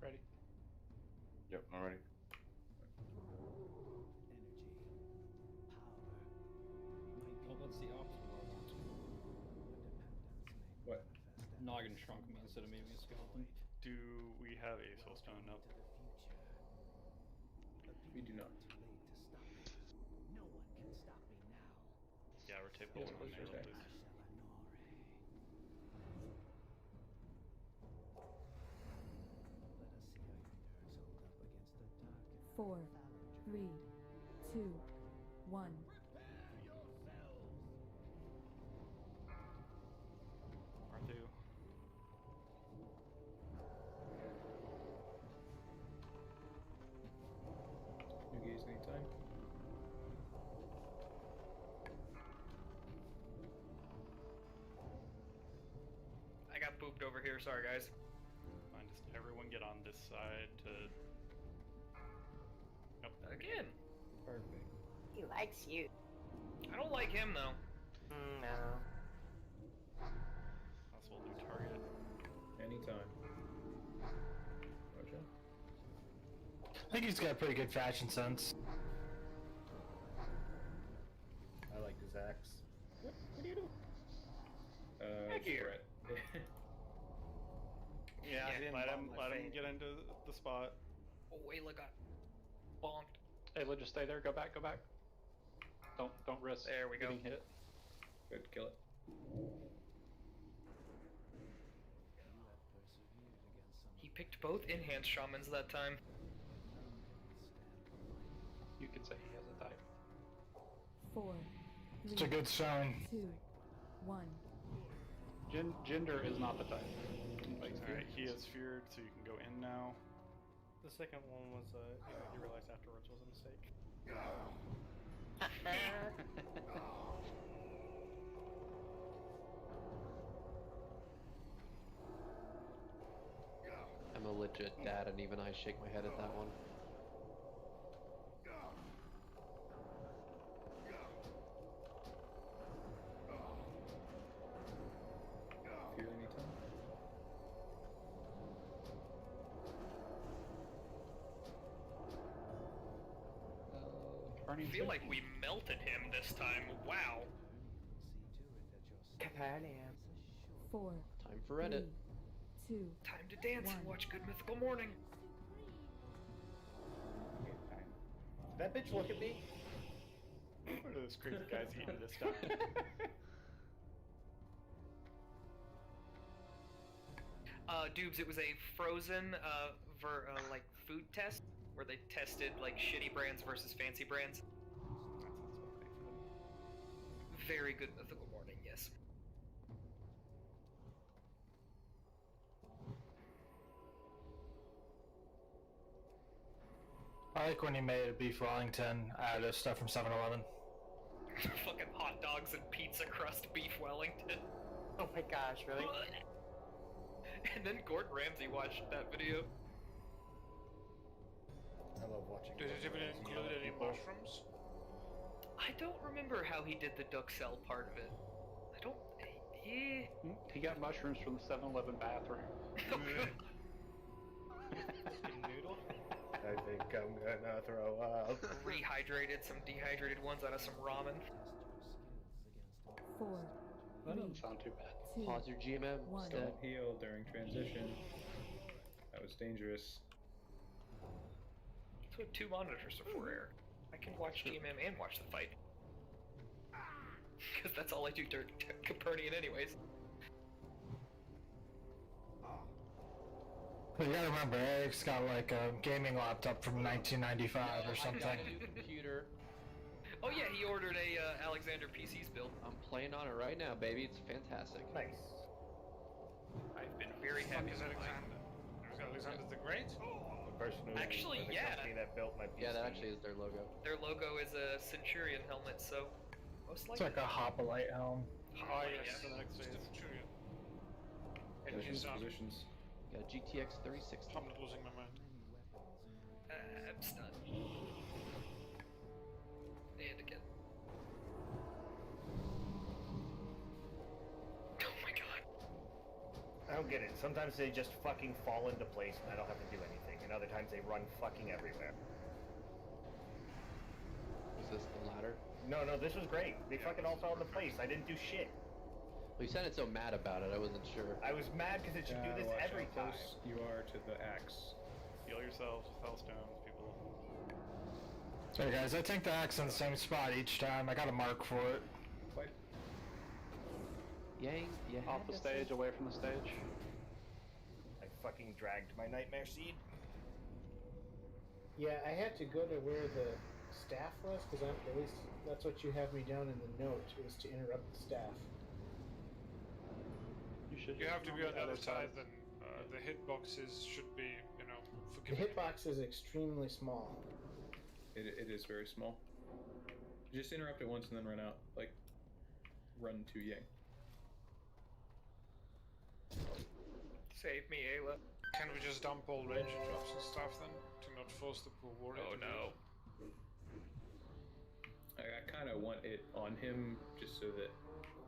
Ready?
Yep, I'm ready.
Well, that's the opposite of what I want to do.
What?
Noggin shrunk me instead of making me a skeleton.
Do we have a soul stone? Nope.
We do not.
Yeah, rotate both of them there,
Okay.
please.
4, 3, 2, 1.
R2.
New gaze anytime.
I got booped over here. Sorry, guys.
Fine, just everyone get on this side to. Yep.
Again.
Perfect. He likes you.
I don't like him though.
No.
Possible new target.
Anytime. Roger.
I think he's got pretty good fashion sense.
I like his axe.
What do you do?
Heck here.
Brett.
Yeah,
he didn't
let
bomb
him
my
let him
fade.
get into the spot.
Oh, Wayla got bonked.
Ayla, just stay there. Go back. Go back. Don't risk
There we go.
getting hit.
Good, kill it.
He picked both enhanced shamans that time.
You could say he has a type.
4,
It's a good sign.
2, 1.
Gender is not the type.
Alright, he is feared, so you can go in now.
The second one was, you realized afterwards was a mistake.
I'm a legit dad, and even I shake my head at that one.
Fear anytime.
I feel like we melted him this time. Wow.
Capernaum.
4,
Time for Reddit.
2.
Time to dance and watch Good Mythical Morning.
Did that bitch look at me?
What are those crazy guys eating this time?
Dubes, it was a frozen, like food test where they tested like shitty brands versus fancy brands. Very Good Mythical Morning, yes.
I like when he made a beef Wellington out of stuff from 7-Eleven.
Fucking hot dogs and pizza crust beef Wellington.
Oh my gosh, really?
And then Gordon Ramsay watched that video.
I love watching.
Did it even include any mushrooms?
I don't remember how he did the duck cell part of it. I don't.
He got mushrooms from the 7-Eleven bathroom.
Noodle?
I think I'm gonna throw up.
Rehydrated some dehydrated ones out of some ramen.
4,
That doesn't sound too bad.
2,
Pause your GMM.
One.
Instead.
Don't heal during transition. That was dangerous.
That's what 2 monitors are for, Eric. I can watch GMM and watch the fight. Because that's all I do during Capernian anyways.
But you gotta remember, Eric's got like a gaming laptop from 1995 or something.
I got a new computer.
Oh yeah, he ordered a Alexander PC's build.
I'm playing on it right now, baby. It's fantastic.
Nice.
I've been very happy
Is
with mine.
Alexander? Is Alexander the Great?
The person who,
Actually,
or the
yeah.
company that built my PC.
Yeah, that actually is their logo.
Their logo is a Centurion helmet, so most
It's
likely.
like a hoplite helm.
Oh, yes,
yeah.
the next phase. Centurion.
Positions,
Engines up.
positions.
Got a GTX 360.
I'm not losing my mind.
I'm stunned. And again. Oh my god.
I don't get it. Sometimes they just fucking fall into place and I don't have to do anything, and other times they run fucking everywhere.
Was this the latter?
No, this was great. They fucking all fell into place. I didn't do shit.
Well, you sounded so mad about it, I wasn't sure.
I was mad because it should do this
watch
every
how
time.
close you are to the axe.
Heal yourselves with hellstones, people.
Sorry guys, I think the axe in the same spot each time. I got a mark for it.
What?
Yang, yeah.
Off the stage, away from the stage.
I fucking dragged my nightmare seed.
Yeah, I had to go to where the staff was, because at least that's what you have me down in the note, was to interrupt the staff.
You have to be on the other side, then the hitboxes should be,
The
forgiving.
hitbox is extremely small.
It is very small. Just interrupt it once and then run out. Like, run to Yang.
Save me, Ayla.
Can we just dump all ranger drops and stuff then, to not force the poor warrior to move?
I kind of want it on him just so that,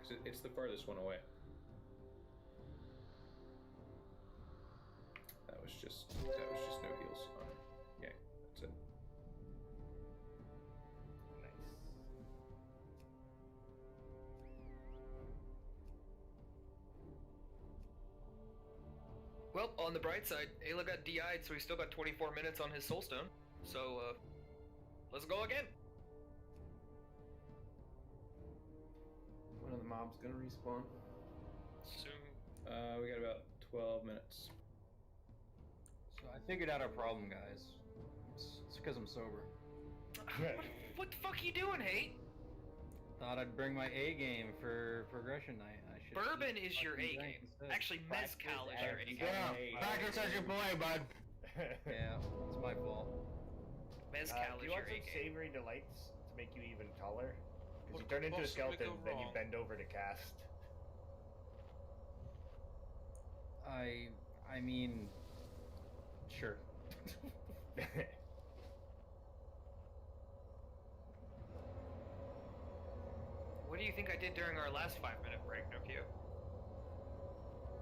because it's the farthest one away. That was just no heals on Yang. That's it.
Nice.
Well, on the bright side, Ayla got DI'd, so he's still got 24 minutes on his soulstone. So, let's go again.
One of the mobs gonna respawn?
Soon.
We got about 12 minutes.
So I figured out our problem, guys. It's because I'm sober.
What the fuck you doing, Hate?
Thought I'd bring my A game for progression night. I should
Bourbon
eat
is your A
fucking drink
game.
instead.
Actually, mezcal is your A game.
Yeah, practice as you play, bud.
Yeah, it's my fault.
Mezcal
Do
is
you
your
want
A
some
game.
savory delights to make you even taller? Because
What
you turn
could
into a
possibly
skeleton,
go
then you
wrong?
bend over to cast.
I mean, sure.
What do you think I did during our last 5-minute break, Nokia?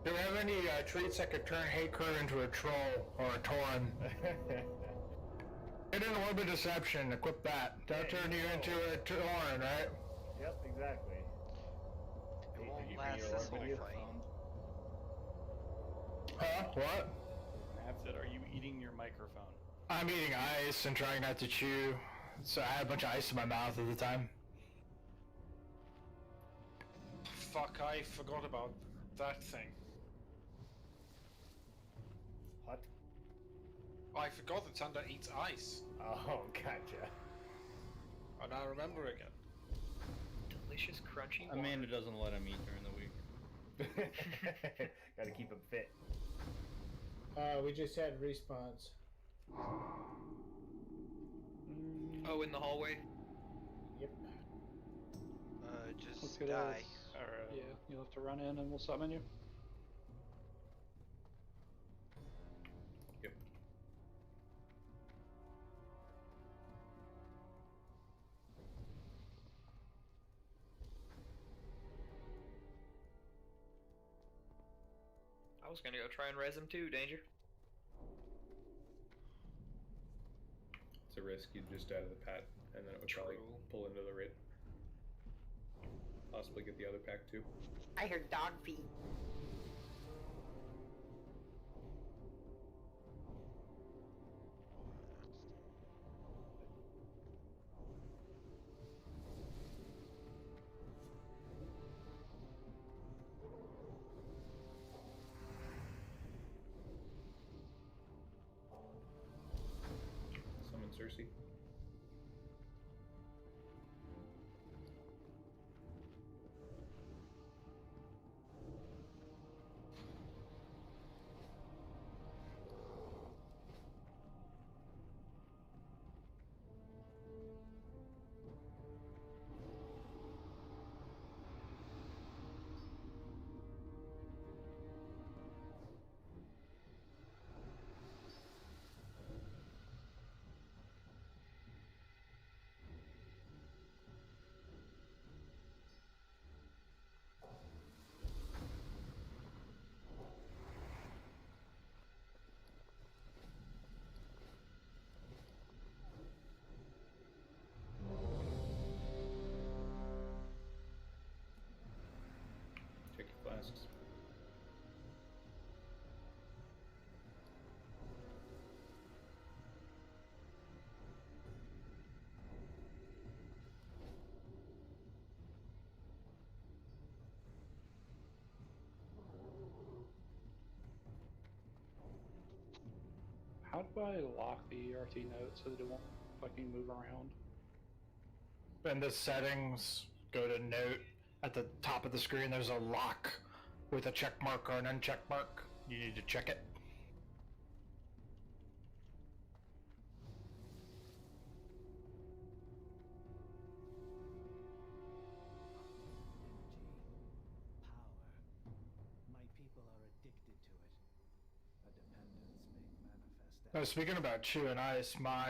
Do we have any treats that could turn Hate Crew into a troll or a Tauren? Get an Orb of Deception, equip that. That'll turn you into a Tauren, right?
Yep, exactly.
It
Hey,
won't
did you bring
last
your
this
orb
whole
with you?
fight.
Huh? What?
Matt said, are you eating your microphone?
I'm eating ice and trying not to chew, so I had a bunch of ice in my mouth at the time.
Fuck, I forgot about that thing.
What?
I forgot that Thunder eats ice.
Oh, gotcha.
And I remember again.
Delicious, crunchy water.
Amanda doesn't let him eat during the week.
Gotta keep him fit.
We just had respawns.
Oh, in the hallway?
Yep.
Just
Let's get
die.
Yeah, you'll have to run in and we'll summon you.
Yep.
I was gonna go try and res him too, Danger.
It's a risk. You'd just out of the pat, and then it would probably pull into the raid. Possibly get the other pack too.
I heard dog feet.
Summon Cersei.
How do I lock the ERT note so that it won't fucking move around?
In the settings, go to note. At the top of the screen, there's a lock with a check mark or an uncheck mark. You need to check it. Speaking about chewing ice, my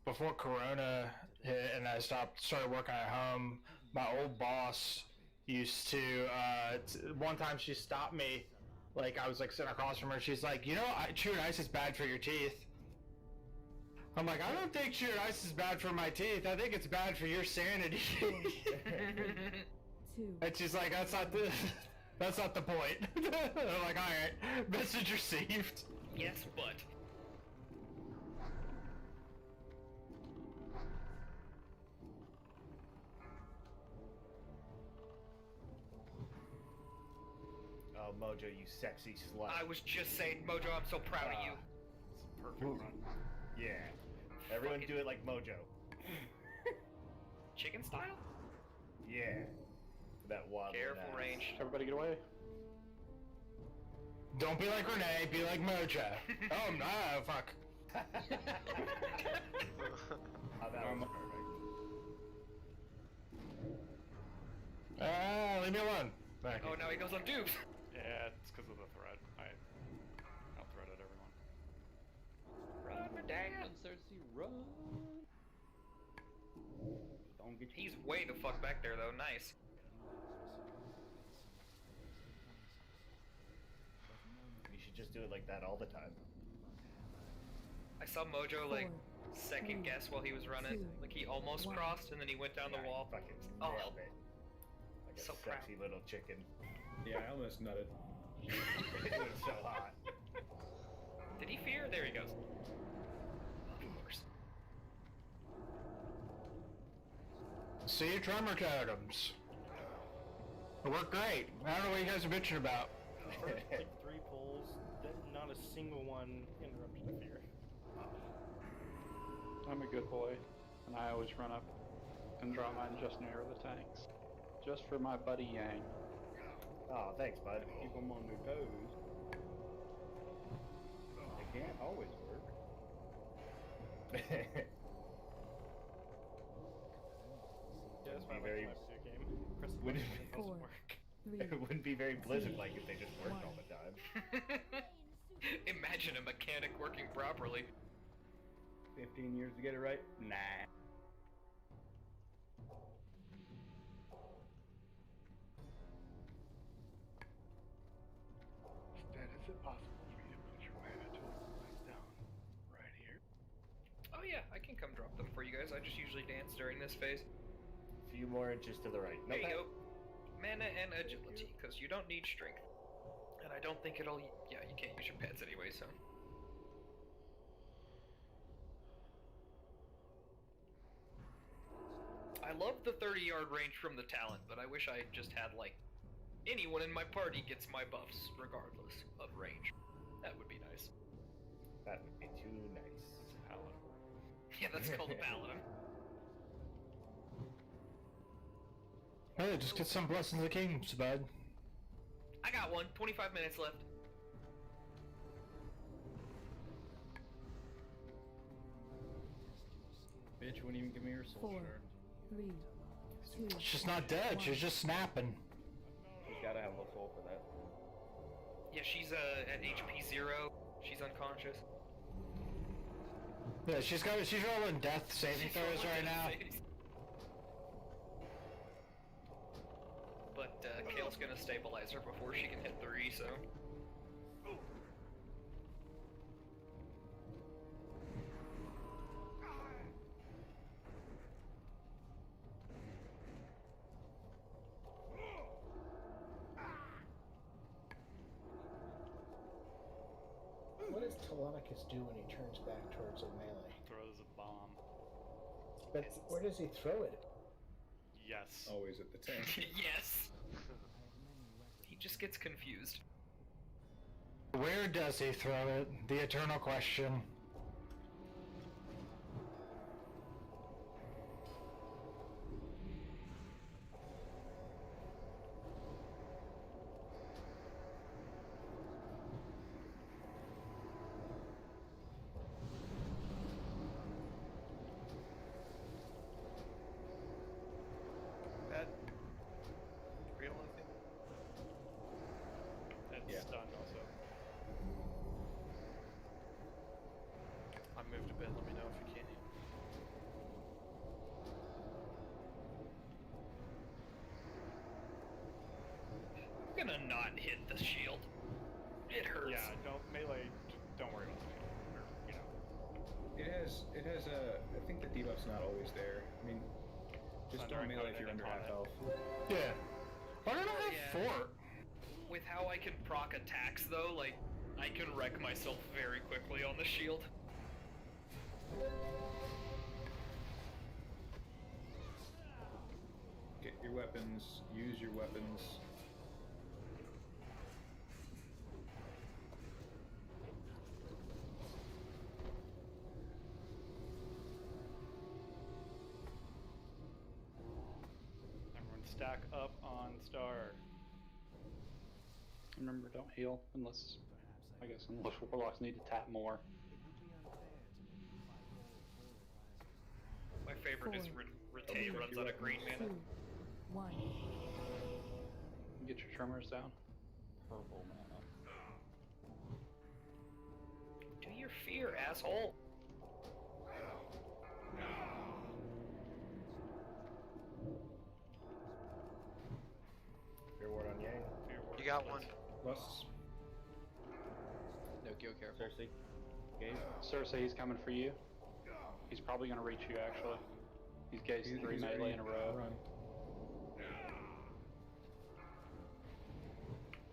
before Corona hit and I started working at home, my old boss used to one time she stopped me, like I was like sitting across from her. She's like, you know, chewing ice is bad for your teeth. I'm like, I don't think chewing ice is bad for my teeth. I think it's bad for your sanity. And she's like, that's not the point. I'm like, all right, message received.
Yes, but.
Oh, Mojo, you sexy slut.
I was just saying, Mojo, I'm so proud of you.
It's a perfect run.
Yeah. Everyone do it like Mojo.
Chicken style?
Yeah. That waddle.
Careful, range.
Everybody get away.
Don't be like Renee, be like Mojo. Oh no, fuck.
Oh, that was perfect.
Leave me alone. Thank you.
Oh, now he goes on dupes.
Yeah, it's because of the thread. I out-threaded everyone.
Run, my dad.
Cersei, run. Don't get
He's way the fuck back there, though. Nice.
You should just do it like that all the time.
I saw Mojo like second guess while he was running. Like he almost crossed and then he went down the wall.
Fucking
Oh,
nailed it. Like a
so
sexy little chicken.
Yeah, I almost nutted.
It was so hot.
Did he fear? There he goes. Of course.
See you, tremor totems. It worked great. I don't know what you guys are bitching about.
First, like 3 pulls, not a single one interrupted the fear.
I'm a good boy, and I always run up and draw mine just near the tanks. Just for my buddy Yang.
Oh, thanks, bud.
Keep them on their toes. They can't always work.
Yeah, that's why I like
very-
my video game. Press the
Would
button
it
and it doesn't work.
It wouldn't be very Blizzard-like if they just worked all the time.
Imagine a mechanic working properly.
15 years to get it right? Nah.
Dad, is it possible for you to put your Ratatouille right down right here?
Oh yeah, I can come drop them for you guys. I just usually dance during this phase.
A few more inches to the right.
There you go. Mana and agility, because you don't need strength. And I don't think it'll... Yeah, you can't use your pets anyway, so... I love the 30-yard range from the talent, but I wish I just had, like, anyone in my party gets my buffs, regardless of range. That would be nice.
That would be too nice.
Paladin.
Yeah, that's called a paladin.
Hey, just get some blessings of kings, bud.
I got one. 25 minutes left.
Bitch wouldn't even give me her soul
4,
shard.
3, 2.
She's not dead, she's just snapping.
She's gotta have a soul for that.
Yeah, she's at HP 0. She's unconscious.
Yeah, she's rolling death saving throws right now.
But Kael's gonna stabilize her before she can hit 3, so...
What does Telemachus do when he turns back towards a melee?
Throws a bomb.
But where does he throw it?
Yes.
Always at the tank.
Yes! He just gets confused.
Where does he throw it? The eternal question.
That real anything?
It's stunned also.
I moved a bit. Let me know if you can.
I'm gonna not hit the shield. It hurts.
Yeah, don't worry about the shield. Or, you know.
It has a. I think the debuff's not always there. I mean, just don't melee if you're under half health.
Yeah. Why don't I have
Yeah.
4?
With how I can proc attacks though, like, I can wreck myself very quickly on the shield.
Get your weapons. Use your weapons.
Everyone stack up on Star.
Remember, don't heal unless warlocks need to tap more.
My favorite is Rete runs out of green mana.
2, 1.
Get your tremors down. Purple mana.
Do your fear, asshole.
Fear ward on Yang.
You got one.
Plus,
No, go careful.
Cersei. Gabe.
Cersei, he's coming for you. He's probably going to reach you, actually. He's gazed 3 melee in a row.
Run.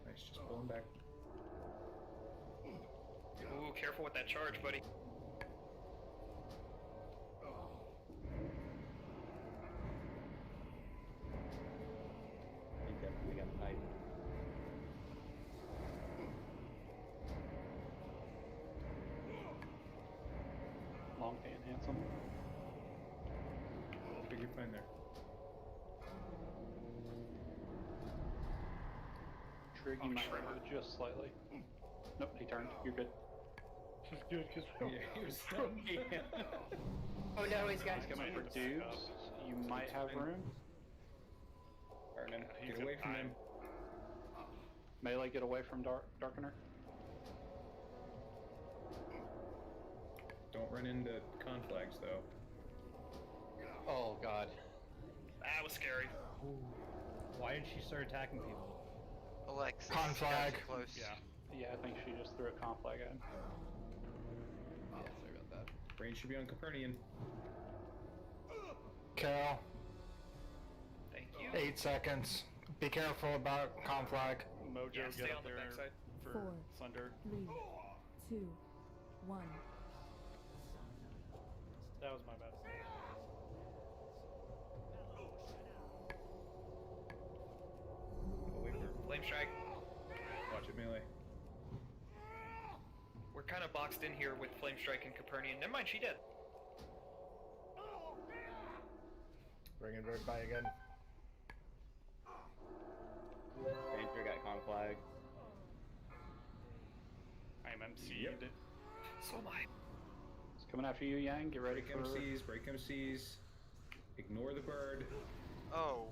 Nice, just pull him back.
Ooh, careful with that charge, buddy.
He's definitely got the pipe.
Long hand, handsome.
I think you're fine there.
Trig, you might move just slightly. Nope, he turned. You're good.
Good, because
he was stunned.
Oh no, he's got.
He's coming for dupes. You might have room.
Burn him.
He's
Get away
got
from
time.
him.
Melee, get away from Darkener.
Don't run into conflags though.
Oh god.
That was scary.
Why didn't she start attacking people?
Alexis.
Conflag.
got you close.
Yeah, I think she just threw a conflag at him.
Yeah, sorry about that.
Range should be on Copernican.
Kael,
Thank you.
8 seconds. Be careful about conflag.
Mojo,
Yeah, stay
get
on
up
the
there
backside.
for
4,
Sunder.
3, 2, 1.
That was my bad.
I'll wait for
Flame strike.
watch it melee.
We're kind of boxed in here with Flame Strike and Copernican. Never mind, she did.
Bring it right by again.
Ranger got conflag.
I'm MC'd.
So am I.
It's coming after you, Yang. Get ready
Break
for...
MCs, break MCs. Ignore the bird.
Oh,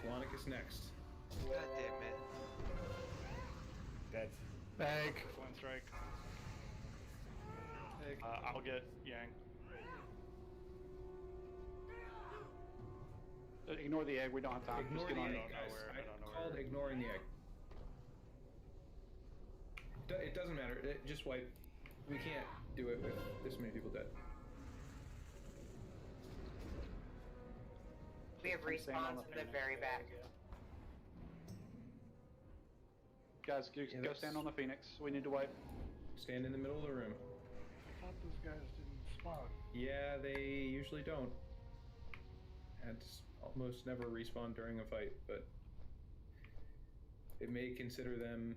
Telonicus next.
god damn it.
Dead.
Egg.
Flame strike. I'll get Yang.
Ignore the egg. We don't have time.
Ignore
Just
the
get on
egg,
it.
guys.
I don't know
I called
where.
ignoring the egg. It doesn't matter. Just wipe. We can't do it with this many people dead.
We have
I'm staying on
respawns
the
in the very back.
Guys, go stand on the Phoenix. We need to wipe.
Stand in the middle of the room.
I thought those guys didn't spawn.
Yeah, they usually don't. And almost never respawn during a fight, but it may consider them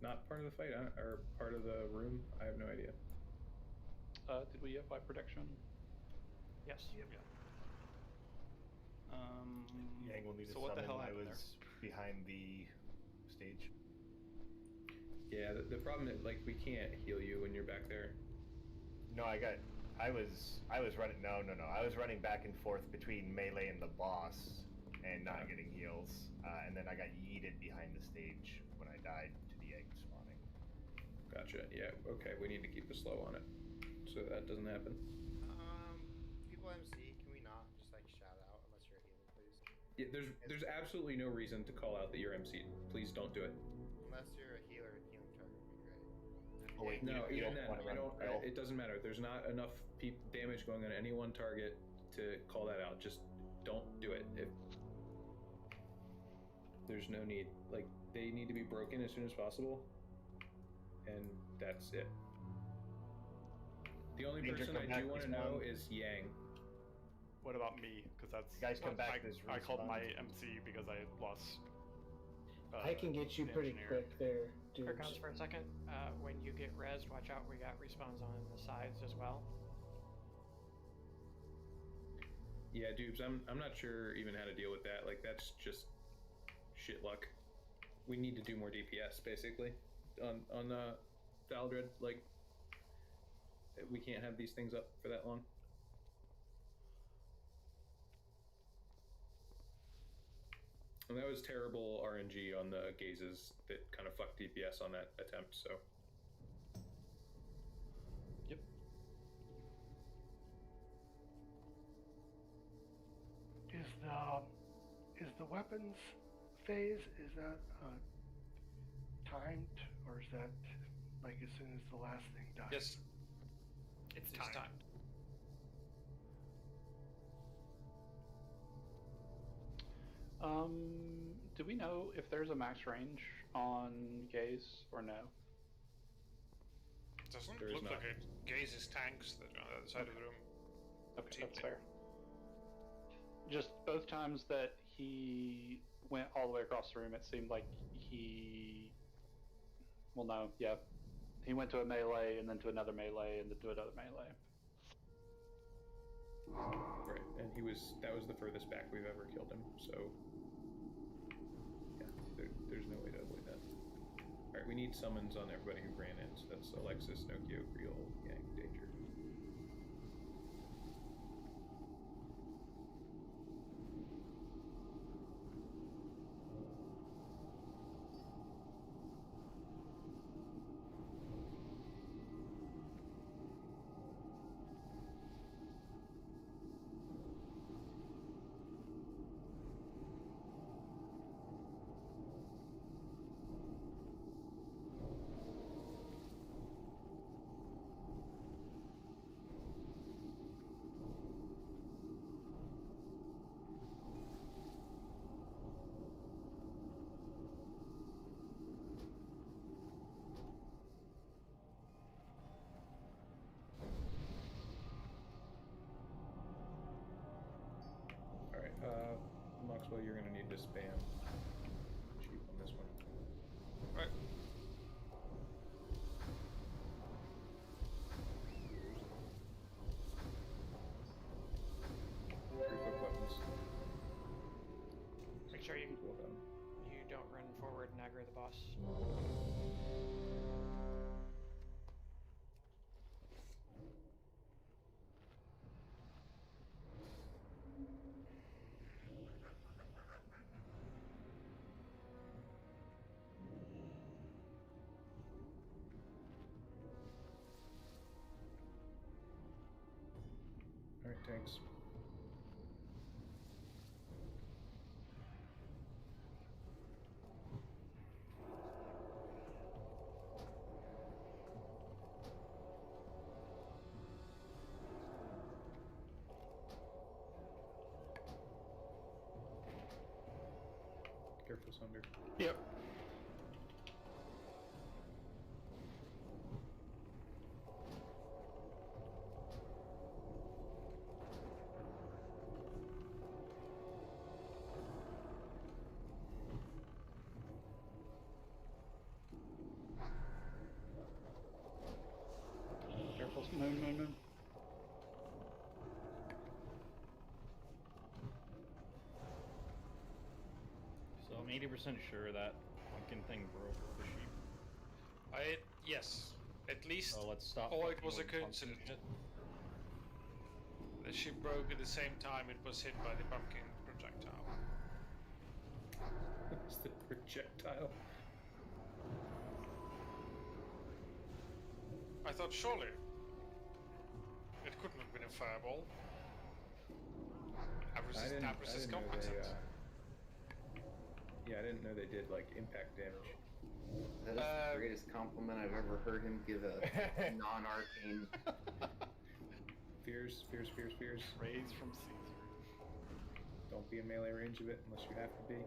not part of the fight or part of the room. I have no idea.
Did we apply protection?
Yes.
Yep. Yeah.
Yang will need
So
to
what the
summon.
hell
I
happened
was behind the stage.
Yeah, the problem is like we can't heal you when you're back there.
No, I was running. No. I was running back and forth between melee and the boss, and not getting heals. And then I got yeeted behind the stage when I died to the egg spawning.
Gotcha. Yeah. Okay. We need to keep a slow on it, so that doesn't happen.
People MC, can we not just like shout out unless you're a healer, please?
Yeah. There's absolutely no reason to call out that you're MC. Please don't do it.
Unless you're a healer, healing target would be great.
Oh wait,
No,
you
even
don't
then,
want to
I
run
don't.
Kael?
It doesn't matter. There's not enough damage going on any one target to call that out. Just don't do it. If there's no need, like they need to be broken as soon as possible, and that's it. The only
Ranger,
person
come
I
back,
do want to
respawn.
know is Yang.
What about me? Because that's
You guys come back,
I,
this
I called
respawn.
my MC because I lost.
I can get you
the
pretty
engineer.
quick there, dude.
Quick counts for a second. When you get rezzed, watch out. We got respawns on the sides as well.
Yeah, dupes. I'm not sure even how to deal with that. Like that's just shit luck. We need to do more DPS basically on Valdred. Like we can't have these things up for that long. And that was terrible RNG on the gazes that kind of fucked DPS on that attempt. So.
Yep.
Is the weapons phase, is that timed, or is that like as soon as the last thing dies?
Yes.
It's
timed.
Do we know if there's a max range on gaze or no?
Doesn't
There is
look
not.
like it gazes tanks that are on the other side of the room.
Okay, that's fair. Just both times that he went all the way across the room, it seemed like he. Well, no, yeah. He went to a melee and then to another melee and then to another melee.
Right, and that was the furthest back we've ever killed him, so yeah, there's no way to avoid that. Alright, we need summons on everybody who ran in, so that's Alexis, Nokia, Real, Yang, Danger. Maxwell, you're gonna need to spam sheep on this one.
Right.
Pretty quick buttons.
Make sure you
Well done.
you don't run forward and aggro the boss.
Alright, thanks. Careful, Sunder.
Yep.
No.
So I'm 80% sure that pumpkin thing broke the sheep.
Yes. At least.
So let's stop.
Or it
fucking
was a
with pumpkin
coincidence.
shit.
The ship broke at the same time it was hit by the pumpkin projectile.
It's the projectile.
I thought surely it couldn't have been a fireball.
I didn't know
competent.
Yeah, I didn't know they did like impact damage.
That is the greatest compliment I've ever heard him give a non-arcane.
Fears.
Raise from Caesar.
Don't be in melee range of it unless you have to be.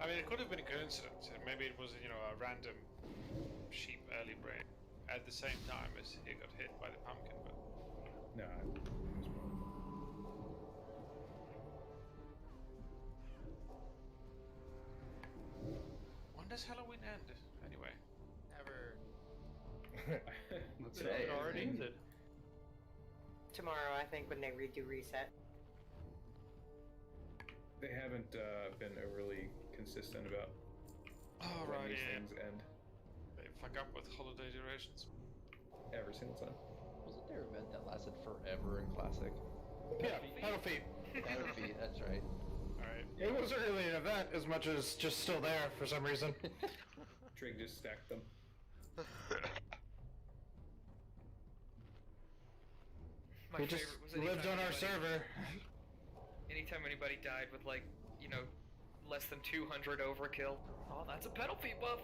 I mean, it could have been a coincidence. Maybe it was, a random sheep early break at the same time as he got hit by the pumpkin. But
No.
when does Halloween end? Anyway.
Never.
Today.
It already ended.
Tomorrow, I think, when they redo reset.
They haven't been overly consistent about
Oh,
when
right,
these
yeah.
things end
They fuck up with holiday durations.
every single time.
Wasn't there an event that lasted forever in Classic?
Yeah, pedal feet.
Battlefield, that's right.
Alright.
It wasn't really an event as much as just still there for some reason.
Trig just stacked them.
My
We just
favorite was
lived
anytime
on our
anybody-
server.
Anytime anybody died with like, less than 200 overkill. Oh, that's a pedal feet buff.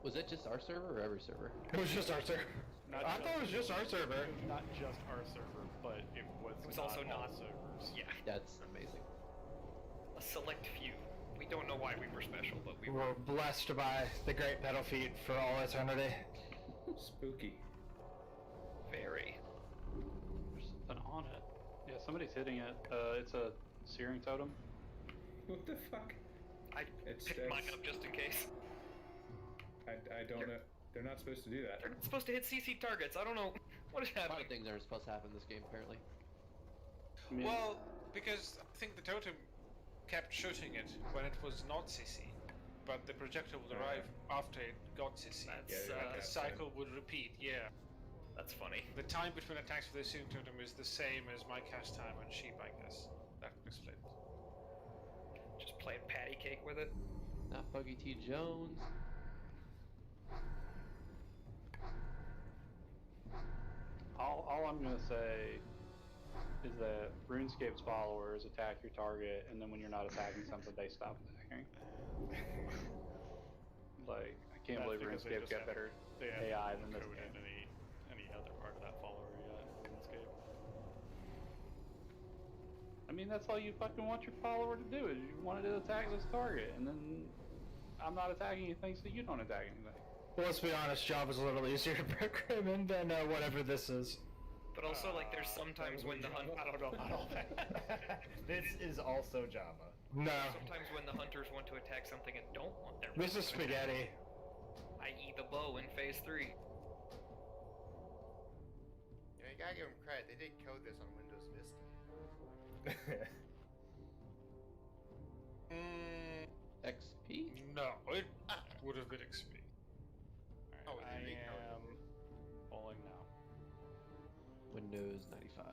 Was it just our server or every server?
It was just our server.
Not
I thought it was just our server.
Not just our server, but it was
also
all
not.
servers.
Yeah,
That's amazing.
a select few. We don't know why we were special, but we
We
were.
were blessed by the great pedal feet for all eternity.
Spooky.
Very.
There's something on it. Yeah, somebody's hitting it. It's a searing totem.
What the fuck?
I
It's
picked mine up just in case.
I don't know. They're not supposed to do that.
They're not supposed to hit CC targets. I don't know what is
A lot
happening.
of things aren't supposed to happen in this game, apparently.
I mean,
Well, because I think the totem kept shooting it when it was not CC, but the projectile would arrive after it got CC.
That's,
The cycle would repeat, yeah.
That's funny.
The time between attacks with the searing totem is the same as my cast time on sheep, I guess. That explains.
Just playing patty cake with it.
Not Buggy T. Jones.
all I'm gonna say is that RuneScape's followers attack your target, and then when you're not attacking something, they stop attacking. Like, I can't
That's
believe
because they
RuneScape
just
got
haven't-
better
They haven't
AI than this
coded
game.
any other part of that follower yet in RuneScape.
I mean, that's all you fucking want your follower to do, is you wanted to attack this target, and then I'm not attacking anything, so you don't attack anything.
Well, let's be honest, Java's a little easier to program in than whatever this is.
But also, like, there's sometimes when the hunt.
I don't know about all that. This is also Java.
No.
Sometimes when the hunters want to attack something and don't want their.
This is spaghetti.
I.e., the bow in Phase 3.
You gotta give them credit. They did code this on Windows Vista.
XP?
No, it would have been XP.
Alright, I am falling now.
Windows 95.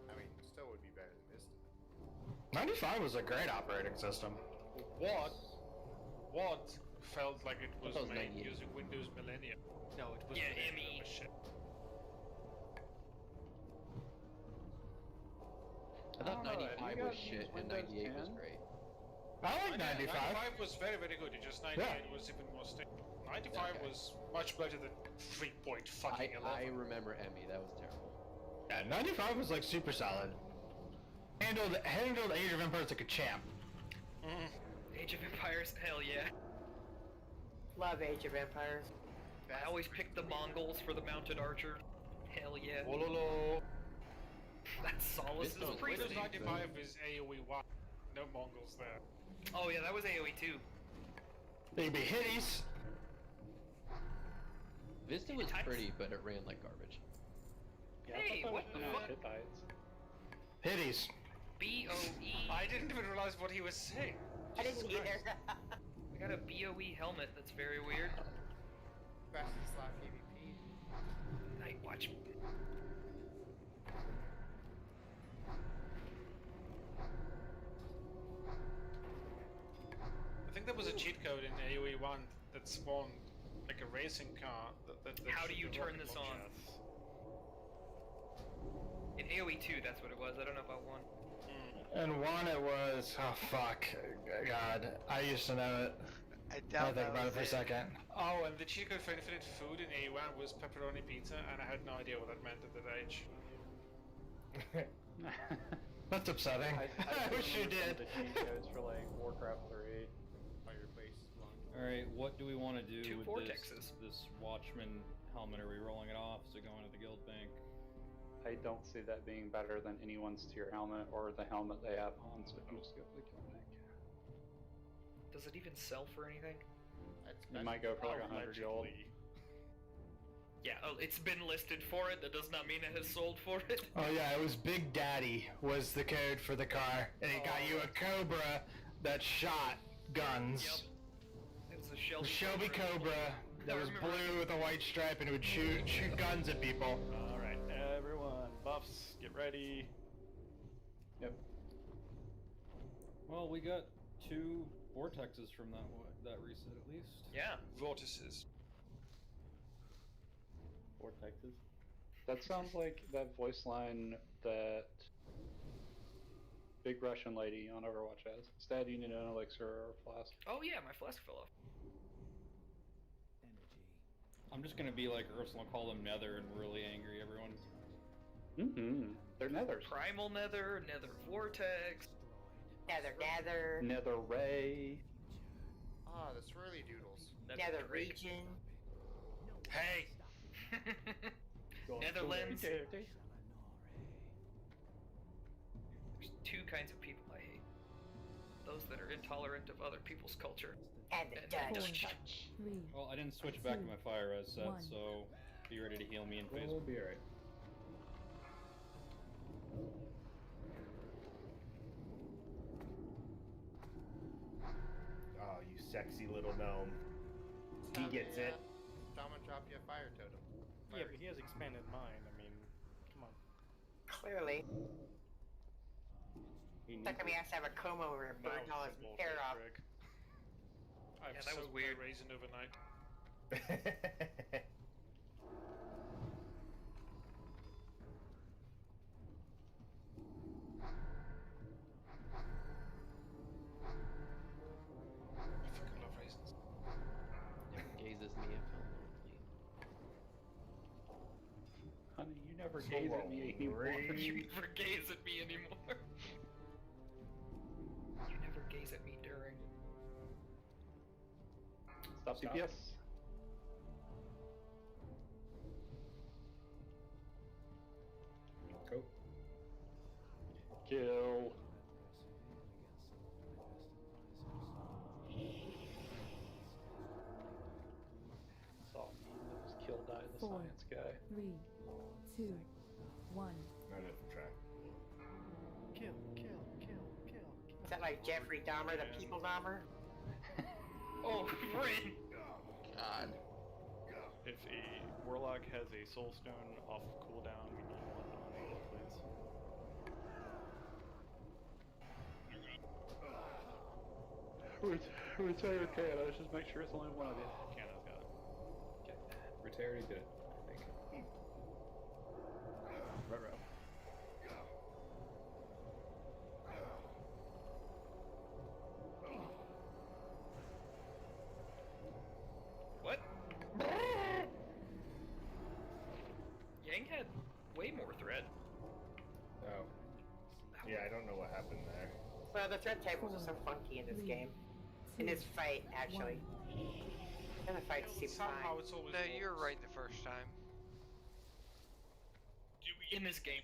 I mean, still would be better than Vista.
95 was a great operating system.
What felt like it was
thought it was
made
98.
using Windows Millennium? No, it was
Yeah,
Millennium
ME.
shit.
I thought
don't know,
95
you
was
guys
shit
use
and
Windows
98 was
10?
great.
I like 95.
95 was very, very good. It just 98 was even more stable. 95
Okay.
was much better than 3.11.
I remember Emmy, that was terrible.
Yeah, 95 was like super solid. Handled Age of Empires like a champ.
Age of Empires, hell yeah.
Love Age of Empires.
I always pick the Mongols for the mounted archer. Hell yeah.
Wololo.
That's Solace's
Windows
priest.
95 is AoE 1. No Mongols there.
Oh yeah, that was AoE 2.
They'd be hitties.
Vista was pretty, but it ran like garbage.
Hey, what the fuck?
Hitties.
BOE.
I didn't even realize what he was saying.
I didn't
Jesus
either.
Christ.
We got a BOE helmet that's very weird.
Fastest slot PvP.
Night watch.
I think there was a cheat code in AoE 1 that spawned like a racing car. That
How do
shot
you
the
turn
rocket
this
launcher.
on? In AoE 2, that's what it was. I don't know about 1.
And one, it was, oh fuck, God, I used to know it.
I
I'll
doubt
think
that
about
was
it for a second.
Oh, and the cheat code for infinite food in AoE1 was pepperoni pizza, and I had no idea what that meant at that age.
That's upsetting. I wish you did.
The cheat codes for like Warcraft 3.
Fireplace.
Alright, what do we want to do
2
with
vortexes.
this Watchman helmet? Are we rolling it off? Is it going to the guild bank?
I don't see that being better than anyone's tier helmet or the helmet they have on, so we can just go to the guild bank.
Does it even sell for anything?
It might go for like 100 gold.
Yeah, oh, it's been listed for it. That does not mean it has sold for it.
Oh yeah, it was Big Daddy was the code for the car, and it got you a Cobra that shot guns.
Yep. It was a
The
Shelby,
Shelby Cobra that was blue with a white stripe, and it would shoot guns at people.
Alright, everyone, buffs, get ready.
Yep.
Well, we got 2 vortexes from that reset at least.
Yeah.
Vortices.
Vortexes.
That sounds like that voice line that big Russian lady on Overwatch has. Instead, you need an elixir or a flask.
Oh yeah, my flask fell off.
I'm just gonna be like Ursula and call them Nether and really angry everyone.
Mm-hmm. They're nethers.
Primal Nether, Nether Vortex.
Nether.
Nether Ray.
Ah, the swirly doodles.
Nether region.
Hey!
Netherlands. There's 2 kinds of people I hate. Those that are intolerant of other people's culture.
And the Dutch.
Well, I didn't switch back to my fire res set, so be ready to heal me in phase.
We'll be alright.
Oh, you sexy little gnome. He gets it.
I'm gonna drop you a fire totem.
Yeah, but he has expanded mind. I mean, come on.
Clearly. Stuck me has to have a comb over and burn all his hair off.
I've
Yeah, that was
soaked
weird.
my raisin overnight. I fucking love raisins.
Never gazes me if I'm lonely.
Honey, you never gaze at me anymore.
You never gaze at me anymore. You never gaze at me during.
Stop CPS.
Go.
Kill. Saw me and it was kill die the
4,
science guy.
3, 2, 1.
Not enough track.
Kill.
Is that like Jeffrey Dahmer, the people Dahmer?
Oh, Bryn!
God.
If a warlock has a soul stone off cooldown, we need one non-native, please.
Retire Kael, let's just make sure it's only one of you.
Canada's got it.
Okay. Retire already did it, I think. Ruh-roh.
What? Yang had way more thread.
Oh.
Yeah, I don't know what happened there.
Well, the thread tables are so funky in this game. In this fight, actually. In the fight seems
Somehow
fine.
it's always
No, you're
wolves.
right the first time.
In this game.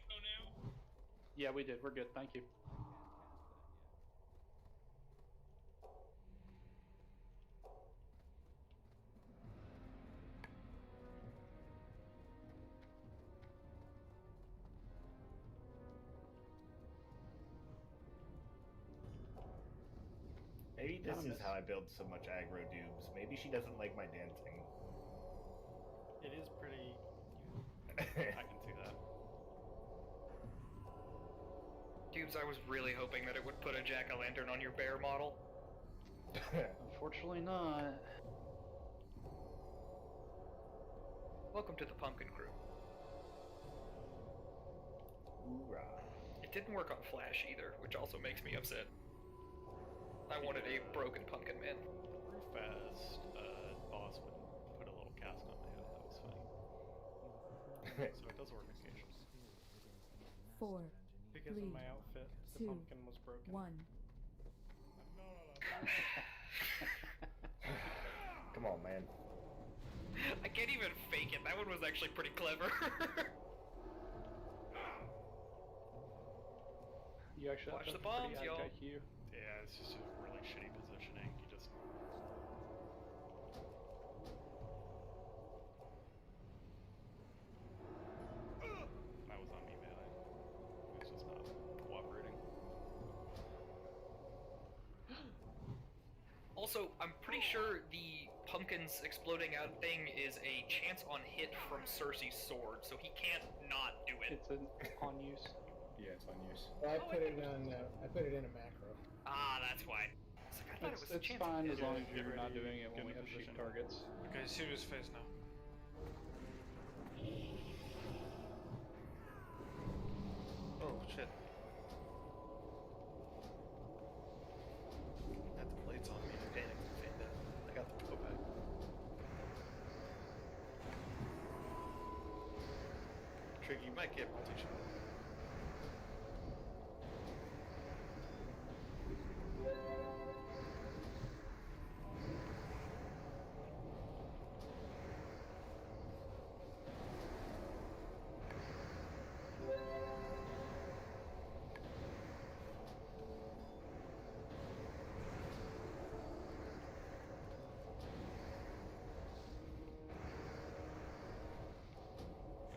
Yeah, we did. We're good. Thank you.
Maybe this
Kinda
is how I build so much aggro dubes. Maybe she doesn't like my dancing.
It is pretty.
I can see that.
Dubes, I was really hoping that it would put a jack-o'-lantern on your bear model.
Unfortunately not.
Welcome to the Pumpkin Crew.
Hoorah.
It didn't work on Flash either, which also makes me upset. I wanted a broken pumpkin man.
Fast boss would put a little cast on my head. That was funny. So it does work occasionally.
4,
Because
3,
of my outfit, the
2,
pumpkin was broken.
1.
Come on, man.
I can't even fake it. That one was actually pretty clever.
You actually
Watch
have
the bombs,
pretty
y'all.
IQ.
Yeah, it's just a really shitty positioning. You just. That was on me, man. It was just not cooperating.
Also, I'm pretty sure the pumpkins exploding out thing is a chance on hit from Cersei's sword, so he can't not do it.
It's an on use.
Yeah, it's on use.
Well, I put it in a macro.
Ah, that's why. It's like, I thought it was a
It's
chance on
fine
hit.
as long as
Get
you're not
ready,
doing it
get
when we
in
have sheep
position.
targets.
Okay, serious phase now.
Oh shit. Had the plates on me. I panicked and fainted. I got the go back. Trig, you might get multi-shot.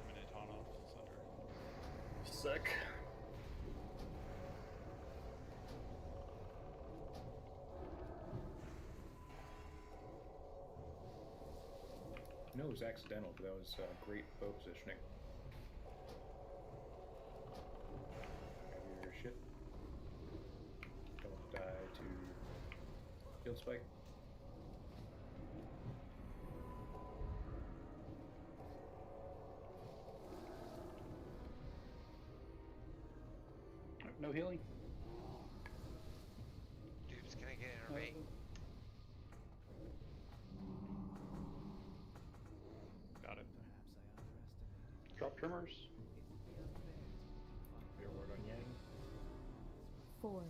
Minatana, Sunder.
Sick.
No, it was accidental, but that was great bow positioning. Have your shit. Don't die to field spike.
No healing?
Dude's gonna get innervate.
Got it.
Drop trimmers.
Your word on Yang.
4,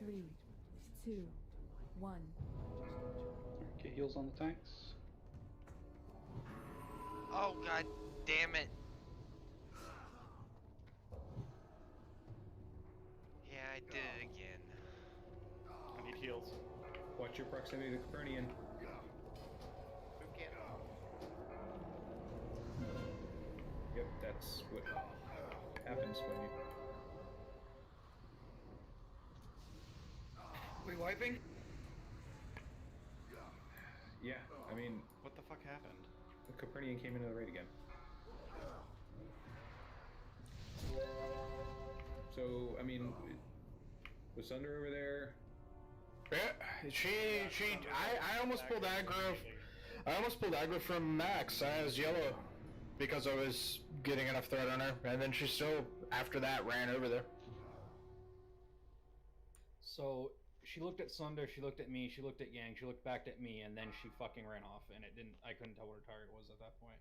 3, 2, 1.
Get heals on the tanks.
Oh god damn it. Yeah, I did it again.
I need heals.
Watch your proximity to Copernican. Yep, that's what happens when you.
We wiping?
Yeah, I mean,
What the fuck happened?
the Copernican came into the raid again. So, I mean, was Sunder over there?
Yeah, I almost pulled aggro. I almost pulled aggro from Max as yellow because I was getting enough threat on her, and then she still, after that, ran over there.
So she looked at Sunder, she looked at me, she looked at Yang, she looked back at me, and then she fucking ran off, and I couldn't tell what her target was at that point.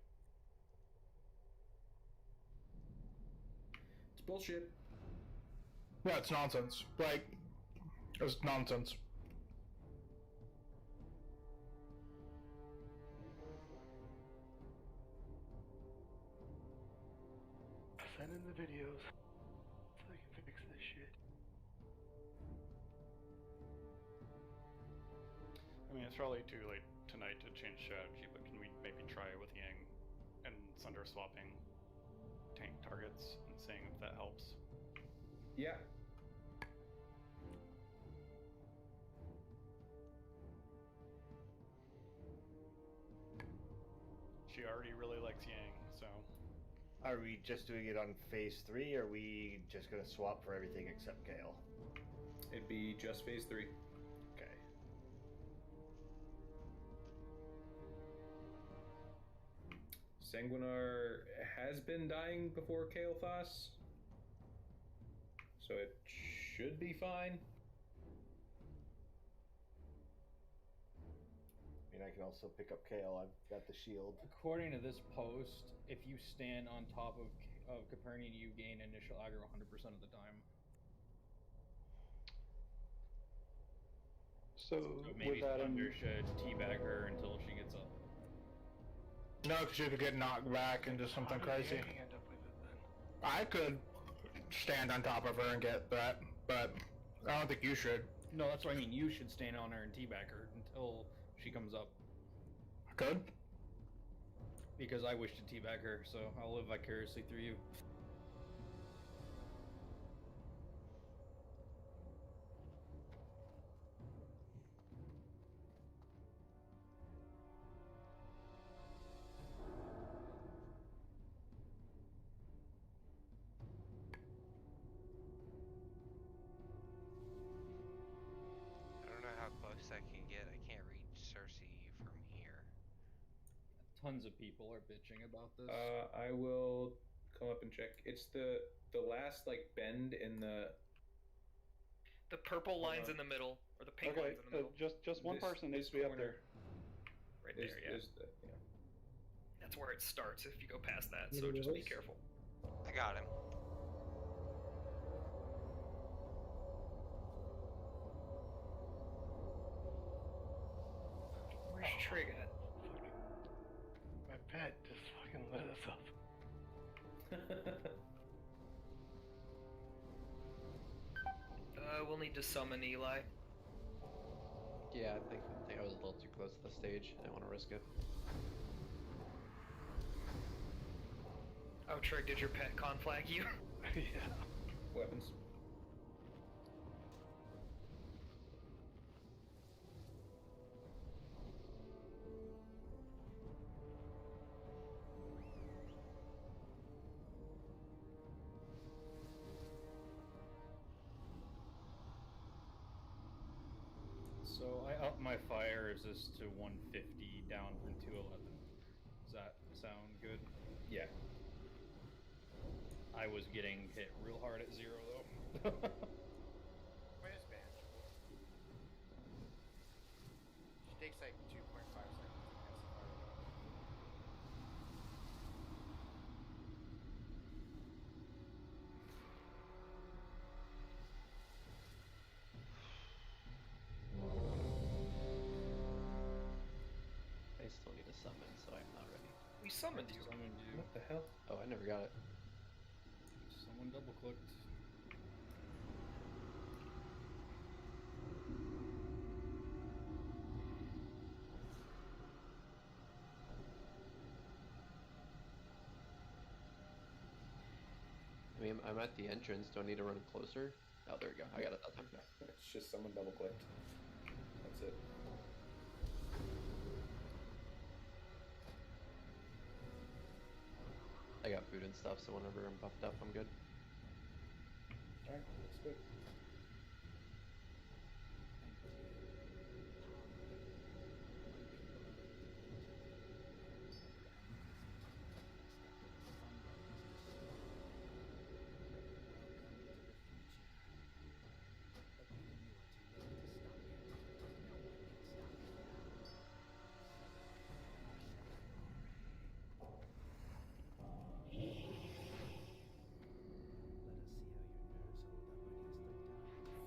It's bullshit.
Yeah, it's nonsense. Like, it's nonsense.
Send in the videos so they can fix this shit.
I mean, it's probably too late tonight to change strategy, but can we maybe try with Yang and Sunder swapping tank targets and seeing if that helps?
Yeah.
She already really likes Yang, so.
Are we just doing it on phase 3, or are we just gonna swap for everything except Kael?
It'd be just phase 3.
Okay.
Sanguinar has been dying before Kael'thas, so it should be fine.
I mean, I can also pick up Kael. I've got the shield.
According to this post, if you stand on top of Capernian, you gain initial aggro 100% of the time.
So
maybe
with that
Thunder should teabag her until she gets up.
No, because you could get knocked back into something
How did
crazy.
Yang end up with it then?
I could stand on top of her and get that, but I don't think you should.
No, that's what I mean. You should stand on her and teabag her until she comes up.
I could.
Because I wish to teabag her, so I'll live vicariously through you.
I don't know how close I can get. I can't reach Cersei from here.
Tons of people are bitching about this.
I will come up and check. It's the last like bend in the
purple lines in the middle, or the pink lines in the middle.
Just one person needs to be up there.
Right there, yeah. That's where it starts if you go past that, so just be careful.
I got him.
Where's Trig at?
My pet just fucking lit us up.
We'll need to summon Eli.
Yeah, I think I was a little too close to the stage. I didn't want to risk it.
Oh, Trig, did your pet conflag you?
Yeah.
Weapons.
So I upped my fire resist to 150 down from 211. Does that sound good?
Yeah.
I was getting hit real hard at 0 though.
Where's Banjo? She takes like 2.5 seconds to pass the fire.
I still need a summon, so I'm not ready.
We summoned you.
Summoned you.
What the hell?
Oh, I never got it.
Someone double clicked.
I mean, I'm at the entrance. Do I need to run closer? Oh, there we go. I got it that time.
It's just someone double clicked. That's it.
I got food and stuff, so whenever I'm buffed up, I'm good.
Alright, looks good.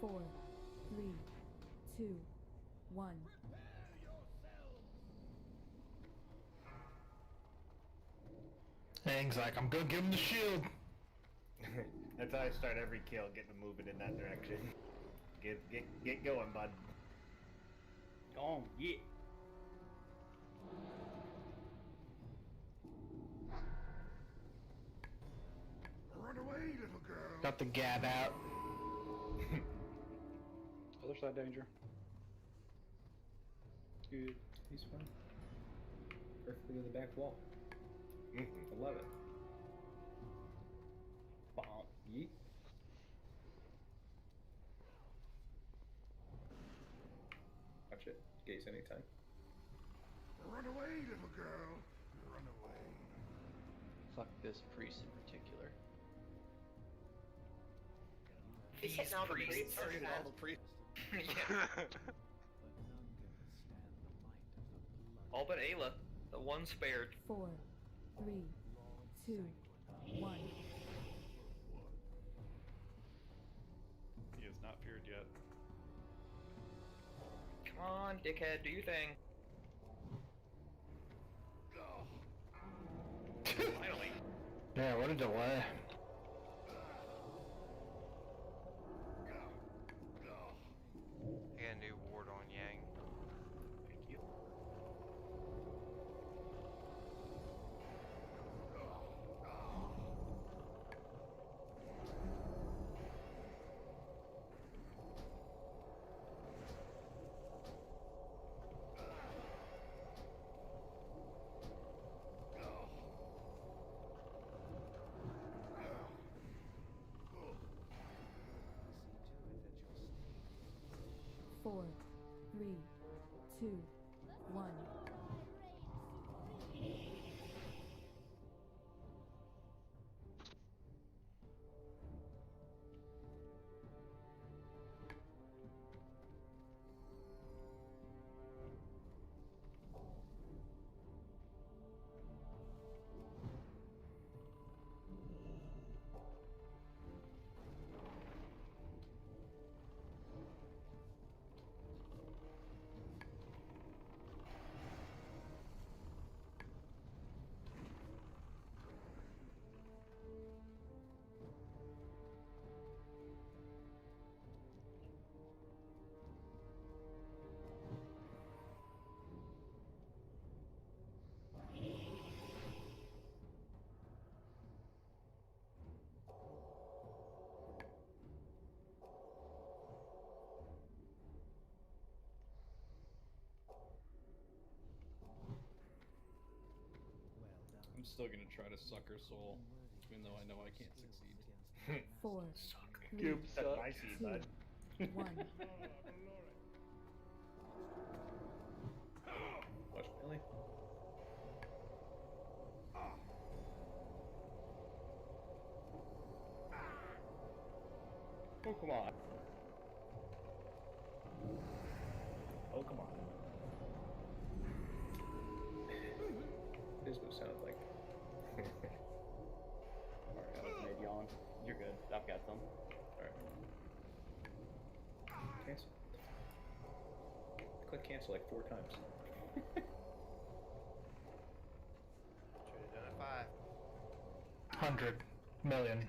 Four, three, two, one.
Hang's like, I'm gonna give him the shield.
That's how I start every kill, getting moving in that direction. Get going, bud.
Go on, yeah.
Run away, little girl.
Got the gab out.
Other side danger.
Good. He's fine. Perfectly to the back wall. 11. Yeet. Watch it. Gaze anytime.
Run away, little girl. Run away.
Fuck this priest in particular.
He's hitting all the priests.
Targeted all the priests.
All but Ayla, the one spared.
4, 3, 2, 1.
He is not feared yet.
Come on, dickhead, do your thing. Finally.
Yeah, what a delay.
I got a new ward on Yang.
Thank you.
Four, 3, 2, 1.
I'm still gonna try to suck her soul, even though I know I can't succeed.
4, 3,
Cube, suck my seed,
2,
bud.
1.
Watch Billy.
Oh, come on.
Oh, come on.
This would sound like.
Alright, I just made yawn. You're good. I've got some.
Alright. Cancel. Click cancel like 4 times.
Should have done it 5.
100 million.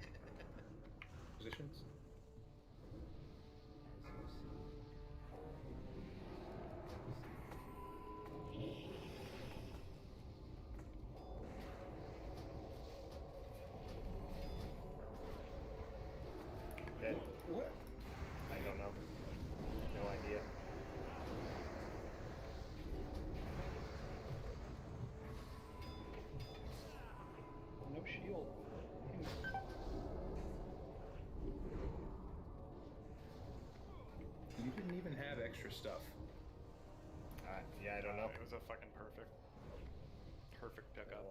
Positions.
Dead.
What?
I don't know. No idea.
No shield.
You didn't even have extra stuff.
Yeah, I don't know.
It was a fucking perfect pickup.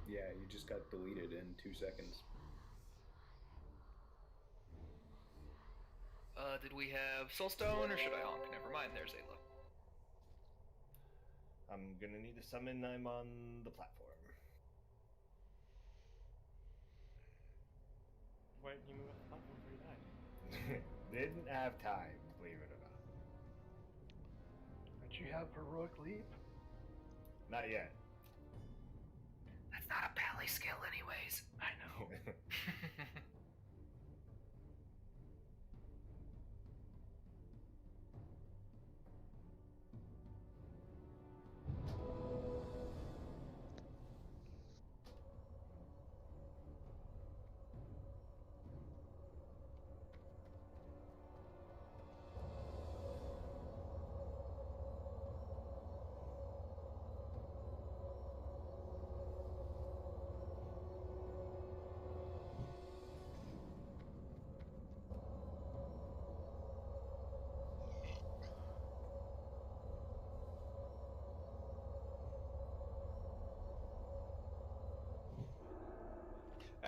Yeah, you just got deleted in 2 seconds.
Did we have Soulstone, or should I honk? Never mind, there's Ayla.
I'm gonna need to summon. I'm on the platform.
Why didn't you move off the platform before you died?
Didn't have time, believe it or not.
Don't you have heroic leap?
Not yet.
That's not a pally skill anyways.
I know.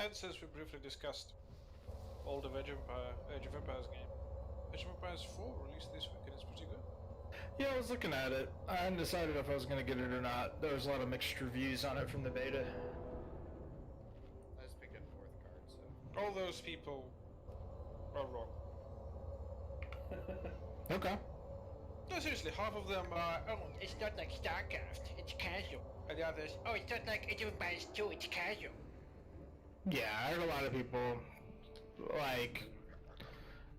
And since we briefly discussed all the Age of Empires game, Age of Empires 4 released this week and it's pretty good.
Yeah, I was looking at it. I hadn't decided if I was going to get it or not. There was a lot of mixed reviews on it from the beta.
I just picked up 4th card, so.
All those people are wrong.
Okay.
No, seriously, half of them are, oh, it's not like StarCraft, it's casual. And the others, oh, it's not like Age of Empires 2, it's casual.
Yeah, I heard a lot of people, like,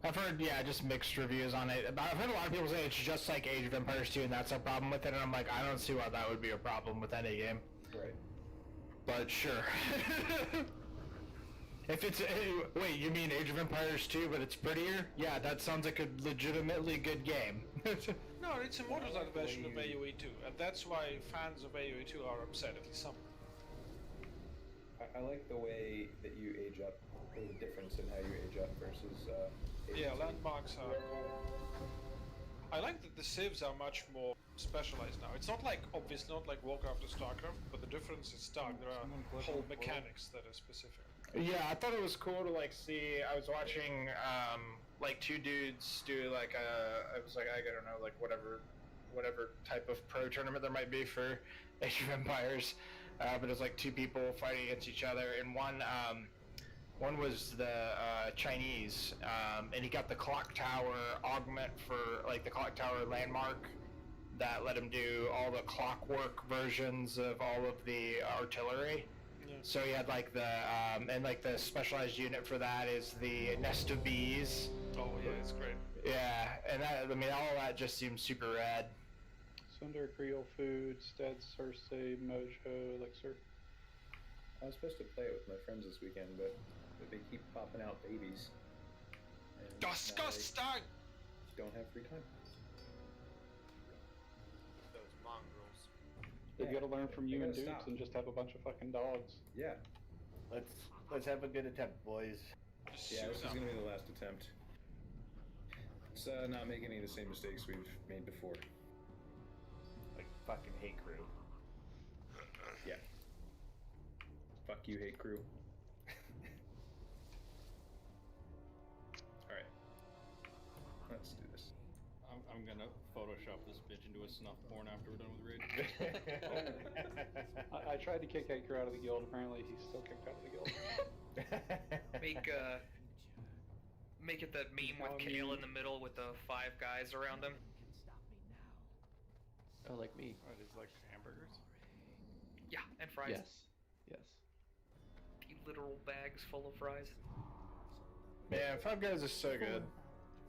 I've heard, yeah, just mixed reviews on it. I've heard a lot of people say it's just like Age of Empires 2 and that's a problem with it, and I'm like, I don't see why that would be a problem with any game.
Right.
But sure. If it's, wait, you mean Age of Empires 2 but it's prettier? Yeah, that sounds like a legitimately good game.
No, it's a modernized version of AoE 2, and that's why fans of AoE 2 are upset, at least some.
I like the way that you age up, or the difference in how you age up versus.
Yeah, landmarks are cool. I like that the civs are much more specialized now. It's not like, obviously not like Warcraft or StarCraft, but the difference is stark. There are whole mechanics that are specific.
Yeah, I thought it was cool to like see. I was watching like two dudes do like I was like, I don't know, like whatever type of pro tournament there might be for Age of Empires, but it was like two people fighting against each other, and one was the Chinese, and he got the clock tower augment for like the clock tower landmark that let him do all the clockwork versions of all of the artillery. So he had like the and like the specialized unit for that is the nest of bees.
Oh yeah, it's great.
Yeah, and that, I mean, all of that just seems super rad.
Sunder, Creole Food, Stead, Cersei, Mojo, Elixir.
I was supposed to play it with my friends this weekend, but they keep popping out babies. And
Disgusting!
Don't have free time.
Those mongrels.
They gotta learn from you and
gotta
Dukes
stop.
and just have a bunch of fucking dogs.
Yeah.
Let's have a good attempt, boys.
Yeah, this is gonna be the last attempt. Let's not make any of the same mistakes we've made before.
Like fucking hate crew.
Yeah. Fuck you, hate crew. Alright. Let's do this.
I'm gonna Photoshop this bitch into a snuff porn after we're done with Raid.
I tried to kick Edgar out of the guild. Apparently, he's still kicked out of the guild.
Make it that meme with Kael in the middle with the 5 guys around him.
Oh, like me.
What is like hamburgers?
Yeah, and fries.
Yes. Yes.
You literal bags full of fries.
Man, Five Guys is so good.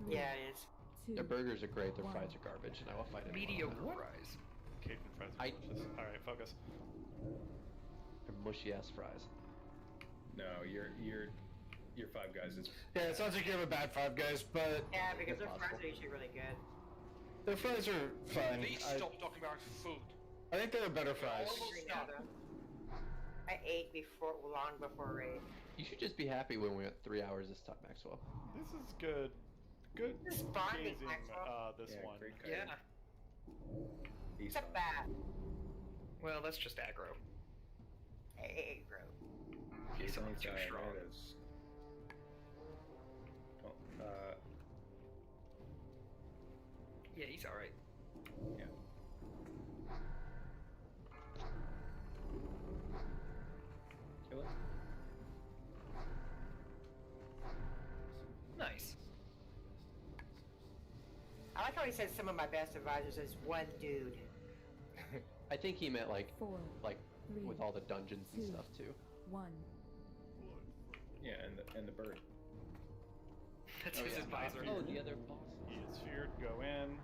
Yeah, it is.
Their burgers are great, their fries are garbage, and I will fight it.
Mediocre fries.
Cajun fries are delicious. Alright, focus.
They're mushy ass fries.
No, you're Five Guys. It's
Yeah, it sounds like you have a bad Five Guys, but
Yeah, because their fries are usually really good.
the fries are fine.
Please stop talking about food.
I think they're better fries.
I ate before, long before Raid.
You should just be happy when we went 3 hours this time, Maxwell.
This is good. Good
This is fun,
gazing,
Maxwell.
this one.
great
Yeah.
Except that.
Well, that's just aggro.
Aggro.
He's
only
too strong. Yeah, he's alright.
Yeah. Kill it.
Nice.
I like how he says some of my best advisors is one dude.
I think he meant like,
4,
like
3,
with all the dungeons and
2,
stuff too.
1.
Yeah, and the bird.
That's his advisor.
Oh, the other boss.
He is feared, go in.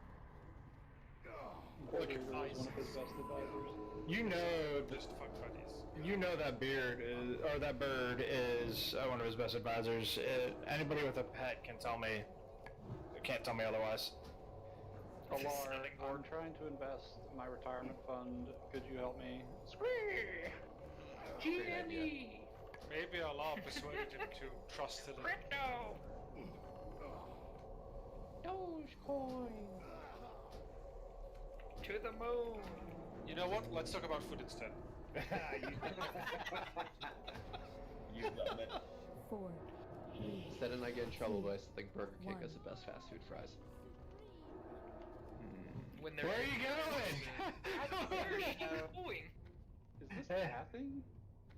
Quarter was one of his best advisors.
You know,
Just fuck buddies.
you know that beard is, or that bird is one of his best advisors. Anybody with a pet can't tell me otherwise.
Alar, I'm trying to invest my retirement fund. Could you help me?
Great idea.
Maybe Allah persuaded him to trust in it.
Crypto!
Dogecoin.
To the moon!
You know what? Let's talk about food instead.
use them, but
4, 3,
Instead of not get in trouble, but I still think Burger King
One.
has the best fast food fries.
When they're
Where are you going?
Where is she going?
Is this pathing?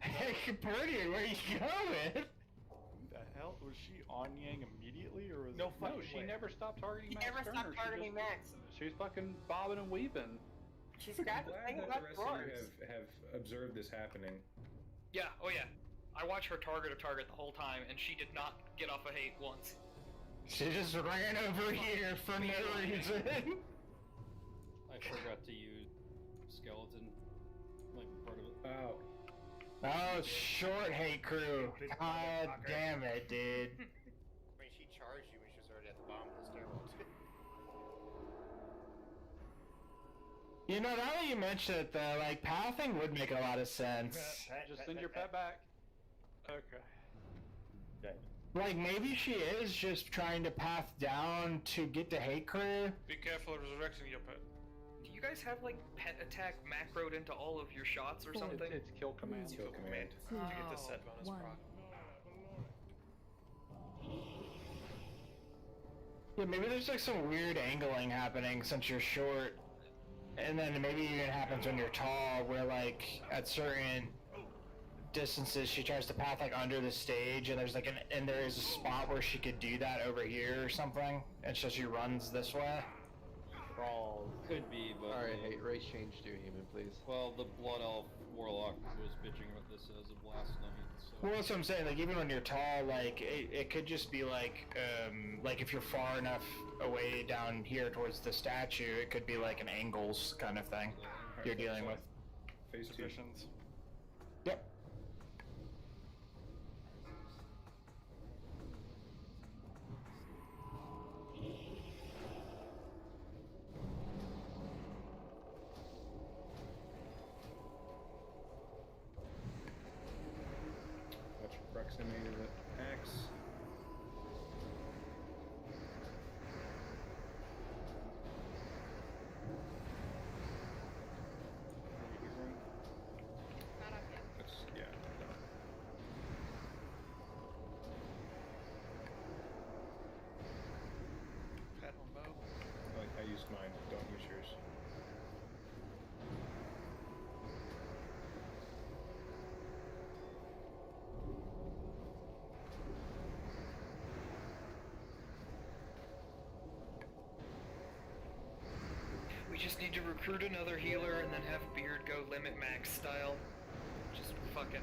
Hey, Capernian, where are you going?
Who the hell? Was she on Yang immediately, or was
No,
it...
she never stopped targeting
He
Max
never
Turner.
stopped targeting Max.
She was fucking bobbing and weaving.
She's got the
Glad
thing
that
about
the rest
drawers.
of you have observed this happening.
Yeah, oh yeah. I watched her target the whole time, and she did not get off a hate once.
She just ran over here for no reason.
I forgot to use skeleton, like part of it.
Oh.
Oh, short hate crew. God damn it, dude.
I mean, she charged you when she was already at the bottom of the stairwell.
You know, now that you mention it, though, like, pathing would make a lot of sense.
Just send your pet back.
Okay.
Dead.
Like, maybe she is just trying to path down to get to hate crew.
Be careful of resurrecting your pet.
Do you guys have like pet attack macroed into all of your shots or something?
It's kill command.
Kill command.
To get the set bonus
1.
proc.
Yeah, maybe there's like some weird angling happening since you're short. And then maybe it even happens when you're tall, where like at certain distances she tries to path like under the stage, and there's like and there is a spot where she could do that over here or something, and so she runs this way.
Crawl could be, but
Alright, hey, race change to human, please.
well, the Blood Elf Warlock was bitching about this as of last night. So
Well, that's what I'm saying. Like even when you're tall, like it could just be like if you're far enough away down here towards the statue, it could be like an angles kind of thing you're dealing with.
Phase 2.
Submissions.
Yep.
Watch your proximity to the axe. That's, yeah. No.
Pet on bow.
I used mine. Don't use yours.
We just need to recruit another healer and then have Beard go limit max style. Just fucking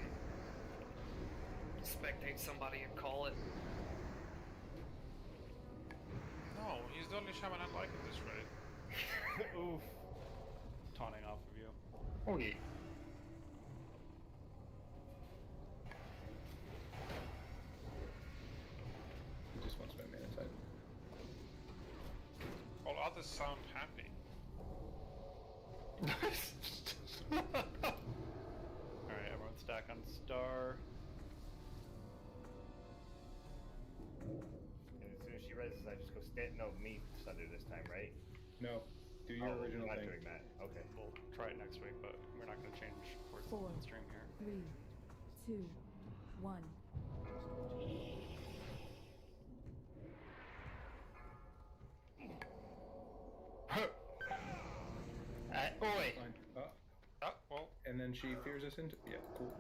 spectate somebody and call it.
No, he's the only shaman I like in this raid.
Oof. Taunting off of you.
Oh yeah.
He just wants my mana type.
All others sound happy.
Alright, everyone stack on star.
And as soon as she rises, I just go stand. No, me Thunder this time, right?
No. Do your original
I'm not
thing.
doing that. Okay.
We'll try it next week, but we're not going to change course
4,
in stream here.
3, 2, 1.
Oi!
Fine.
Oh, well.
And then she fears us into. Yeah, cool.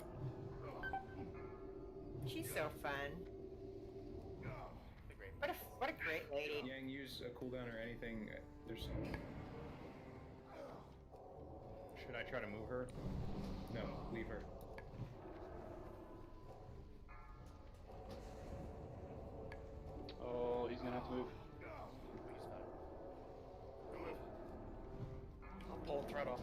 She's so fun. What a great lady.
Yang, use a cooldown or anything. There's.
should I try to move her?
No, leave her.
Oh, he's gonna have to move.
I'll pull the thread off.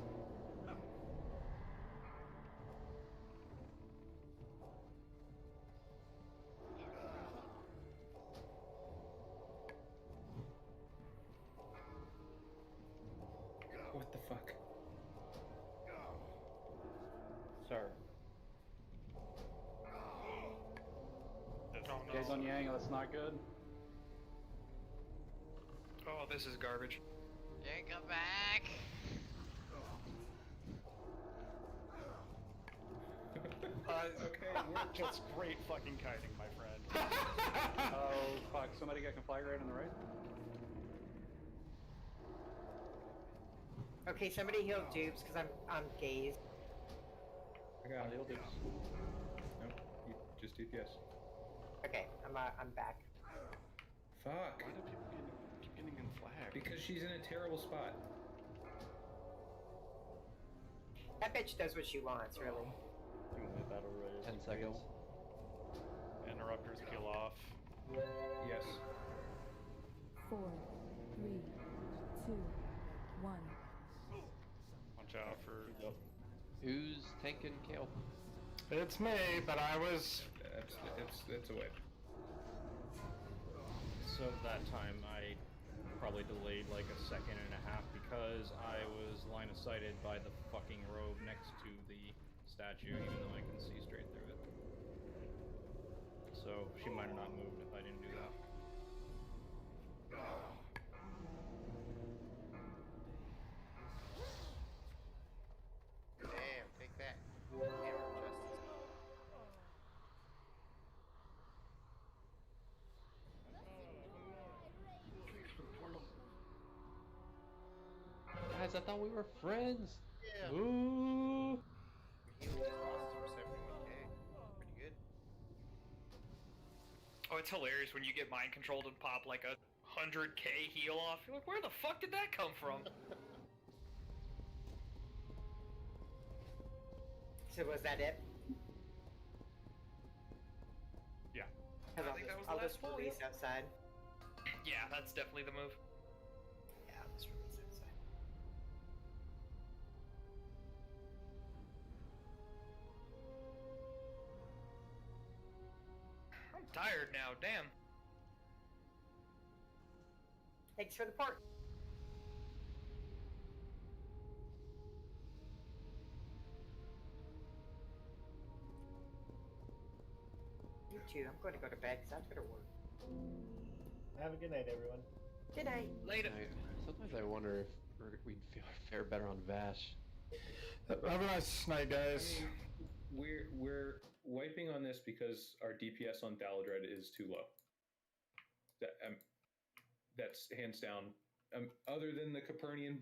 What the fuck?
Sir.
Gaze on Yang, that's not good.
Oh, this is garbage.
Yang, come back!
Okay,
Just great fucking kiting, my friend.
Oh, fuck. Somebody got conflagrated on the right?
Okay, somebody heal Dupes because I'm gazed.
I got
Heal Dupes.
Nope, you just DPS.
Okay, I'm back.
Fuck.
Why do people keep getting in flag?
Because she's in a terrible spot.
That bitch does what she wants, really.
I think my battle royale is
10
like
seconds.
Interrupters peel off.
Yes.
4, 3, 2, 1.
Watch out for.
Who's tanking Kael?
It's me, but I was.
It's a way.
So that time I probably delayed like a second and a half because I was line of sighted by the fucking robe next to the statue, even though I can see straight through it. So she might have not moved if I didn't do that.
Damn, take that. Hammer of justice.
Guys, I thought we were friends.
Yeah.
Ooh.
We healed these bosses for 71k. Pretty good.
Oh, it's hilarious when you get mind controlled and pop like a 100k heal off. You're like, where the fuck did that come from?
So was that it?
Yeah.
I think that was the
I'll
last
just
pull,
release outside.
Yeah, that's definitely the move.
Yeah, I'll just release outside.
I'm tired now, damn.
Thanks for the port. You too. I'm going to go to bed because I've got to work.
Have a good night, everyone.
Good night.
Later.
Sometimes I wonder if we'd fare better on Vash.
Have a nice night, guys.
I mean, we're wiping on this because our DPS on Thaladred is too low. That's hands down. Other than the Copernican